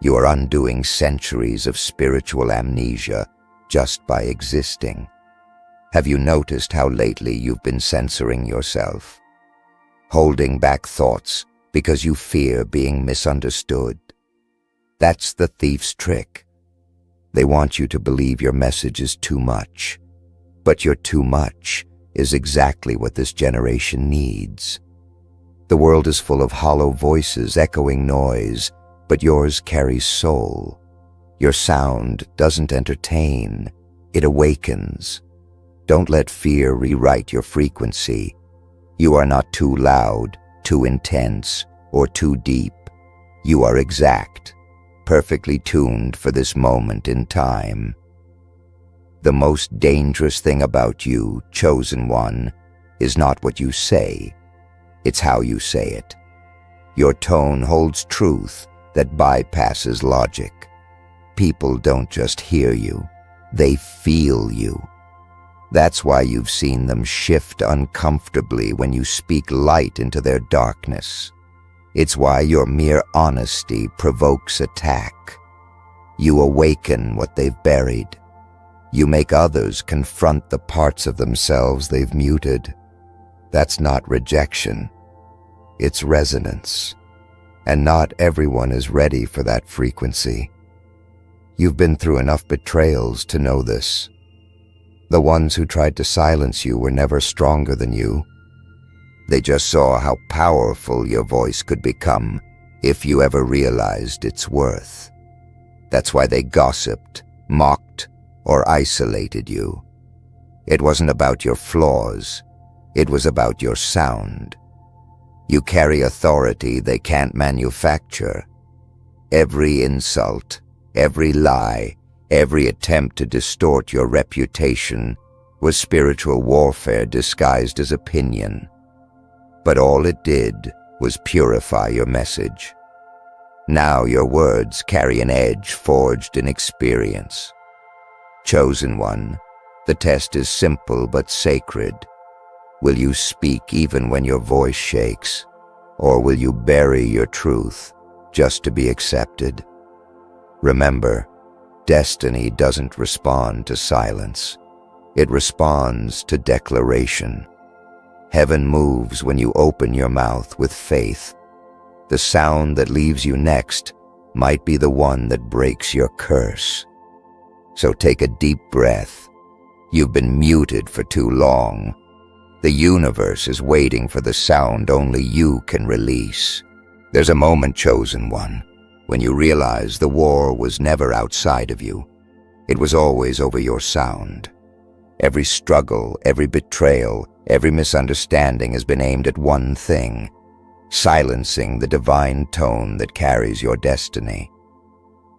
You are undoing centuries of spiritual amnesia just by existing. Have you noticed how lately you've been censoring yourself? Holding back thoughts because you fear being misunderstood? That's the thief's trick. They want you to believe your message is too much. But your too much is exactly what this generation needs. The world is full of hollow voices, echoing noise, but yours carries soul. Your sound doesn't entertain, it awakens. Don't let fear rewrite your frequency. You are not too loud, too intense, or too deep. You are exact, perfectly tuned for this moment in time. The most dangerous thing about you, chosen one, is not what you say. It's how you say it. Your tone holds truth that bypasses logic. People don't just hear you, they feel you. That's why you've seen them shift uncomfortably when you speak light into their darkness. It's why your mere honesty provokes attack. You awaken what they've buried. You make others confront the parts of themselves they've muted. That's not rejection. It's resonance. And not everyone is ready for that frequency. You've been through enough betrayals to know this. The ones who tried to silence you were never stronger than you. They just saw how powerful your voice could become if you ever realized its worth. That's why they gossiped, mocked, or isolated you. It wasn't about your flaws. It was about your sound. You carry authority they can't manufacture. Every insult, every lie, every attempt to distort your reputation was spiritual warfare disguised as opinion. But all it did was purify your message. Now your words carry an edge forged in experience. Chosen one, the test is simple but sacred. Will you speak even when your voice shakes? Or will you bury your truth just to be accepted? Remember, destiny doesn't respond to silence. It responds to declaration. Heaven moves when you open your mouth with faith. The sound that leaves you next might be the one that breaks your curse. So take a deep breath. You've been muted for too long. The universe is waiting for the sound only you can release. There's a moment, chosen one, when you realize the war was never outside of you. It was always over your sound. Every struggle, every betrayal, every misunderstanding has been aimed at one thing: silencing the divine tone that carries your destiny.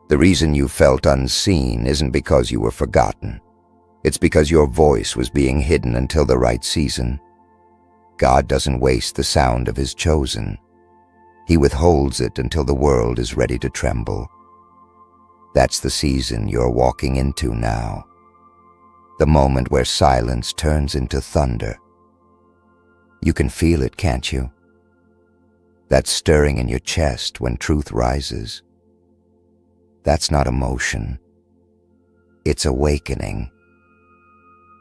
The reason you felt unseen isn't because you were forgotten. It's because your voice was being hidden until the right season. God doesn't waste the sound of His chosen. He withholds it until the world is ready to tremble. That's the season you're walking into now. The moment where silence turns into thunder. You can feel it, can't you? That stirring in your chest when truth rises. That's not emotion. It's awakening.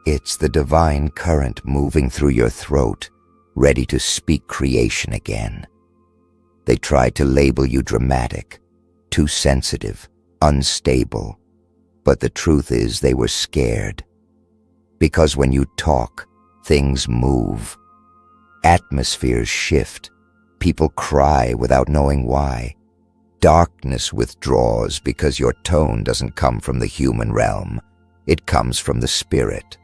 It's the divine current moving through your throat, ready to speak creation again. They tried to label you dramatic, too sensitive, unstable, but the truth is they were scared. Because when you talk, things move. Atmospheres shift. People cry without knowing why. Darkness withdraws because your tone doesn't come from the human realm. It comes from the spirit.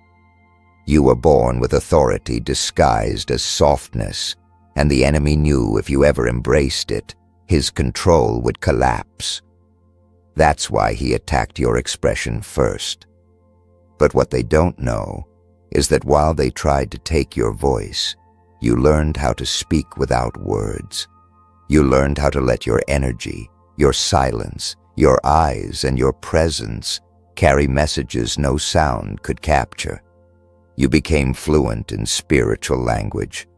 You were born with authority disguised as softness, and the enemy knew if you ever embraced it, his control would collapse. That's why he attacked your expression first. But what they don't know is that while they tried to take your voice, you learned how to speak without words. You learned how to let your energy, your silence, your eyes, and your presence carry messages no sound could capture. You became fluent in spiritual language,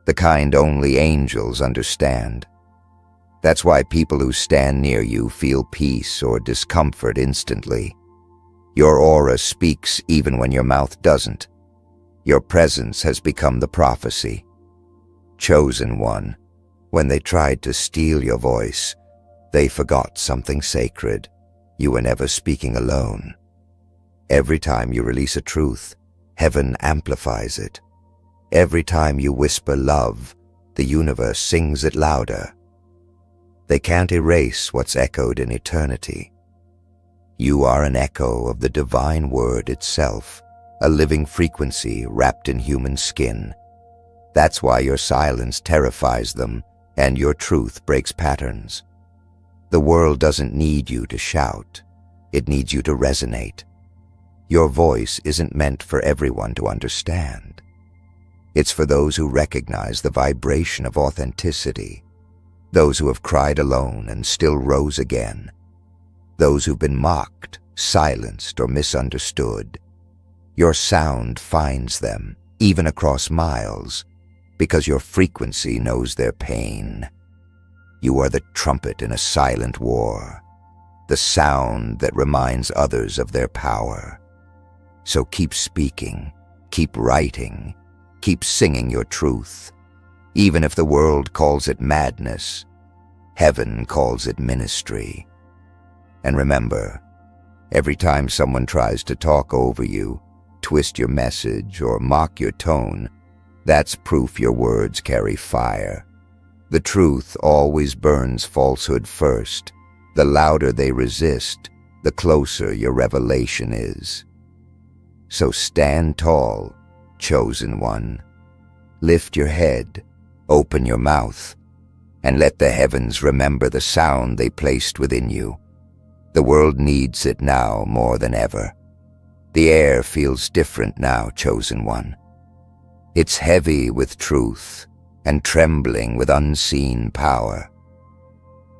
the kind only angels understand. That's why people who stand near you feel peace or discomfort instantly. Your aura speaks even when your mouth doesn't. Your presence has become the prophecy. Chosen one, when they tried to steal your voice, they forgot something sacred. You were never speaking alone. Every time you release a truth, heaven amplifies it. Every time you whisper love, the universe sings it louder. They can't erase what's echoed in eternity. You are an echo of the divine word itself, a living frequency wrapped in human skin. That's why your silence terrifies them and your truth breaks patterns. The world doesn't need you to shout. It needs you to resonate. Your voice isn't meant for everyone to understand. It's for those who recognize the vibration of authenticity, those who have cried alone and still rose again, those who've been mocked, silenced, or misunderstood. Your sound finds them, even across miles, because your frequency knows their pain. You are the trumpet in a silent war, the sound that reminds others of their power. So keep speaking, keep writing, keep singing your truth. Even if the world calls it madness, heaven calls it ministry. And remember, every time someone tries to talk over you, twist your message, or mock your tone, that's proof your words carry fire. The truth always burns falsehood first. The louder they resist, the closer your revelation is. So stand tall, chosen one. Lift your head, open your mouth, and let the heavens remember the sound they placed within you. The world needs it now more than ever. The air feels different now, chosen one. It's heavy with truth and trembling with unseen power.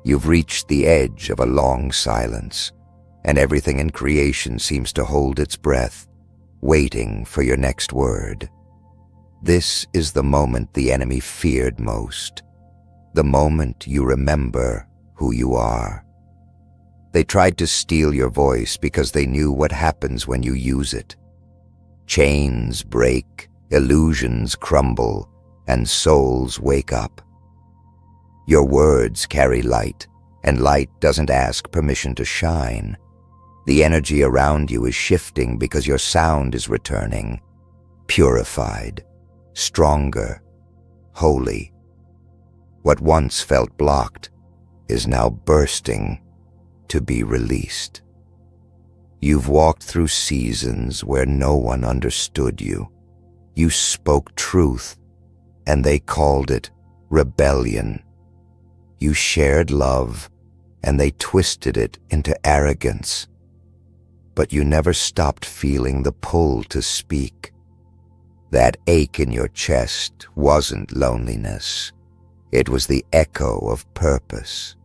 You've reached the edge of a long silence, and everything in creation seems to hold its breath, waiting for your next word. This is the moment the enemy feared most, the moment you remember who you are. They tried to steal your voice because they knew what happens when you use it. Chains break, illusions crumble, and souls wake up. Your words carry light, and light doesn't ask permission to shine. The energy around you is shifting because your sound is returning, purified, stronger, holy. What once felt blocked is now bursting to be released. You've walked through seasons where no one understood you. You spoke truth, and they called it rebellion. You shared love, and they twisted it into arrogance. But you never stopped feeling the pull to speak. That ache in your chest wasn't loneliness. It was the echo of purpose.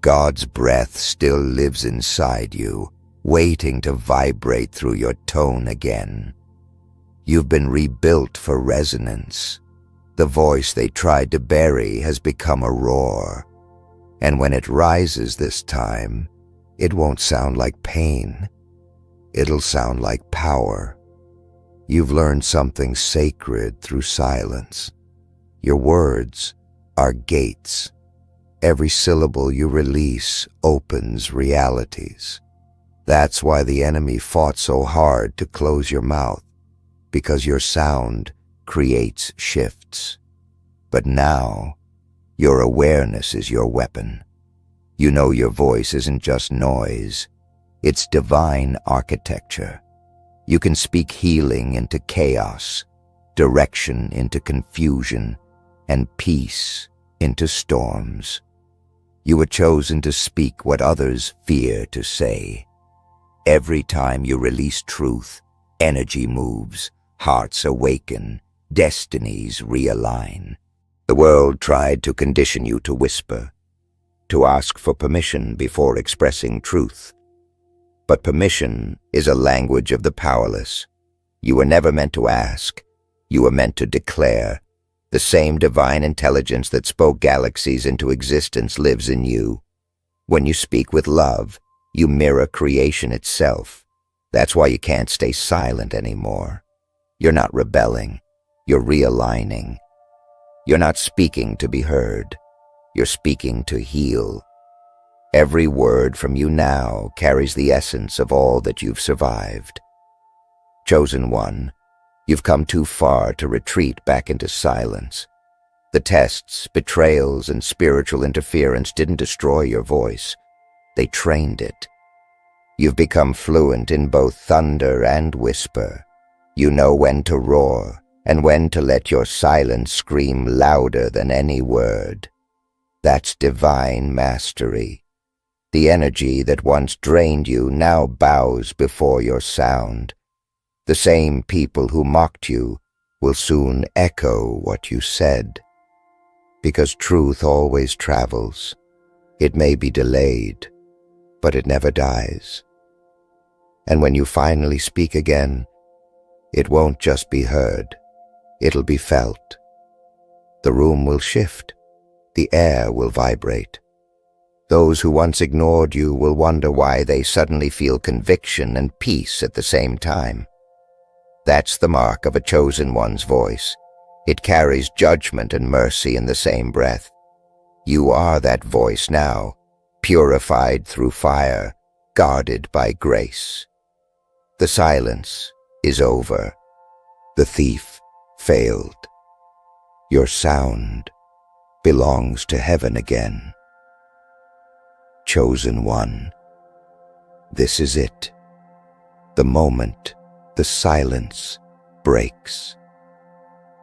God's breath still lives inside you, waiting to vibrate through your tone again. You've been rebuilt for resonance. The voice they tried to bury has become a roar. And when it rises this time, It won't sound like pain. It'll sound like power. You've learned something sacred through silence. Your words are gates. Every syllable you release opens realities. That's why the enemy fought so hard to close your mouth, because your sound creates shifts. But now, your awareness is your weapon. You know your voice isn't just noise. It's divine architecture. You can speak healing into chaos, direction into confusion, and peace into storms. You were chosen to speak what others fear to say. Every time you release truth, energy moves, hearts awaken, destinies realign. The world tried to condition you to whisper, to ask for permission before expressing truth. But permission is a language of the powerless. You were never meant to ask. You were meant to declare. The same divine intelligence that spoke galaxies into existence lives in you. When you speak with love, you mirror creation itself. That's why you can't stay silent anymore. You're not rebelling. You're realigning. You're not speaking to be heard. You're speaking to heal. Every word from you now carries the essence of all that you've survived. Chosen one, you've come too far to retreat back into silence. The tests, betrayals, and spiritual interference didn't destroy your voice. They trained it. You've become fluent in both thunder and whisper. You know when to roar and when to let your silence scream louder than any word. That's divine mastery. The energy that once drained you now bows before your sound. The same people who mocked you will soon echo what you said. Because truth always travels. It may be delayed, but it never dies. And when you finally speak again, it won't just be heard. It'll be felt. The room will shift. The air will vibrate. Those who once ignored you will wonder why they suddenly feel conviction and peace at the same time. That's the mark of a chosen one's voice. It carries judgment and mercy in the same breath. You are that voice now, purified through fire, guarded by grace. The silence is over. The thief failed. Your sound belongs to heaven again. Chosen one, this is it. The moment the silence breaks.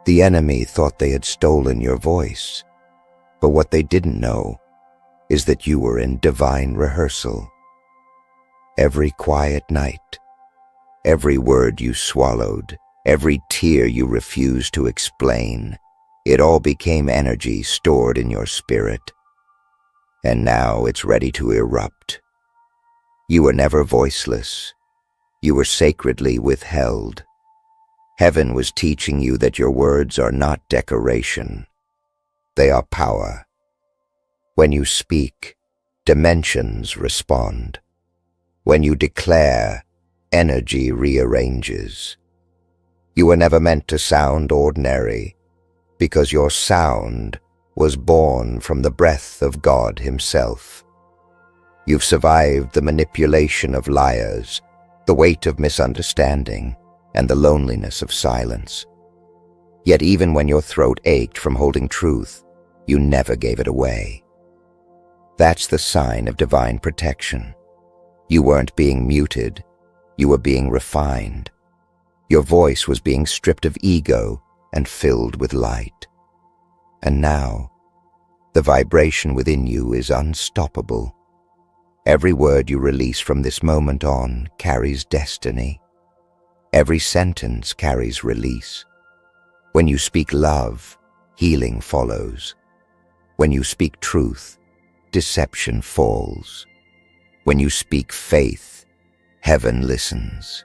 The enemy thought they had stolen your voice, but what they didn't know is that you were in divine rehearsal. Every quiet night, every word you swallowed, every tear you refused to explain, it all became energy stored in your spirit. And now it's ready to erupt. You were never voiceless. You were sacredly withheld. Heaven was teaching you that your words are not decoration. They are power. When you speak, dimensions respond. When you declare, energy rearranges. You were never meant to sound ordinary, because your sound was born from the breath of God Himself. You've survived the manipulation of liars, the weight of misunderstanding, and the loneliness of silence. Yet even when your throat ached from holding truth, you never gave it away. That's the sign of divine protection. You weren't being muted, you were being refined. Your voice was being stripped of ego and filled with light. And now, the vibration within you is unstoppable. Every word you release from this moment on carries destiny. Every sentence carries release. When you speak love, healing follows. When you speak truth, deception falls. When you speak faith, heaven listens.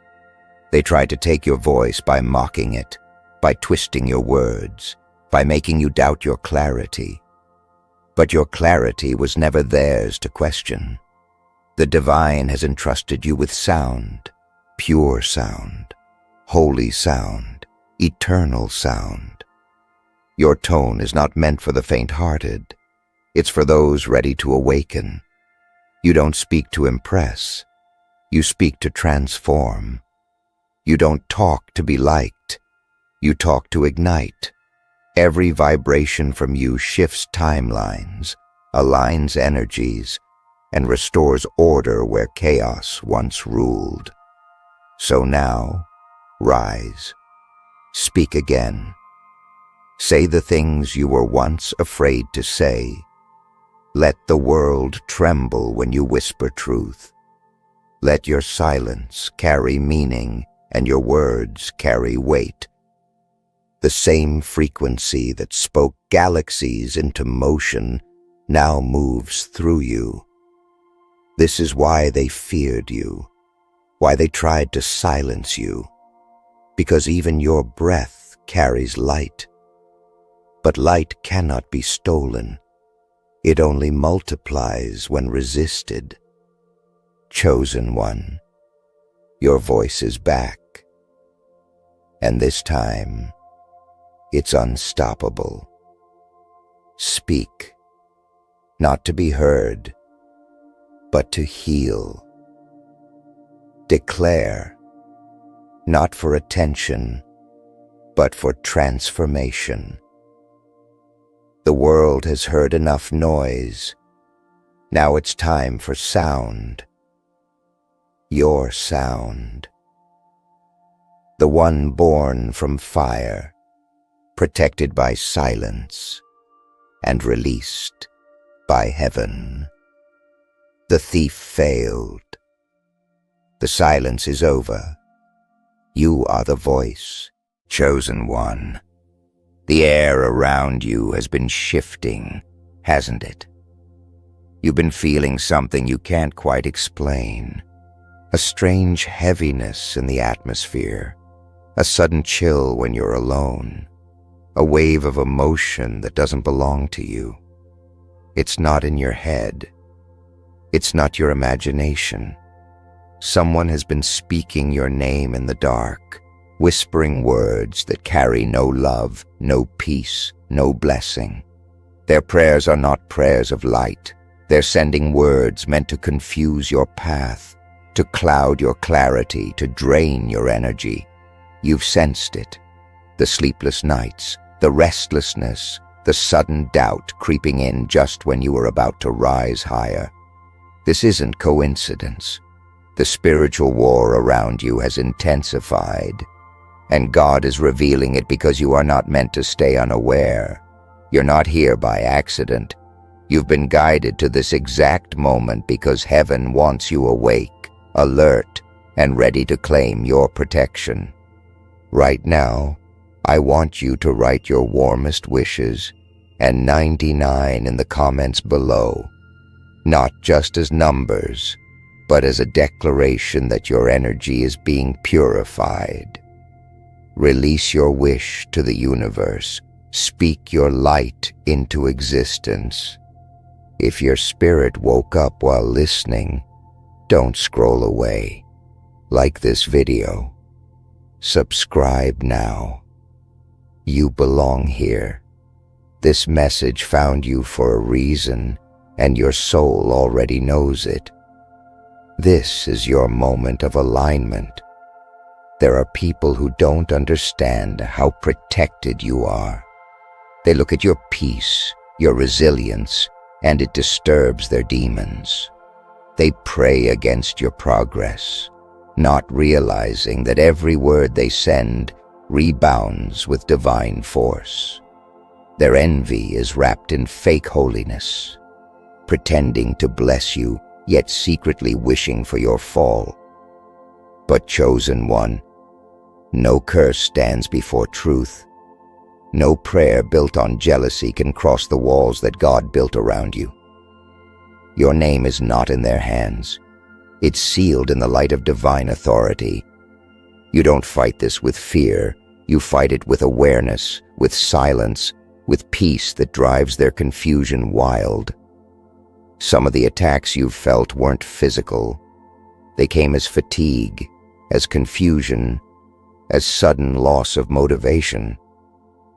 They tried to take your voice by mocking it, by twisting your words, by making you doubt your clarity. But your clarity was never theirs to question. The divine has entrusted you with sound, pure sound, holy sound, eternal sound. Your tone is not meant for the faint-hearted. It's for those ready to awaken. You don't speak to impress. You speak to transform. You don't talk to be liked. You talk to ignite. Every vibration from you shifts timelines, aligns energies, and restores order where chaos once ruled. So now, rise. Speak again. Say the things you were once afraid to say. Let the world tremble when you whisper truth. Let your silence carry meaning and your words carry weight. The same frequency that spoke galaxies into motion now moves through you. This is why they feared you, why they tried to silence you, because even your breath carries light. But light cannot be stolen. It only multiplies when resisted. Chosen one, your voice is back. And this time, it's unstoppable. Speak, not to be heard, but to heal. Declare, not for attention, but for transformation. The world has heard enough noise. Now it's time for sound. Your sound. The one born from fire, protected by silence, and released by heaven. The thief failed. The silence is over. You are the voice, chosen one. The air around you has been shifting, hasn't it? You've been feeling something you can't quite explain. A strange heaviness in the atmosphere. A sudden chill when you're alone. A wave of emotion that doesn't belong to you. It's not in your head. It's not your imagination. Someone has been speaking your name in the dark, whispering words that carry no love, no peace, no blessing. Their prayers are not prayers of light. They're sending words meant to confuse your path, to cloud your clarity, to drain your energy. You've sensed it. The sleepless nights, the restlessness, the sudden doubt creeping in just when you were about to rise higher. This isn't coincidence. The spiritual war around you has intensified, and God is revealing it because you are not meant to stay unaware. You're not here by accident. You've been guided to this exact moment because heaven wants you awake, alert, and ready to claim your protection. Right now, I want you to write your warmest wishes and 99 in the comments below, not just as numbers, but as a declaration that your energy is being purified. Release your wish to the universe. Speak your light into existence. If your spirit woke up while listening, don't scroll away. Like this video. Subscribe now. You belong here. This message found you for a reason, and your soul already knows it. This is your moment of alignment. There are people who don't understand how protected you are. They look at your peace, your resilience, and it disturbs their demons. They pray against your progress, not realizing that every word they send rebounds with divine force. Their envy is wrapped in fake holiness, pretending to bless you, yet secretly wishing for your fall. But chosen one, no curse stands before truth. No prayer built on jealousy can cross the walls that God built around you. Your name is not in their hands. It's sealed in the light of divine authority. You don't fight this with fear. You fight it with awareness, with silence, with peace that drives their confusion wild. Some of the attacks you've felt weren't physical. They came as fatigue, as confusion, as sudden loss of motivation.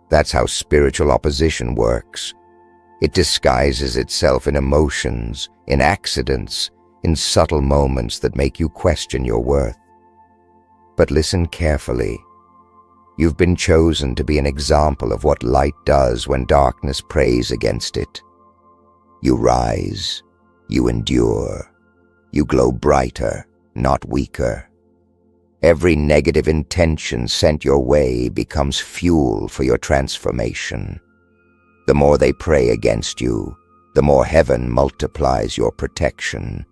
That's how spiritual opposition works. It disguises itself in emotions, in accidents, in subtle moments that make you question your worth. But listen carefully. You've been chosen to be an example of what light does when darkness prays against it. You rise, you endure, you glow brighter, not weaker. Every negative intention sent your way becomes fuel for your transformation. The more they pray against you, the more heaven multiplies your protection.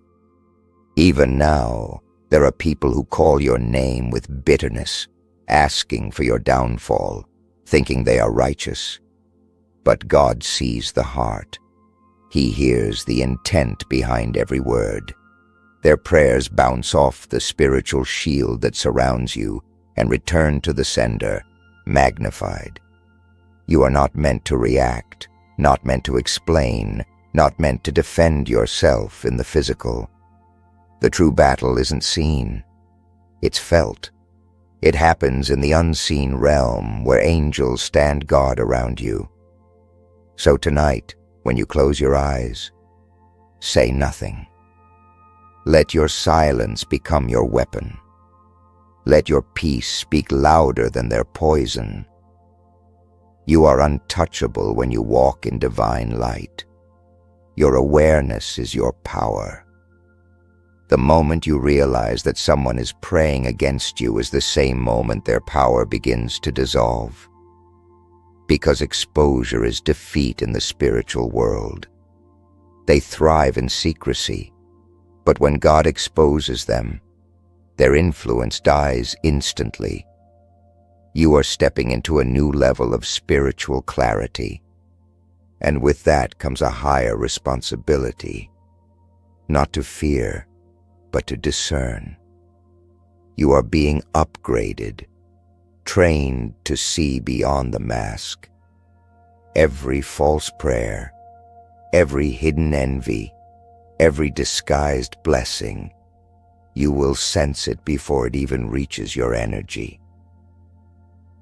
Even now, there are people who call your name with bitterness, asking for your downfall, thinking they are righteous. But God sees the heart. He hears the intent behind every word. Their prayers bounce off the spiritual shield that surrounds you and return to the sender, magnified. You are not meant to react, not meant to explain, not meant to defend yourself in the physical. The true battle isn't seen. It's felt. It happens in the unseen realm where angels stand guard around you. So tonight, when you close your eyes, say nothing. Let your silence become your weapon. Let your peace speak louder than their poison. You are untouchable when you walk in divine light. Your awareness is your power. The moment you realize that someone is praying against you is the same moment their power begins to dissolve. Because exposure is defeat in the spiritual world. They thrive in secrecy, but when God exposes them, their influence dies instantly. You are stepping into a new level of spiritual clarity, and with that comes a higher responsibility, not to fear, but to discern. You are being upgraded, trained to see beyond the mask. Every false prayer, every hidden envy, every disguised blessing, you will sense it before it even reaches your energy.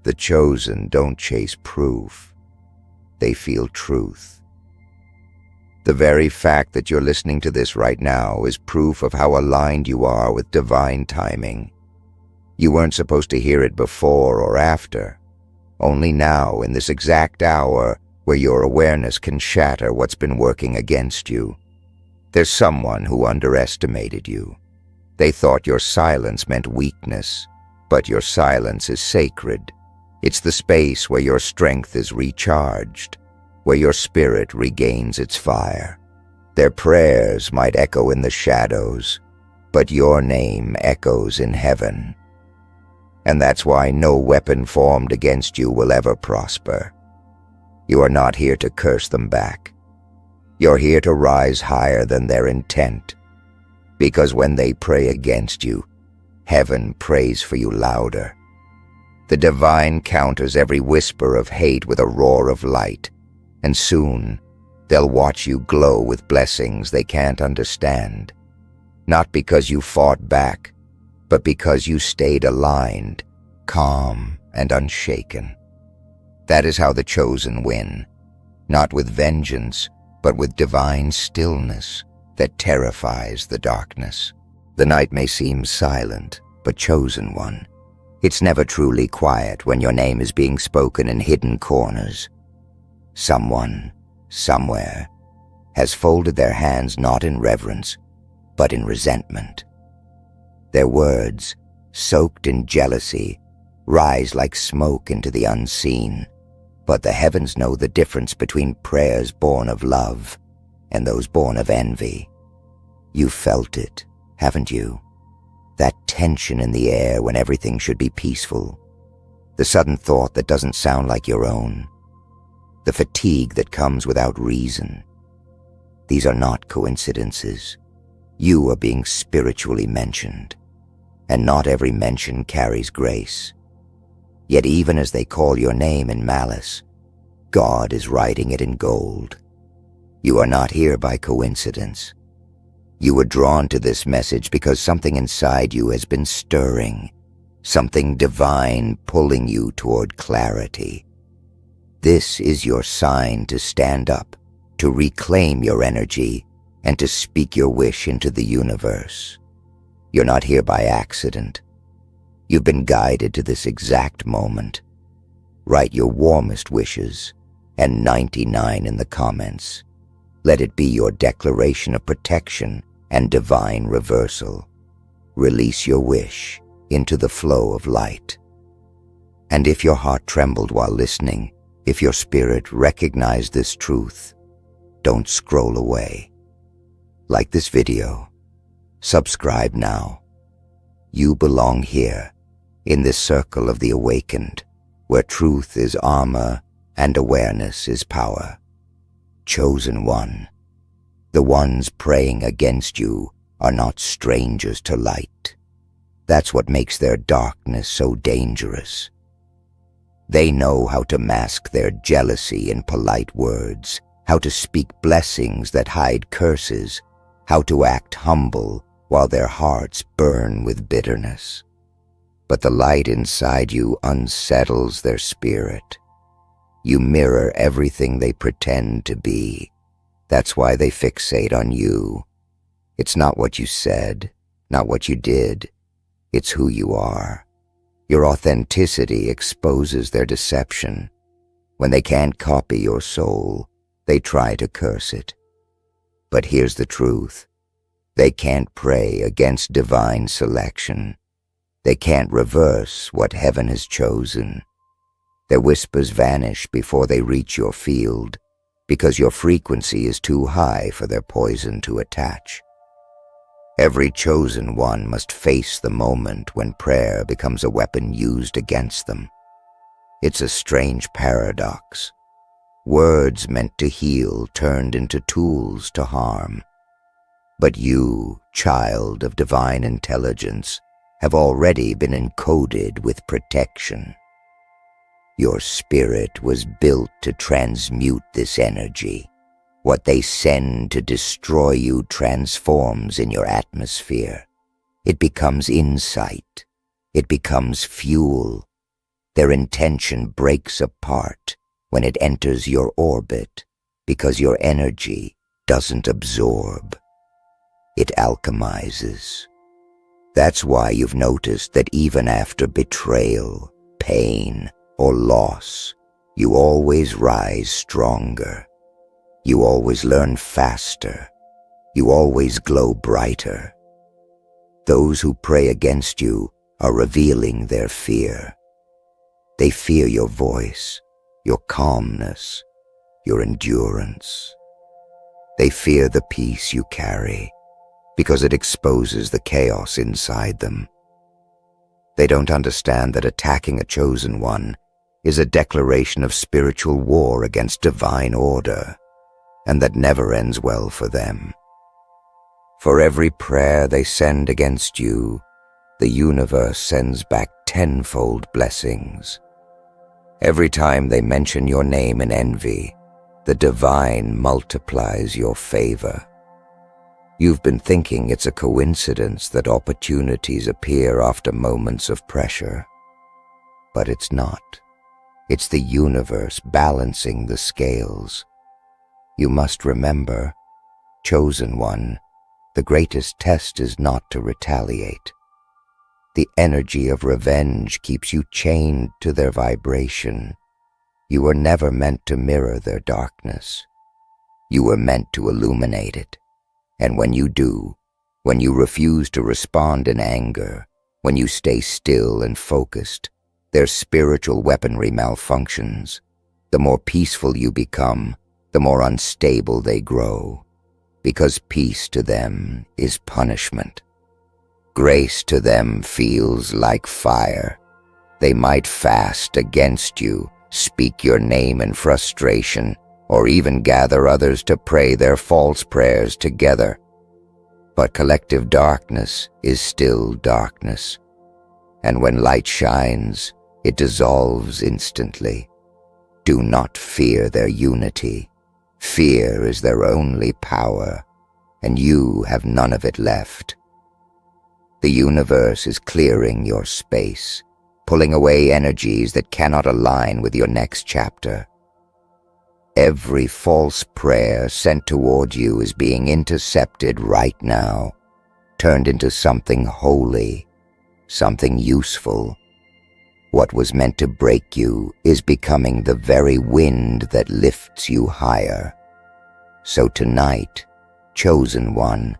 The chosen don't chase proof. They feel truth. The very fact that you're listening to this right now is proof of how aligned you are with divine timing. You weren't supposed to hear it before or after. Only now, in this exact hour, where your awareness can shatter what's been working against you. There's someone who underestimated you. They thought your silence meant weakness, but your silence is sacred. It's the space where your strength is recharged, where your spirit regains its fire. Their prayers might echo in the shadows, but your name echoes in heaven. And that's why no weapon formed against you will ever prosper. You are not here to curse them back. You're here to rise higher than their intent. Because when they pray against you, heaven prays for you louder. The divine counters every whisper of hate with a roar of light, and soon they'll watch you glow with blessings they can't understand. Not because you fought back, but because you stayed aligned, calm and unshaken. That is how the chosen win, not with vengeance, but with divine stillness that terrifies the darkness. The night may seem silent, but chosen one. It's never truly quiet when your name is being spoken in hidden corners. Someone, somewhere, has folded their hands not in reverence, but in resentment. Their words, soaked in jealousy, rise like smoke into the unseen, but the heavens know the difference between prayers born of love and those born of envy. You felt it, haven't you? That tension in the air when everything should be peaceful. The sudden thought that doesn't sound like your own. The fatigue that comes without reason. These are not coincidences. You are being spiritually mentioned, and not every mention carries grace. Yet even as they call your name in malice, God is writing it in gold. You are not here by coincidence. You were drawn to this message because something inside you has been stirring, something divine pulling you toward clarity. This is your sign to stand up, to reclaim your energy, and to speak your wish into the universe. You're not here by accident. You've been guided to this exact moment. Write your warmest wishes, and 99 in the comments. Let it be your declaration of protection and divine reversal. Release your wish into the flow of light. And if your heart trembled while listening, if your spirit recognized this truth, don't scroll away. Like this video. Subscribe now. You belong here, in this circle of the awakened, where truth is armor and awareness is power. Chosen one. The ones praying against you are not strangers to light. That's what makes their darkness so dangerous. They know how to mask their jealousy in polite words, how to speak blessings that hide curses, how to act humble while their hearts burn with bitterness. But the light inside you unsettles their spirit. You mirror everything they pretend to be. That's why they fixate on you. It's not what you said, not what you did. It's who you are. Your authenticity exposes their deception. When they can't copy your soul, they try to curse it. But here's the truth. They can't pray against divine selection. They can't reverse what heaven has chosen. Their whispers vanish before they reach your field, because your frequency is too high for their poison to attach. Every chosen one must face the moment when prayer becomes a weapon used against them. It's a strange paradox. Words meant to heal turned into tools to harm. But you, child of divine intelligence, have already been encoded with protection. Your spirit was built to transmute this energy. What they send to destroy you transforms in your atmosphere. It becomes insight. It becomes fuel. Their intention breaks apart when it enters your orbit because your energy doesn't absorb. It alchemizes. That's why you've noticed that even after betrayal, pain, or loss, you always rise stronger. You always learn faster. You always glow brighter. Those who pray against you are revealing their fear. They fear your voice, your calmness, your endurance. They fear the peace you carry because it exposes the chaos inside them. They don't understand that attacking a chosen one is a declaration of spiritual war against divine order, and that never ends well for them. For every prayer they send against you, the universe sends back tenfold blessings. Every time they mention your name in envy, the divine multiplies your favor. You've been thinking it's a coincidence that opportunities appear after moments of pressure. But it's not. It's the universe balancing the scales. You must remember, chosen one, the greatest test is not to retaliate. The energy of revenge keeps you chained to their vibration. You were never meant to mirror their darkness. You were meant to illuminate it. And when you do, when you refuse to respond in anger, when you stay still and focused, their spiritual weaponry malfunctions. The more peaceful you become, the more unstable they grow, because peace to them is punishment. Grace to them feels like fire. They might fast against you, speak your name in frustration, or even gather others to pray their false prayers together. But collective darkness is still darkness, and when light shines, it dissolves instantly. Do not fear their unity. Fear is their only power, and you have none of it left. The universe is clearing your space, pulling away energies that cannot align with your next chapter. Every false prayer sent toward you is being intercepted right now, turned into something holy, something useful. What was meant to break you is becoming the very wind that lifts you higher. So tonight, chosen one,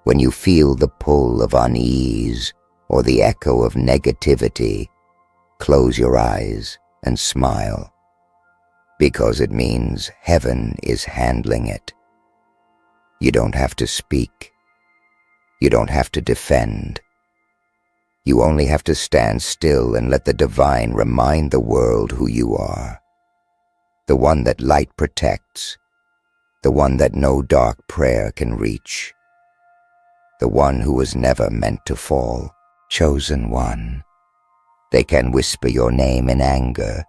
when you feel the pull of unease or the echo of negativity, close your eyes and smile, because it means heaven is handling it. You don't have to speak. You don't have to defend. You only have to stand still and let the divine remind the world who you are. The one that light protects, the one that no dark prayer can reach, the one who was never meant to fall, chosen one. They can whisper your name in anger,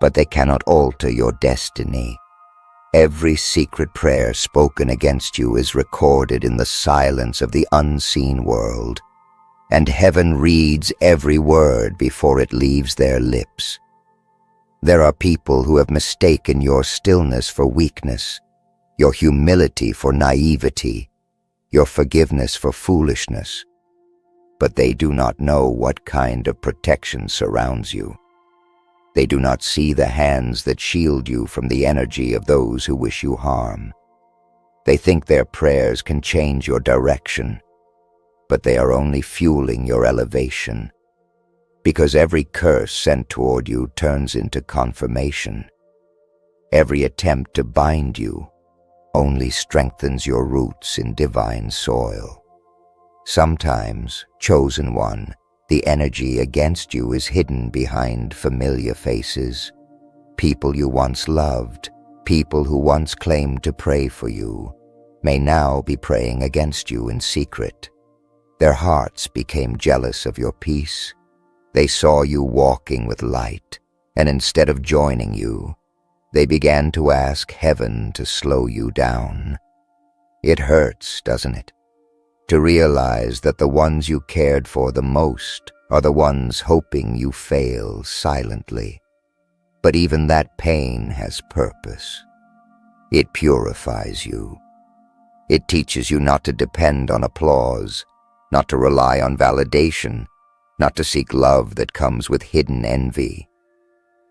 but they cannot alter your destiny. Every secret prayer spoken against you is recorded in the silence of the unseen world, and heaven reads every word before it leaves their lips. There are people who have mistaken your stillness for weakness, your humility for naivety, your forgiveness for foolishness, but they do not know what kind of protection surrounds you. They do not see the hands that shield you from the energy of those who wish you harm. They think their prayers can change your direction, but they are only fueling your elevation, because every curse sent toward you turns into confirmation. Every attempt to bind you only strengthens your roots in divine soil. Sometimes, chosen one, the energy against you is hidden behind familiar faces. People you once loved, people who once claimed to pray for you, may now be praying against you in secret. Their hearts became jealous of your peace. They saw you walking with light, and instead of joining you, they began to ask heaven to slow you down. It hurts, doesn't it, to realize that the ones you cared for the most are the ones hoping you fail silently. But even that pain has purpose. It purifies you. It teaches you not to depend on applause, not to rely on validation, not to seek love that comes with hidden envy.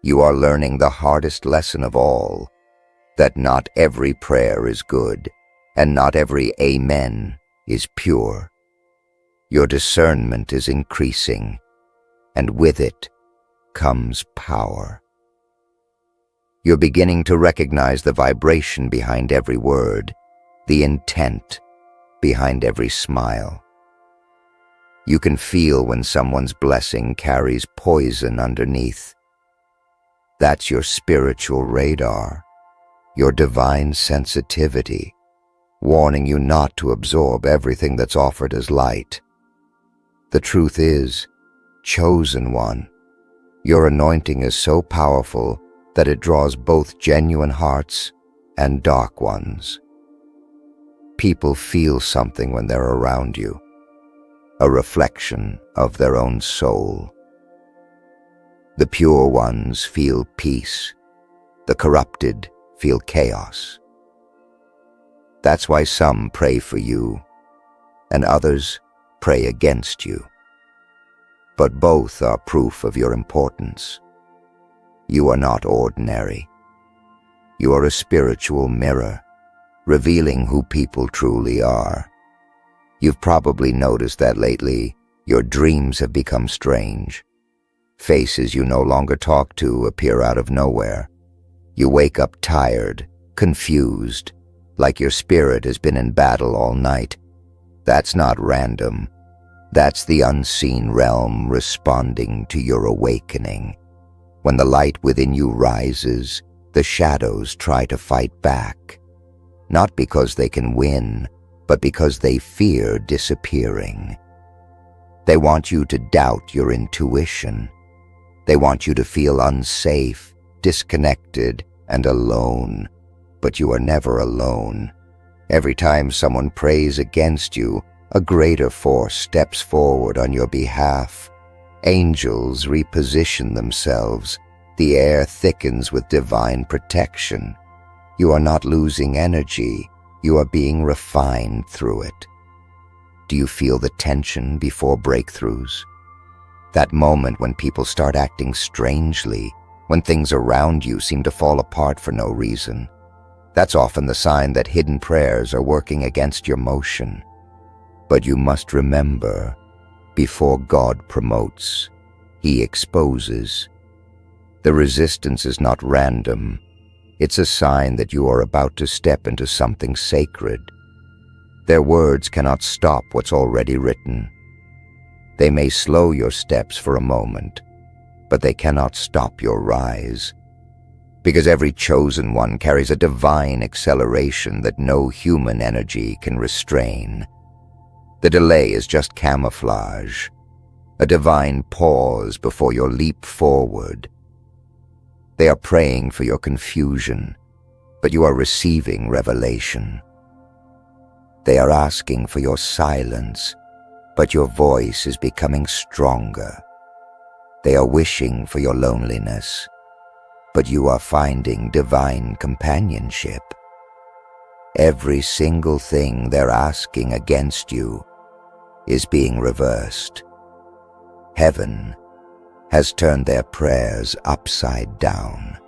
You are learning the hardest lesson of all, that not every prayer is good, and not every amen is pure. Your discernment is increasing, and with it comes power. You're beginning to recognize the vibration behind every word, the intent behind every smile. You can feel when someone's blessing carries poison underneath. That's your spiritual radar, your divine sensitivity, warning you not to absorb everything that's offered as light. The truth is, chosen one, your anointing is so powerful that it draws both genuine hearts and dark ones. People feel something when they're around you, a reflection of their own soul. The pure ones feel peace. The corrupted feel chaos. That's why some pray for you, and others pray against you. But both are proof of your importance. You are not ordinary. You are a spiritual mirror, revealing who people truly are. You've probably noticed that lately your dreams have become strange. Faces you no longer talk to appear out of nowhere. You wake up tired, confused, like your spirit has been in battle all night. That's not random. That's the unseen realm responding to your awakening. When the light within you rises, the shadows try to fight back. Not because they can win, but because they fear disappearing. They want you to doubt your intuition. They want you to feel unsafe, disconnected, and alone. but you are never alone. Every time someone prays against you, a greater force steps forward on your behalf. Angels reposition themselves. The air thickens with divine protection. You are not losing energy. You are being refined through it. Do you feel the tension before breakthroughs? That moment when people start acting strangely, when things around you seem to fall apart for no reason. That's often the sign that hidden prayers are working against your motion. But you must remember, before God promotes, He exposes. The resistance is not random. It's a sign that you are about to step into something sacred. Their words cannot stop what's already written. They may slow your steps for a moment, but they cannot stop your rise. Because every chosen one carries a divine acceleration that no human energy can restrain. The delay is just camouflage, a divine pause before your leap forward. They are praying for your confusion, but you are receiving revelation. They are asking for your silence, but your voice is becoming stronger. They are wishing for your loneliness, but you are finding divine companionship. Every single thing they're asking against you is being reversed. Heaven has turned their prayers upside down.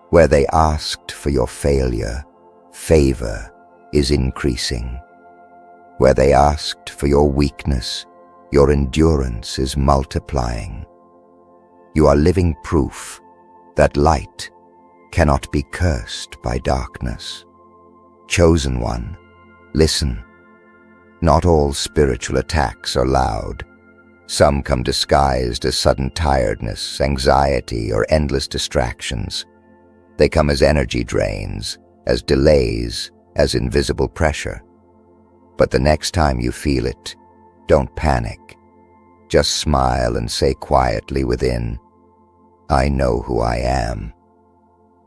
Where they asked for your failure, favor is increasing. Where they asked for your weakness, your endurance is multiplying. You are living proof that light cannot be cursed by darkness. Chosen one, listen. Not all spiritual attacks are loud. Some come disguised as sudden tiredness, anxiety, or endless distractions. They come as energy drains, as delays, as invisible pressure. But the next time you feel it, don't panic. Just smile and say quietly within, I know who I am.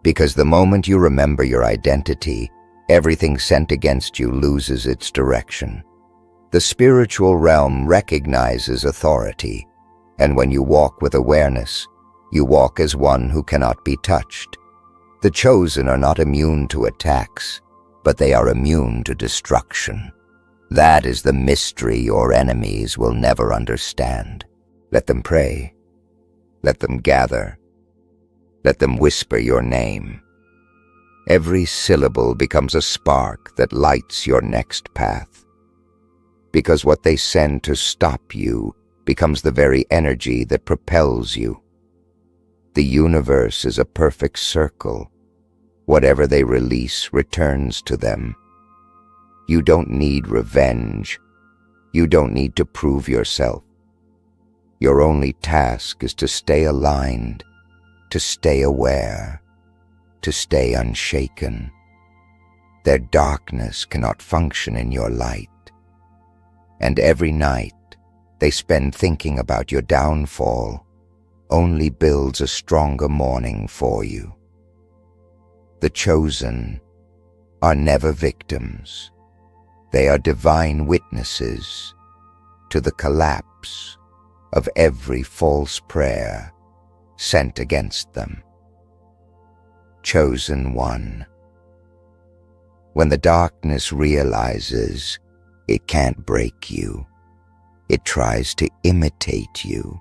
Because the moment you remember your identity, everything sent against you loses its direction. The spiritual realm recognizes authority, and when you walk with awareness, you walk as one who cannot be touched. The chosen are not immune to attacks, but they are immune to destruction. That is the mystery your enemies will never understand. Let them pray. Let them gather. Let them whisper your name. Every syllable becomes a spark that lights your next path. Because what they send to stop you becomes the very energy that propels you. The universe is a perfect circle. Whatever they release returns to them. You don't need revenge. You don't need to prove yourself. Your only task is to stay aligned, to stay aware, to stay unshaken. Their darkness cannot function in your light. And every night they spend thinking about your downfall only builds a stronger morning for you. The chosen are never victims. They are divine witnesses to the collapse of every false prayer sent against them. Chosen one. When the darkness realizes it can't break you, it tries to imitate you.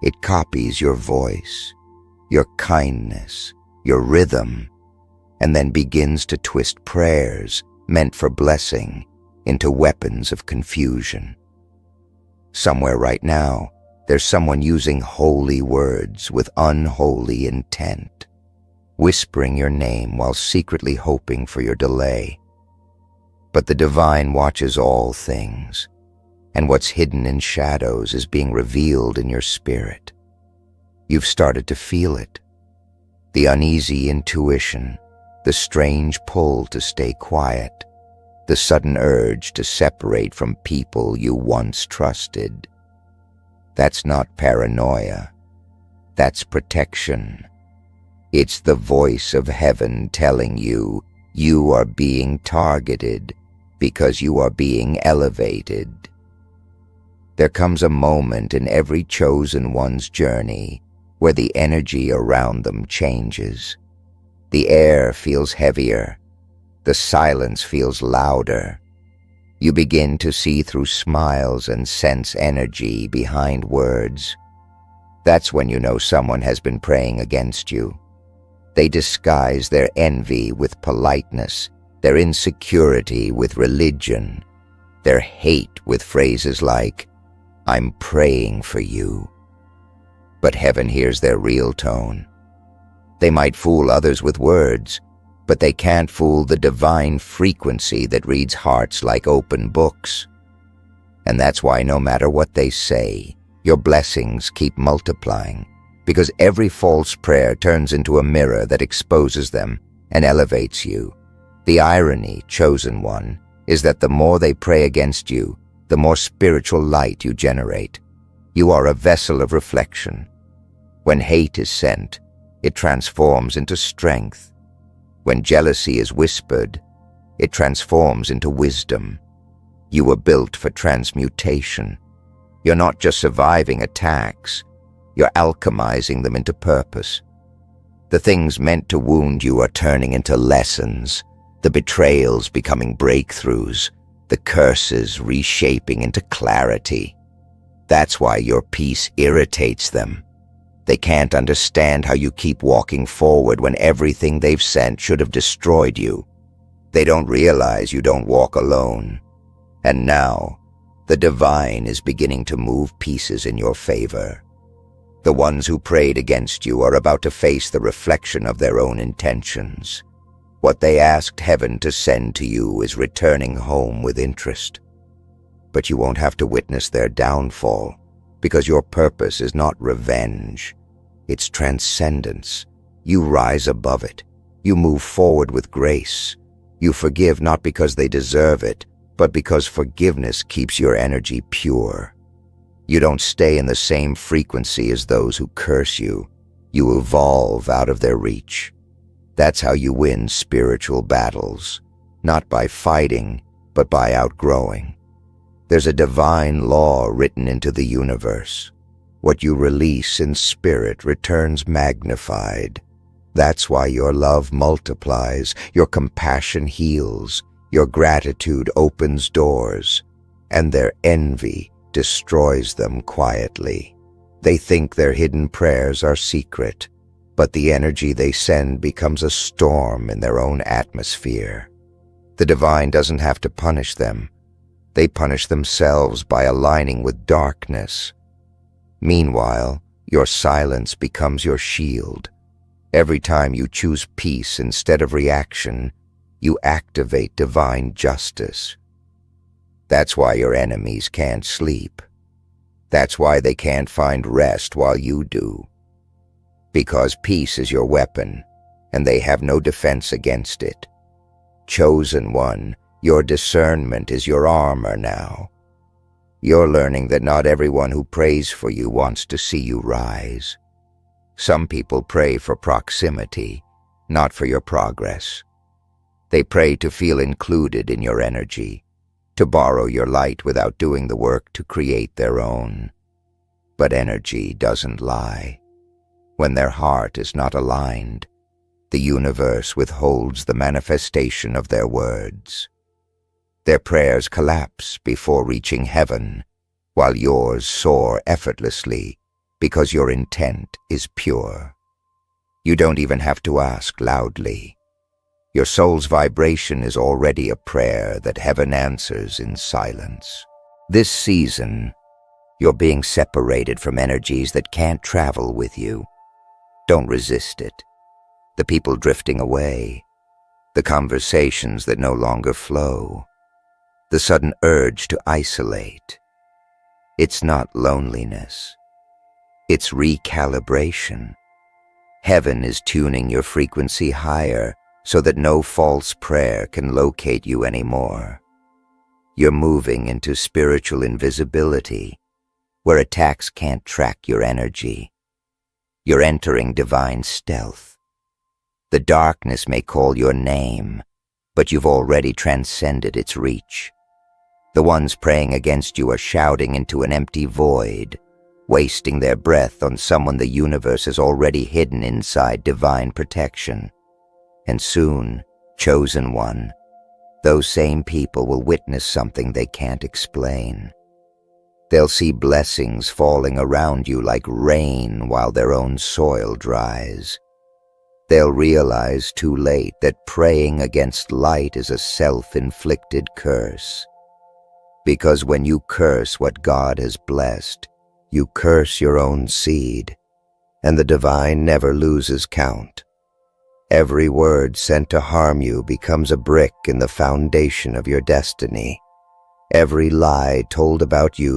It copies your voice, your kindness, your rhythm, and then begins to twist prayers meant for blessing into weapons of confusion. Somewhere right now, there's someone using holy words with unholy intent, whispering your name while secretly hoping for your delay. But the divine watches all things, and what's hidden in shadows is being revealed in your spirit. You've started to feel it. The uneasy intuition, the strange pull to stay quiet, the sudden urge to separate from people you once trusted. That's not paranoia. That's protection. It's the voice of heaven telling you you are being targeted because you are being elevated. There comes a moment in every chosen one's journey where the energy around them changes. The air feels heavier. The silence feels louder. You begin to see through smiles and sense energy behind words. That's when you know someone has been praying against you. They disguise their envy with politeness, their insecurity with religion, their hate with phrases like, "I'm praying for you." But heaven hears their real tone. They might fool others with words, but they can't fool the divine frequency that reads hearts like open books. And that's why no matter what they say, your blessings keep multiplying, because every false prayer turns into a mirror that exposes them and elevates you. The irony, chosen one, is that the more they pray against you, the more spiritual light you generate. You are a vessel of reflection. When hate is sent, it transforms into strength. When jealousy is whispered, it transforms into wisdom. You were built for transmutation. You're not just surviving attacks, you're alchemizing them into purpose. The things meant to wound you are turning into lessons, the betrayals becoming breakthroughs, the curses reshaping into clarity. That's why your peace irritates them. They can't understand how you keep walking forward when everything they've sent should have destroyed you. They don't realize you don't walk alone. And now, the divine is beginning to move pieces in your favor. The ones who prayed against you are about to face the reflection of their own intentions. What they asked heaven to send to you is returning home with interest. But you won't have to witness their downfall, because your purpose is not revenge. It's transcendence. You rise above it. You move forward with grace. You forgive not because they deserve it, but because forgiveness keeps your energy pure. You don't stay in the same frequency as those who curse you. You evolve out of their reach. That's how you win spiritual battles, not by fighting, but by outgrowing. There's a divine law written into the universe. What you release in spirit returns magnified. That's why your love multiplies, your compassion heals, your gratitude opens doors, and their envy destroys them quietly. They think their hidden prayers are secret, but the energy they send becomes a storm in their own atmosphere. The divine doesn't have to punish them. They punish themselves by aligning with darkness. Meanwhile, your silence becomes your shield. Every time you choose peace instead of reaction, you activate divine justice. That's why your enemies can't sleep. That's why they can't find rest while you do. Because peace is your weapon, and they have no defense against it. Chosen one, your discernment is your armor now. You're learning that not everyone who prays for you wants to see you rise. Some people pray for proximity, not for your progress. They pray to feel included in your energy, to borrow your light without doing the work to create their own. But energy doesn't lie. When their heart is not aligned, the universe withholds the manifestation of their words. Their prayers collapse before reaching heaven, while yours soar effortlessly because your intent is pure. You don't even have to ask loudly. Your soul's vibration is already a prayer that heaven answers in silence. This season, you're being separated from energies that can't travel with you. Don't resist it. The people drifting away, the conversations that no longer flow, the sudden urge to isolate. It's not loneliness. It's recalibration. Heaven is tuning your frequency higher so that no false prayer can locate you anymore. You're moving into spiritual invisibility, where attacks can't track your energy. You're entering divine stealth, The darkness may call your name, but you've already transcended its reach. The ones praying against you are shouting into an empty void, wasting their breath on someone the universe has already hidden inside divine protection. And soon, chosen one, those same people will witness something they can't explain. They'll see blessings falling around you like rain while their own soil dries. They'll realize too late that praying against light is a self-inflicted curse. Because when you curse what God has blessed, you curse your own seed, and the divine never loses count. Every word sent to harm you becomes a brick in the foundation of your destiny. Every lie told about you